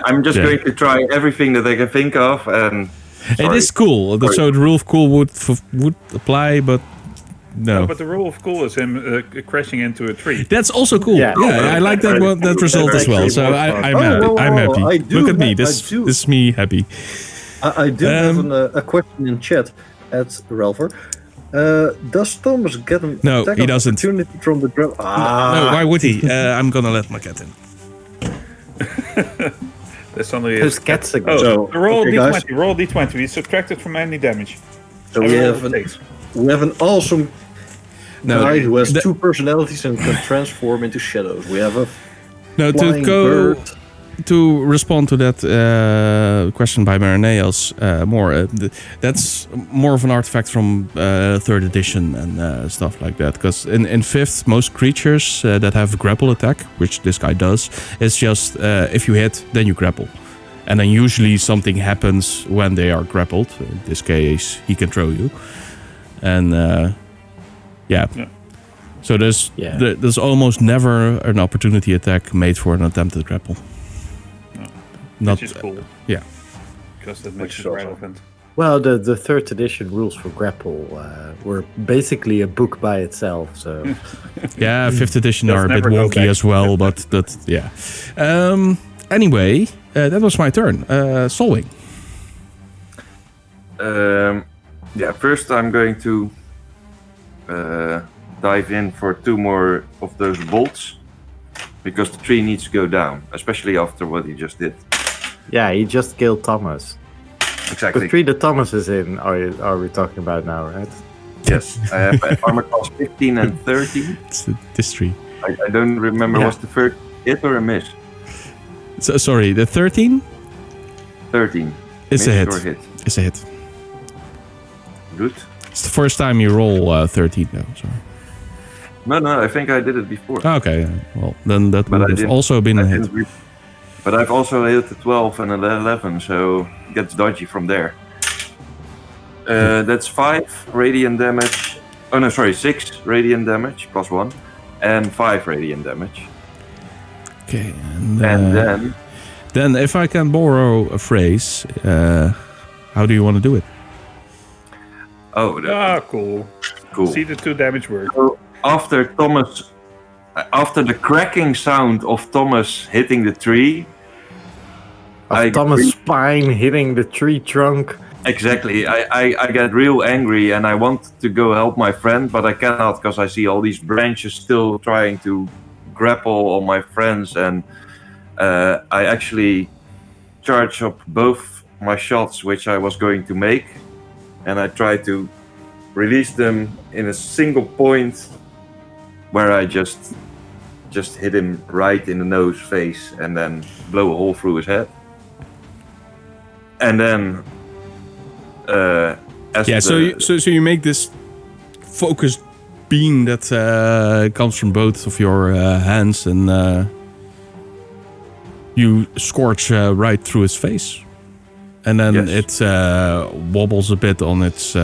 I'm just going to try everything that I can think of, and. It is cool. So the rule of cool would apply, but no. But the rule of cool is him crashing into a tree. That's also cool. Yeah, I like that result as well. So I'm happy. Look at me. This is me happy. I do have a question in chat at Ralpher. Does Thomas get an attack he doesn't. opportunity from the grab? No, why would he? I'm gonna let my cat in. There's only Whose cat's again? So roll d20. Guys. Roll d20. We subtract it from any damage. So we have an awesome guy who has two personalities and can transform into shadows. We have a flying bird. To respond to that question by Marineas, that's more of an artifact from 3rd edition and stuff like that. Because in 5th, most creatures that have grapple attack, which this guy does, it's just if you hit, then you grapple. And then usually something happens when they are grappled. In this case, he can throw you. And so there's almost never an opportunity attack made for an attempted grapple. Which is cool. Yeah. Because that makes it relevant. Well, the 3rd edition rules for grapple were basically a book by itself. So yeah, 5th edition are a bit wonky as well, but yeah. Anyway, that was my turn. Solving. First I'm going to dive in for 2 more of those bolts, because the tree needs to go down, especially after what he just did. Yeah, he just killed Thomas. Exactly. The tree that Thomas is in, are we talking about now, right? Yes, I have armor class 15 and 13. It's this tree. I don't remember, was the first hit or a miss? So, sorry, the 13? 13. It's miss a hit. Or hit. It's a hit. Good. It's the first time you roll 13 though, sorry. No, I think I did it before. Okay, well, then that would have also been a hit. But I've also hit a 12 and an 11, so it gets dodgy from there. That's 5 radiant damage. Oh no, sorry, 6 radiant damage plus 1, and 5 radiant damage. Okay, and then if I can borrow a phrase, how do you want to do it? Oh, cool. See the 2 damage work. So after the cracking sound of Thomas hitting the tree, Thomas' spine hitting the tree trunk. Exactly. I get real angry and I want to go help my friend, but I cannot because I see all these branches still trying to grapple on my friends, and I actually charge up both my shots which I was going to make, and I try to release them in a single point where I just hit him right in the nose, face, and then blow a hole through his head. And then so you make this focused beam that comes from both of your hands, and you scorch right through his face, and then it wobbles a bit on its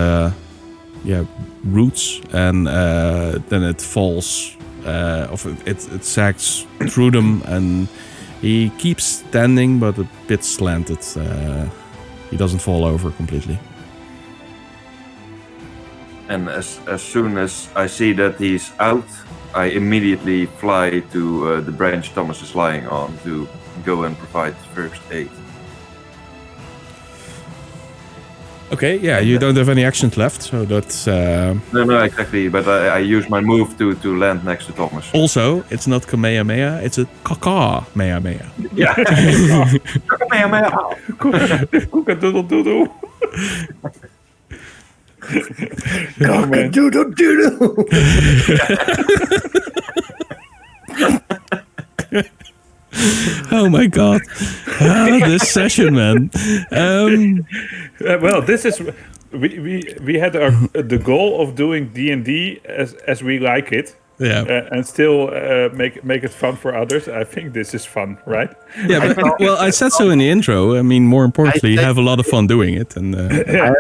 roots, and then it falls. It sags through them, and he keeps standing, but a bit slanted. He doesn't fall over completely. And as soon as I see that he's out, I immediately fly to the branch Thomas is lying on to go and provide first aid. Okay, yeah, you don't have any actions left, so that's... No, exactly. But I use my move to land next to Thomas. Also, it's not Kamehameha, it's a Kaka-Mehameha. Yeah. Kamehameha. Cook-a-doodle-doodle. Cock-a-doodle-doodle. Oh my god. This session, man. Well, this is... We had the goal of doing D&D as we like it. Yeah. And still make it fun for others. I think this is fun, right? Yeah, but, well, I said so in the intro. I mean, more importantly, have a lot of fun doing it. And I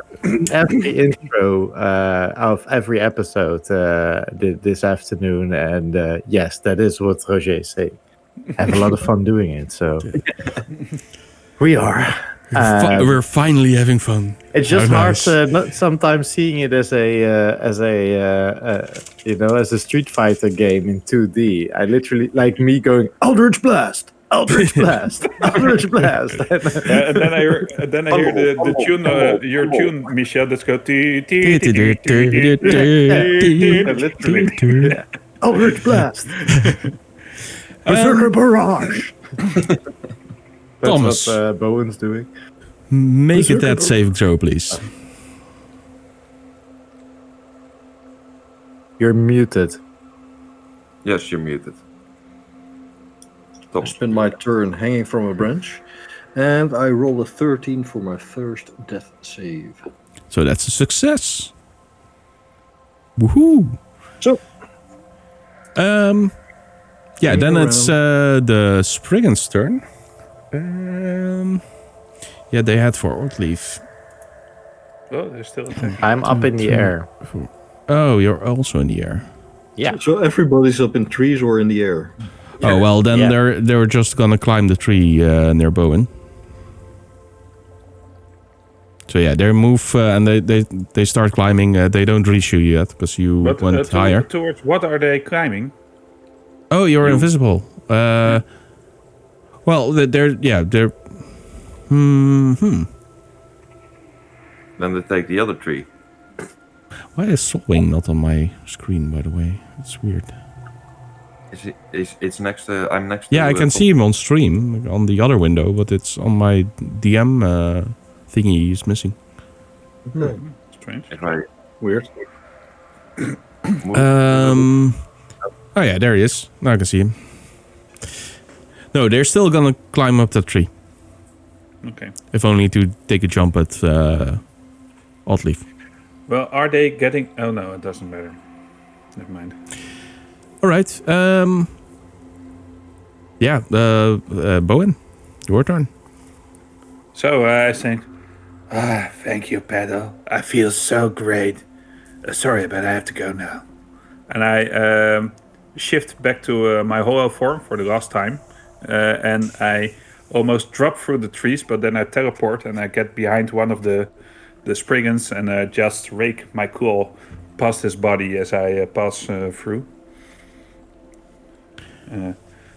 have the intro of every episode this afternoon, and yes, that is what Roger said. Have a lot of fun doing it. So we are. We're finally having fun. It's just How hard nice. not sometimes seeing it as a Street Fighter game in 2D. I literally like me going Eldritch Blast, Eldritch Blast, Eldritch Blast. And then I hear the tune, your tune, Michel. Let's go. Eldritch Blast, Berserker Barrage. That's Thomas. what Bowen's doing. Make it that saving throw, please. You're muted. Yes, you're muted. I spend my turn hanging from a branch, and I roll a 13 for my first death save. So that's a success. Woohoo! So, yeah, then around. it's the Spriggan's turn. Yeah, they had forward leave. Oh, they're still attacking. I'm up in the air. Oh, you're also in the air. Yeah. So everybody's up in trees or in the air. Oh well, then Yeah. they're just gonna climb the tree near Bowen. So yeah, they move and they start climbing. They don't reach you yet because you went higher. Towards what are they climbing? Oh, you're invisible. Well, they're. Then they take the other tree. Why is Solwing not on my screen? By the way, it's weird. It's next to... I'm next to... Yeah, I can see him on stream on the other window, but it's on my DM thingy. He's missing. Strange. If I Weird. Oh yeah, there he is. Now I can see him. No, they're still gonna climb up that tree. Okay. If only to take a jump at Oddleaf. Well, are they getting... Oh, no, it doesn't matter. Never mind. All right. Yeah, Bowen, your turn. So I think... thank you, Petal. I feel so great. Sorry, but I have to go now. And I shift back to my hollow form for the last time. And I almost drop through the trees, but then I teleport and I get behind one of the Spriggans and just rake my claw past his body as I pass through.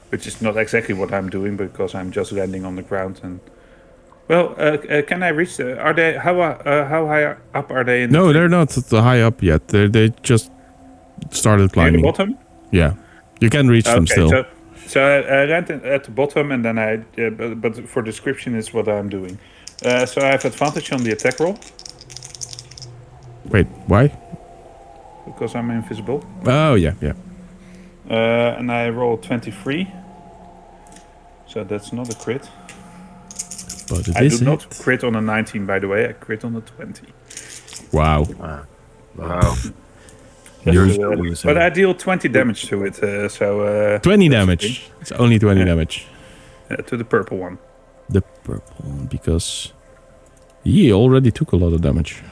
Which is not exactly what I'm doing because I'm just landing on the ground. And well, can I reach? Are they how high up are they? In No, they're not high up yet. They just started near climbing. the bottom? Yeah, you can reach them still. So I land at the bottom, and then but for description is what I'm doing. So I have advantage on the attack roll Wait, why? because I'm invisible. Oh yeah. And I roll 23. So that's not a crit. But it I is do not it. crit on a 19, by the way. I crit on a 20. Wow. Wow. But I deal 20 damage to it. 20 damage. It's only 20 damage. To the purple one. The purple one, because he already took a lot of damage.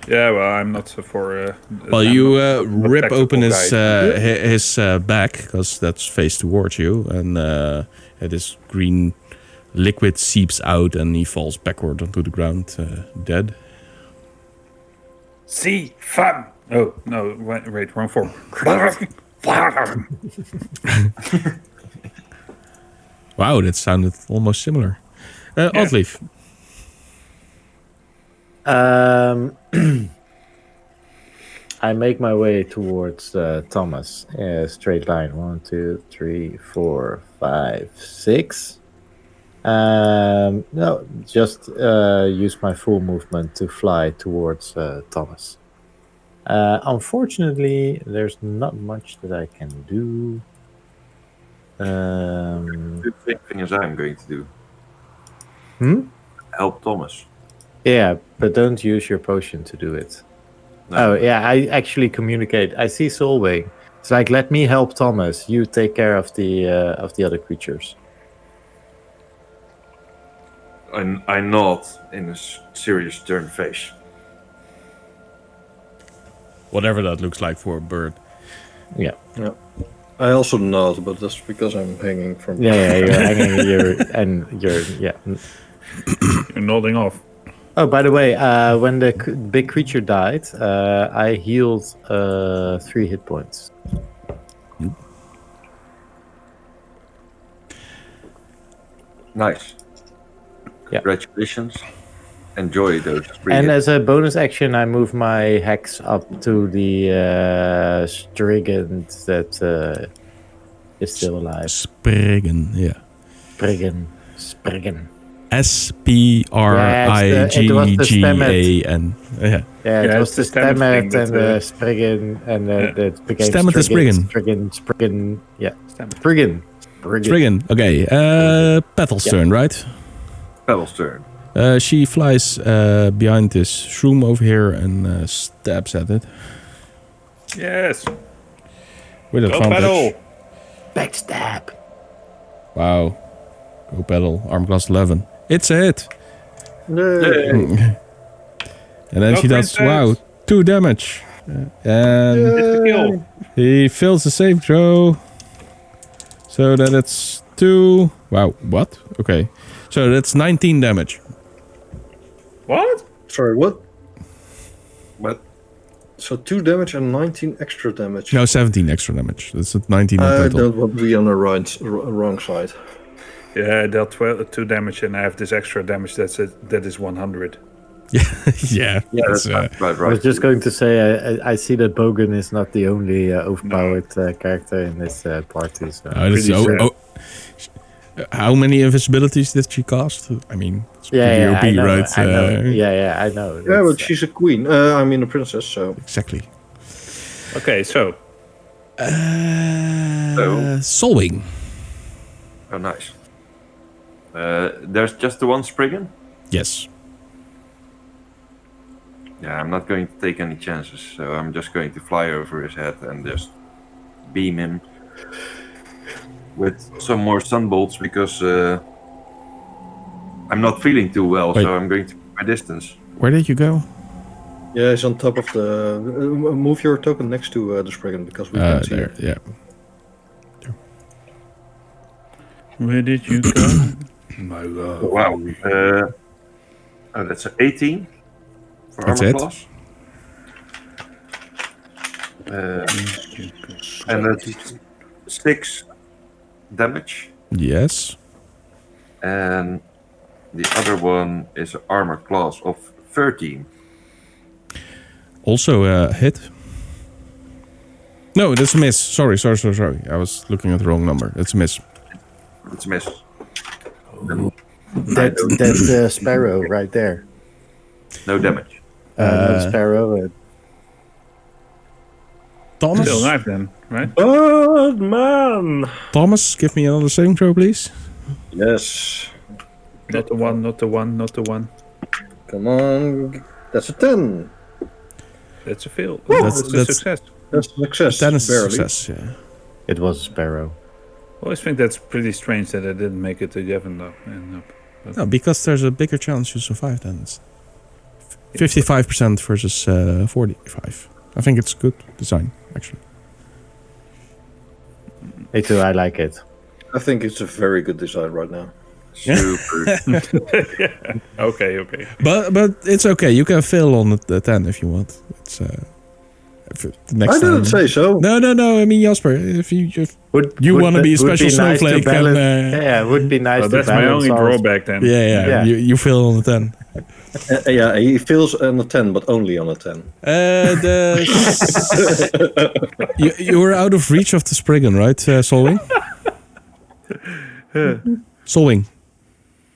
Yeah, well, I'm not for... Well, I'm you not rip tactical open guy. his back, because that's faced towards you, and this green liquid seeps out, and he falls backward onto the ground, dead. See, fun! Oh, no, wait, wrong form. Wow, that sounded almost similar. Oddleaf. I make my way towards Thomas. Straight line. 1, 2, 3, 4, 5, 6. No, just use my full movement to fly towards Thomas. Unfortunately, there's not much that I can do. The same thing as I'm going to do. Help Thomas. Yeah, but don't use your potion to do it. No. Oh, yeah, I actually communicate. I see Soulwing. It's like, let me help Thomas. You take care of the other creatures. I nod in a serious stern face. Whatever that looks like for a bird. Yeah. I also nod, but that's because I'm hanging from. Yeah, you're hanging. Yeah. You're nodding off. Oh, by the way, when the big creature died, I healed 3 hit points. Nice. Yeah. Congratulations. Enjoy those. And as a bonus action, I move my hex up to the Spriggan that is still alive. Spriggan, yeah. Spriggan. Spriggan. Yeah. Yeah, it was the Stemet Stemet and the Spriggan, and it became Stemet and Spriggan. Spriggan. Yeah. Stemet. Spriggan. Okay. Petal's turn, right? Petal's turn. She flies behind this shroom over here and stabs at it. Yes. With Go advantage. Petal. Backstab. Wow. Go Petal. Arm class 11. It's a hit. Yay. And then Go she does, Princess. 2 damage. And It's a kill. he fails the save throw. So that it's 2. Wow, what? Okay. So that's 19 damage. What? Sorry, what? What? So 2 damage and 19 extra damage. No, 17 extra damage. That's 19 in I total. don't want to be on the wrong side. Yeah, I dealt 2 damage and I have this extra damage. That is 100. Yeah. That's That's, right. I was just going to say, I see that Bogan is not the only overpowered character in this party. So how many invisibilities did she cast? I mean, it's pretty yeah, OP, I know, right? I know. I know. Yeah, That's- but she's a queen. I mean a princess, so. Exactly. Okay, so. Solwing. Oh, nice. There's just the one Spriggan? Yes. Yeah, I'm not going to take any chances, so I'm just going to fly over his head and just beam him with some more sunbolts because I'm not feeling too well, Wait. so I'm going to keep my distance. Where did you go? Yeah, it's on top of the. Move your token next to the Spriggan because we can see There, it. yeah. Where did you go? My love. Wow. That's an 18 for That's armor it. class. And that's 6 damage. Yes. And the other one is an armor class of 13. Also a hit. No, that's a miss. Sorry. I was looking at the wrong number. It's a miss. It's a miss. That's Sparrow right there. No damage. Not Sparrow. Thomas? Still alive then, right? Good man. Thomas, give me another saving throw, please. Yes. Not the one, not the one, not the one. Come on. That's a 10. That's a fail. That's- That's a that's- success. That's a success. 10 is a barely. success, yeah. It was a Sparrow. I always think that's pretty strange that I didn't make it to Gavin though. And, No, because there's a bigger chance you survive then. It's 55% versus 45. I think it's good design, actually. Me too, I like it. I think it's a very good design right now. Super. okay. But it's okay. You can fail on the 10 if you want. It's the next I didn't time. say so. No. I mean, Jasper, if you want to be a special snowflake, then yeah, it would be nice Well, to that's my balance only our- drawback then. yeah, Yeah. you fail on the 10. Yeah, he feels on a 10, but only on a 10. You were out of reach of the Spriggan, right, Solwing? Solwing.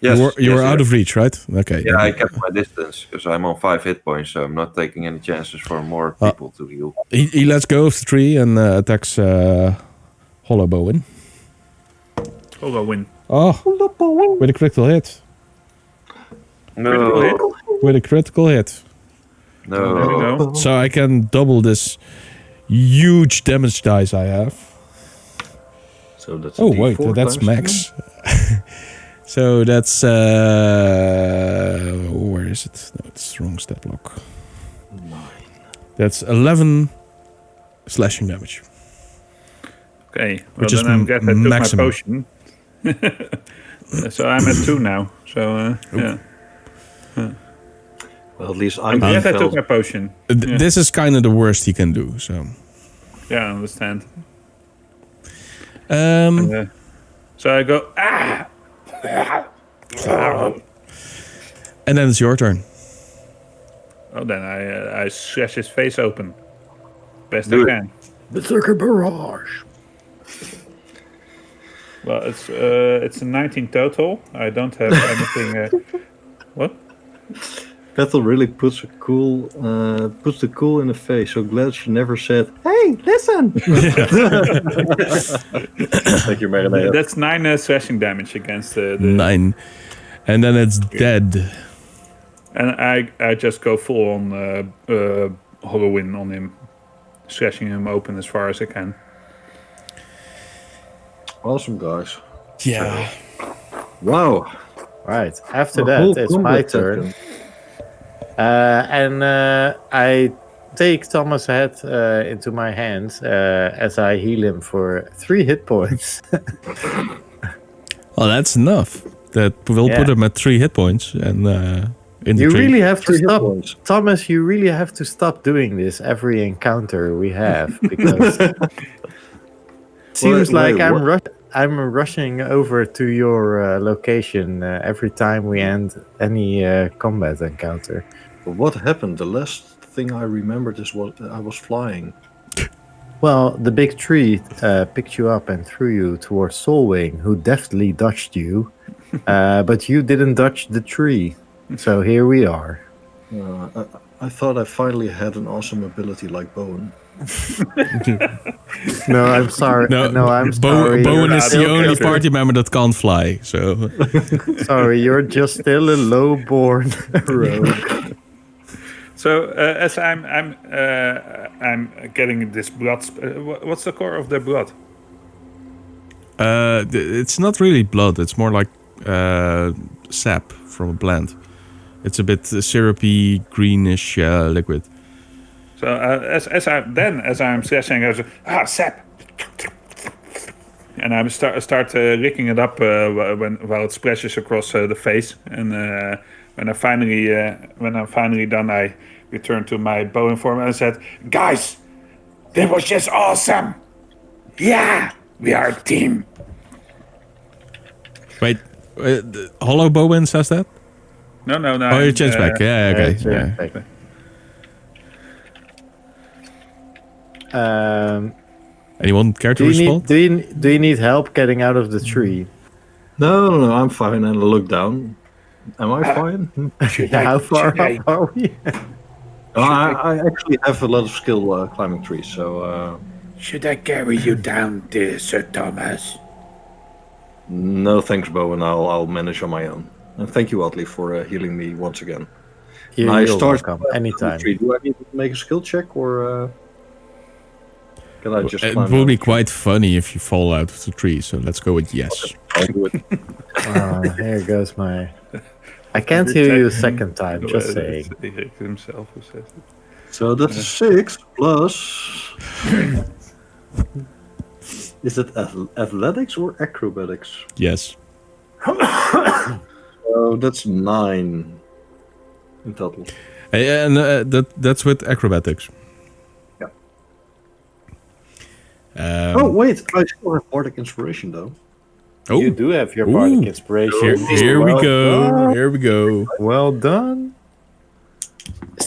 Yes, You were yes, out of reach, right? Okay. Yeah, I kept my distance because I'm on 5 hit points, so I'm not taking any chances for more people to heal. He lets go of the tree and attacks Hollow Bowen. Hollow win. Oh, with a critical hit. No, With a critical hit. There we no. go. So I can double this huge damage dice I have. So that's Oh, wait, that's max. So that's... where is it? No, it's the wrong stat block. 9. That's 11 slashing damage. Okay, well Which is then I'm glad I took maximum. my potion. So I'm at 2 now. So yeah. Well, at least I'm I'm glad I took felt. my potion. Yeah. This is kind of the worst he can do, so... Yeah, I understand. Um, So I go ah. and then it's your turn. Oh, then I slash his face open. Best Do I it. can. It's like a barrage. Well, it's a 19 total. I don't have anything. What? Petal really puts the cool in the face. So glad she never said, "Hey, listen." Thank you, Marinade. That's 9 slashing damage against the 9. And then it's dead. And I just go full on Hollow Win on him, slashing him open as far as I can. Awesome, guys. Yeah. Wow. Right. After A whole that, it's my combat turn. session. I take Thomas' head into my hands as I heal him for 3 hit points. Well, that's enough. That will put him at 3 hit points and in the You tree. really have to 3 hit stop, points. Thomas. You really have to stop doing this every encounter we have because it seems like I'm rushing over to your location every time we end any combat encounter. But what happened? The last thing I remembered is what I was flying. Well, the big tree picked you up and threw you towards Solwing, who deftly dodged you, but you didn't dodge the tree. So here we are. I thought I finally had an awesome ability like Bowen. No, I'm sorry. No, I'm sorry. Bowen is the You're only not- party member that can't fly. So Sorry, you're just still a low-born rogue. So as I'm getting this blood. What's the core of the blood? it's not really blood. It's more like sap from a plant. It's a bit syrupy, greenish liquid. So as I'm slashing, I go sap, and I start licking it up while it splashes across the face. And when I'm finally done, I return to my bowing form and I said, "Guys, that was just awesome! Yeah, we are a team." Wait, Hollow Bowen says that? No. Oh, you changed back. Yeah, okay. Yeah. Anyone care to respond? Do you need help getting out of the tree? No, I'm fine. And I look down. Am I fine? How far up are we? I actually have a lot of skill climbing trees, so... Should I carry you down there, Sir Thomas? No thanks, Bowen. I'll manage on my own. And thank you, Oddly, for healing me once again. You're welcome. Anytime. Do I need to make a skill check, or can I just It climb will down? be quite funny if you fall out of the tree, so let's go with yes. I'll do it. Here goes my... I can't hear you a second time, just saying. It's himself who says it. So that's 6 plus... Is it athletics or acrobatics? Yes. So that's 9 in total. And that's with acrobatics. Yeah. Um, Oh, wait. I still have Bardic Inspiration, though. You do have your bardic Ooh. inspiration. Here we Well go. done. Here we go. Well done.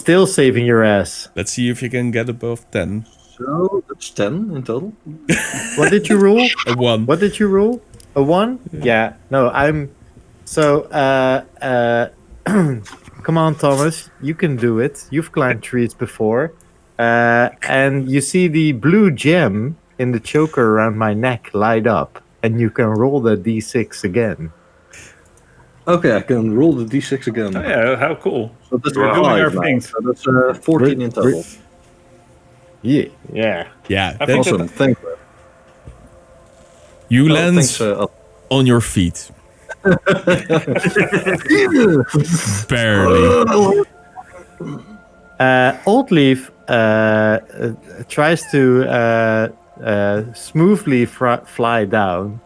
Still saving your ass. Let's see if you can get above 10. So that's 10 in total. What did you roll? A 1. What did you roll? A 1? Yeah. No, I'm... So, come on, Thomas. You can do it. You've climbed trees before. And you see the blue gem in the choker around my neck light up. And you can roll the d6 again. Okay, I can roll the d6 again. Oh, yeah, how cool. So that's We're doing our 5 now. things. So that's 14 in total. Yeah. Yeah, I think Awesome, thank you. you Oh, land thanks, on your feet. Barely. Old Leaf tries to smoothly fly down,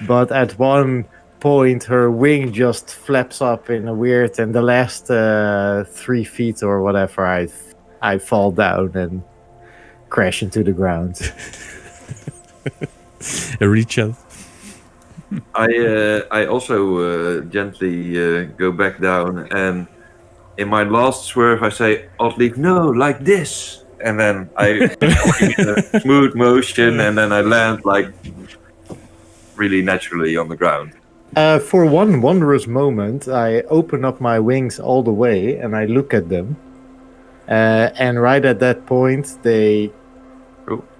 but at one point her wing just flaps up in a weird, and the last 3 feet or whatever, I fall down and crash into the ground. Reach out. I also gently go back down, and in my last swerve I say, "Oddleaf, no, like this," and then I in a smooth motion, and then I land like really naturally on the ground. For one wondrous moment, I open up my wings all the way and I look at them. And right at that point, they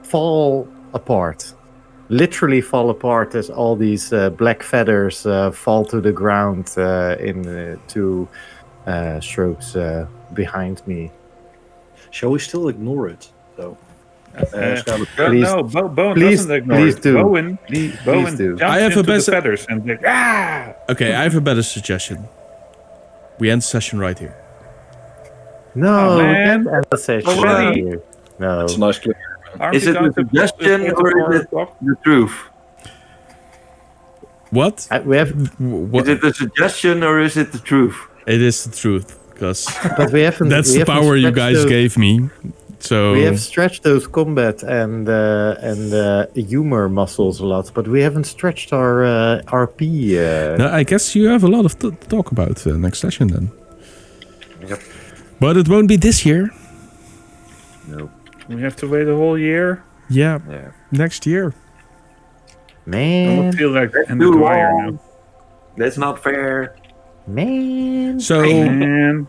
fall apart. Literally fall apart as all these black feathers fall to the ground in 2 strokes behind me. Shall we still ignore it? So, Please- no, Bowen please- doesn't ignore please it. do. Bowen Please do. jumps I have a into the best- feathers and like, ah! Okay, I have a better suggestion. We end the session right here. No, Oh, we man. can't end the session Already? here. No. it's a nice clip. Aren't Is we it going a to suggestion before or is it 4 o'clock? the truth? What? We have, What? Is it a suggestion or is it the truth? It is the truth, because but we haven't. that's we the haven't power you stretched guys those- gave me. So We have stretched those combat and humor muscles a lot, but we haven't stretched our RP. no, I guess you have a lot of to talk about next session then. Yep. But it won't be this year. No. We have to wait a whole year. Yeah, Yeah. next year. I Man, don't feel like in the Too dryer long. now. That's not fair. man. So Man,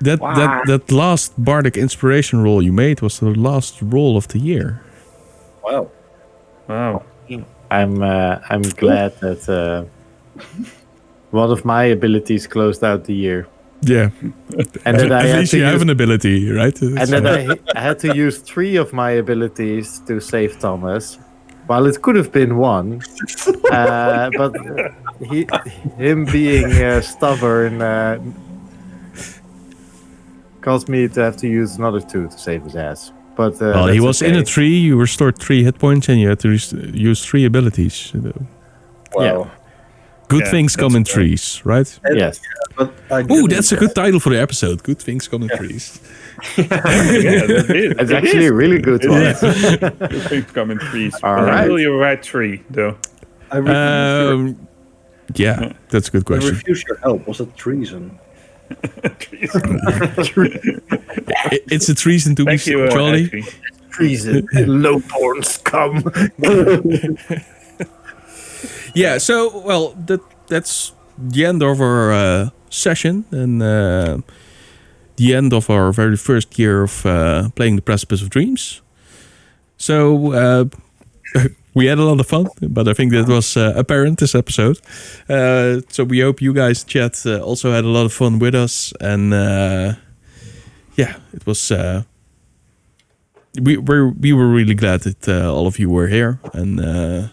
that last bardic inspiration roll you made was the last roll of the year. Wow. wow. I'm glad that one of my abilities closed out the year, Yeah, and that I at had least to you have use, an ability, right? and that I had to use 3 of my abilities to save Thomas. Well, it could have been 1, but him being stubborn caused me to have to use another 2 to save his ass. But well, he that's was in okay. a tree. You restored 3 hit points, and you had to use 3 abilities. Wow. Good Yeah, things come in that's fair. trees, right? Yes. But I Oh, didn't- that's a good title for the episode. Good things come in trees. Yeah, that is. It's actually a really good one. Good things come in trees. All But right. will you right tree, though? I refuse, Yeah, that's a good I question. refuse your help. Was that treason? It's a treason to be Thank you, Charlie. Ashley. Treason, low-born scum. Yeah, so, well, that's the end of our session and the end of our very first year of playing the Precipice of Dreams. So, we had a lot of fun, but I think that was apparent this episode. So we hope you guys, chat, also had a lot of fun with us. And yeah, it was... we were really glad that all of you were here. And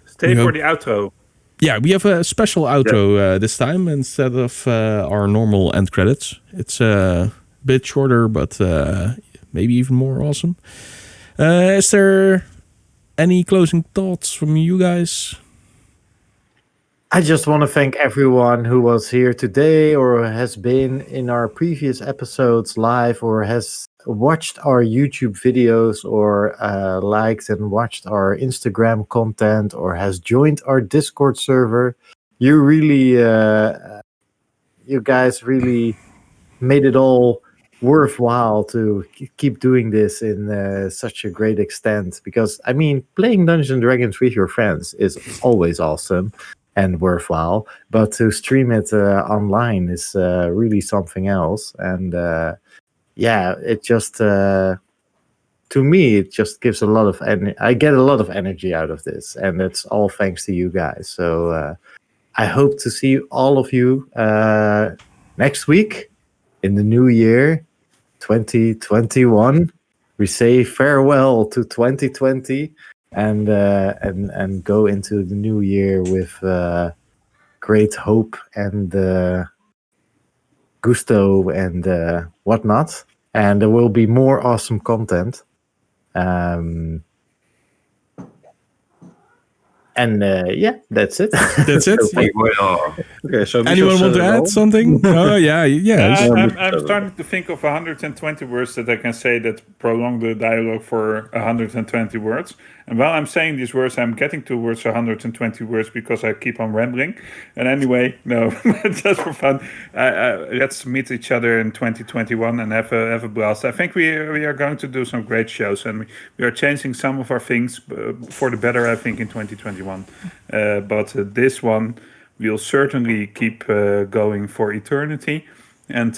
Stay We for hope- the outro. yeah, we have a special outro this time instead of our normal end credits. It's a bit shorter, but maybe even more awesome. Is there any closing thoughts from you guys? I just want to thank everyone who was here today or has been in our previous episodes live or has watched our YouTube videos or liked and watched our Instagram content or has joined our Discord server. You really, you guys really made it all worthwhile to keep doing this in such a great extent, because I mean, playing Dungeons and Dragons with your friends is always awesome and worthwhile, but to stream it online is really something else. And it just to me, it just gives a lot of I get a lot of energy out of this, and it's all thanks to you guys. So I hope to see all of you next week in the new year, 2021. We say farewell to 2020 and go into the new year with great hope and gusto and whatnot. And there will be more awesome content. That's it. That's it. Okay, so Anyone want to add something? Oh, yeah. I'm starting to think of 120 words that I can say that prolong the dialogue for 120 words. And while I'm saying these words, I'm getting towards 120 words because I keep on rambling. And anyway, no, just for fun, let's meet each other in 2021 and have a blast. I think we are going to do some great shows, and we are changing some of our things for the better, I think, in 2021. But this one will certainly keep going for eternity, and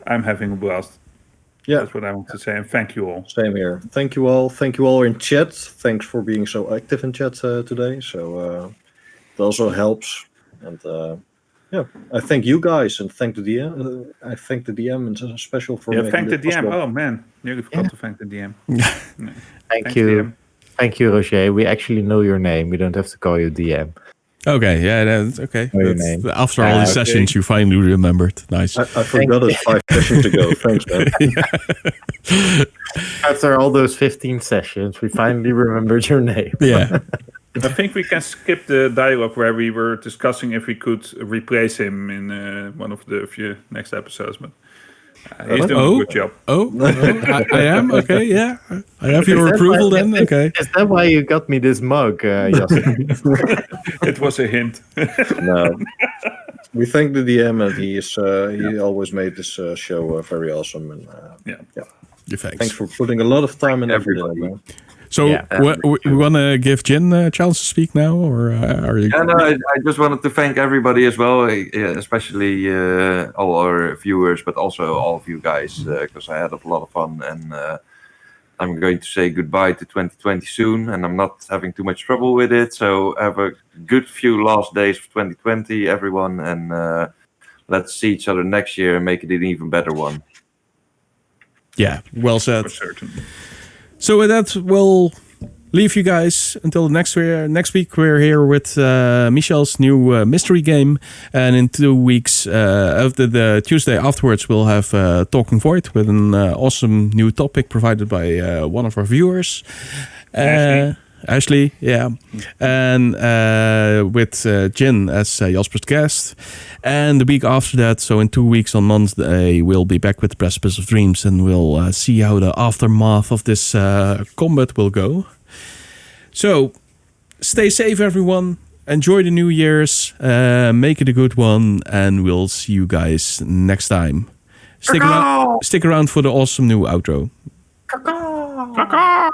I'm having a blast. Yeah, that's what I want to say, and thank you all. Same here. Thank you all. Thank you all in chat. Thanks for being so active in chat today. So it also helps. And I thank you guys, and thank the DM. I thank the DM and special for making thank the this DM. possible. Oh man, nearly forgot to thank the DM. Thank you. DM. Thank you, Roger. We actually know your name. We don't have to call you DM. Okay, yeah, that's okay. Know your name. After all these sessions, you finally remembered. Nice. I forgot it 5 sessions ago. Thanks, man. After all those 15 sessions, we finally remembered your name. Yeah. I think we can skip the dialogue where we were discussing if we could replace him in one of the few next episodes, but he's doing a good job. I am? Okay, yeah. I have your approval then? Okay. Is that why you got me this mug, Jasper? It was a hint. No. We thank the DM, and he always made this show very awesome. And Thanks for putting a lot of time and effort in it, man. So, we want to give Jin a chance to speak now, or are you? Yeah, no, I just wanted to thank everybody as well, especially all our viewers, but also all of you guys, because I had a lot of fun, and I'm going to say goodbye to 2020 soon, and I'm not having too much trouble with it. So have a good few last days of 2020, everyone, and let's see each other next year and make it an even better one. Yeah, well said. For certain. So with that, we'll leave you guys until next week. We're here with Michel's new mystery game, and in 2 weeks, after the Tuesday afterwards, we'll have Talking Void with an awesome new topic provided by one of our viewers, Ashley, yeah, and with Jin as Jasper's guest. And the week after that, so in 2 weeks on Monday, we'll be back with the Precipice of Dreams, and we'll see how the aftermath of this combat will go. So, stay safe, everyone. Enjoy the New Year's. Make it a good one, and we'll see you guys next time. Stick around for the awesome new outro. Caw-caw.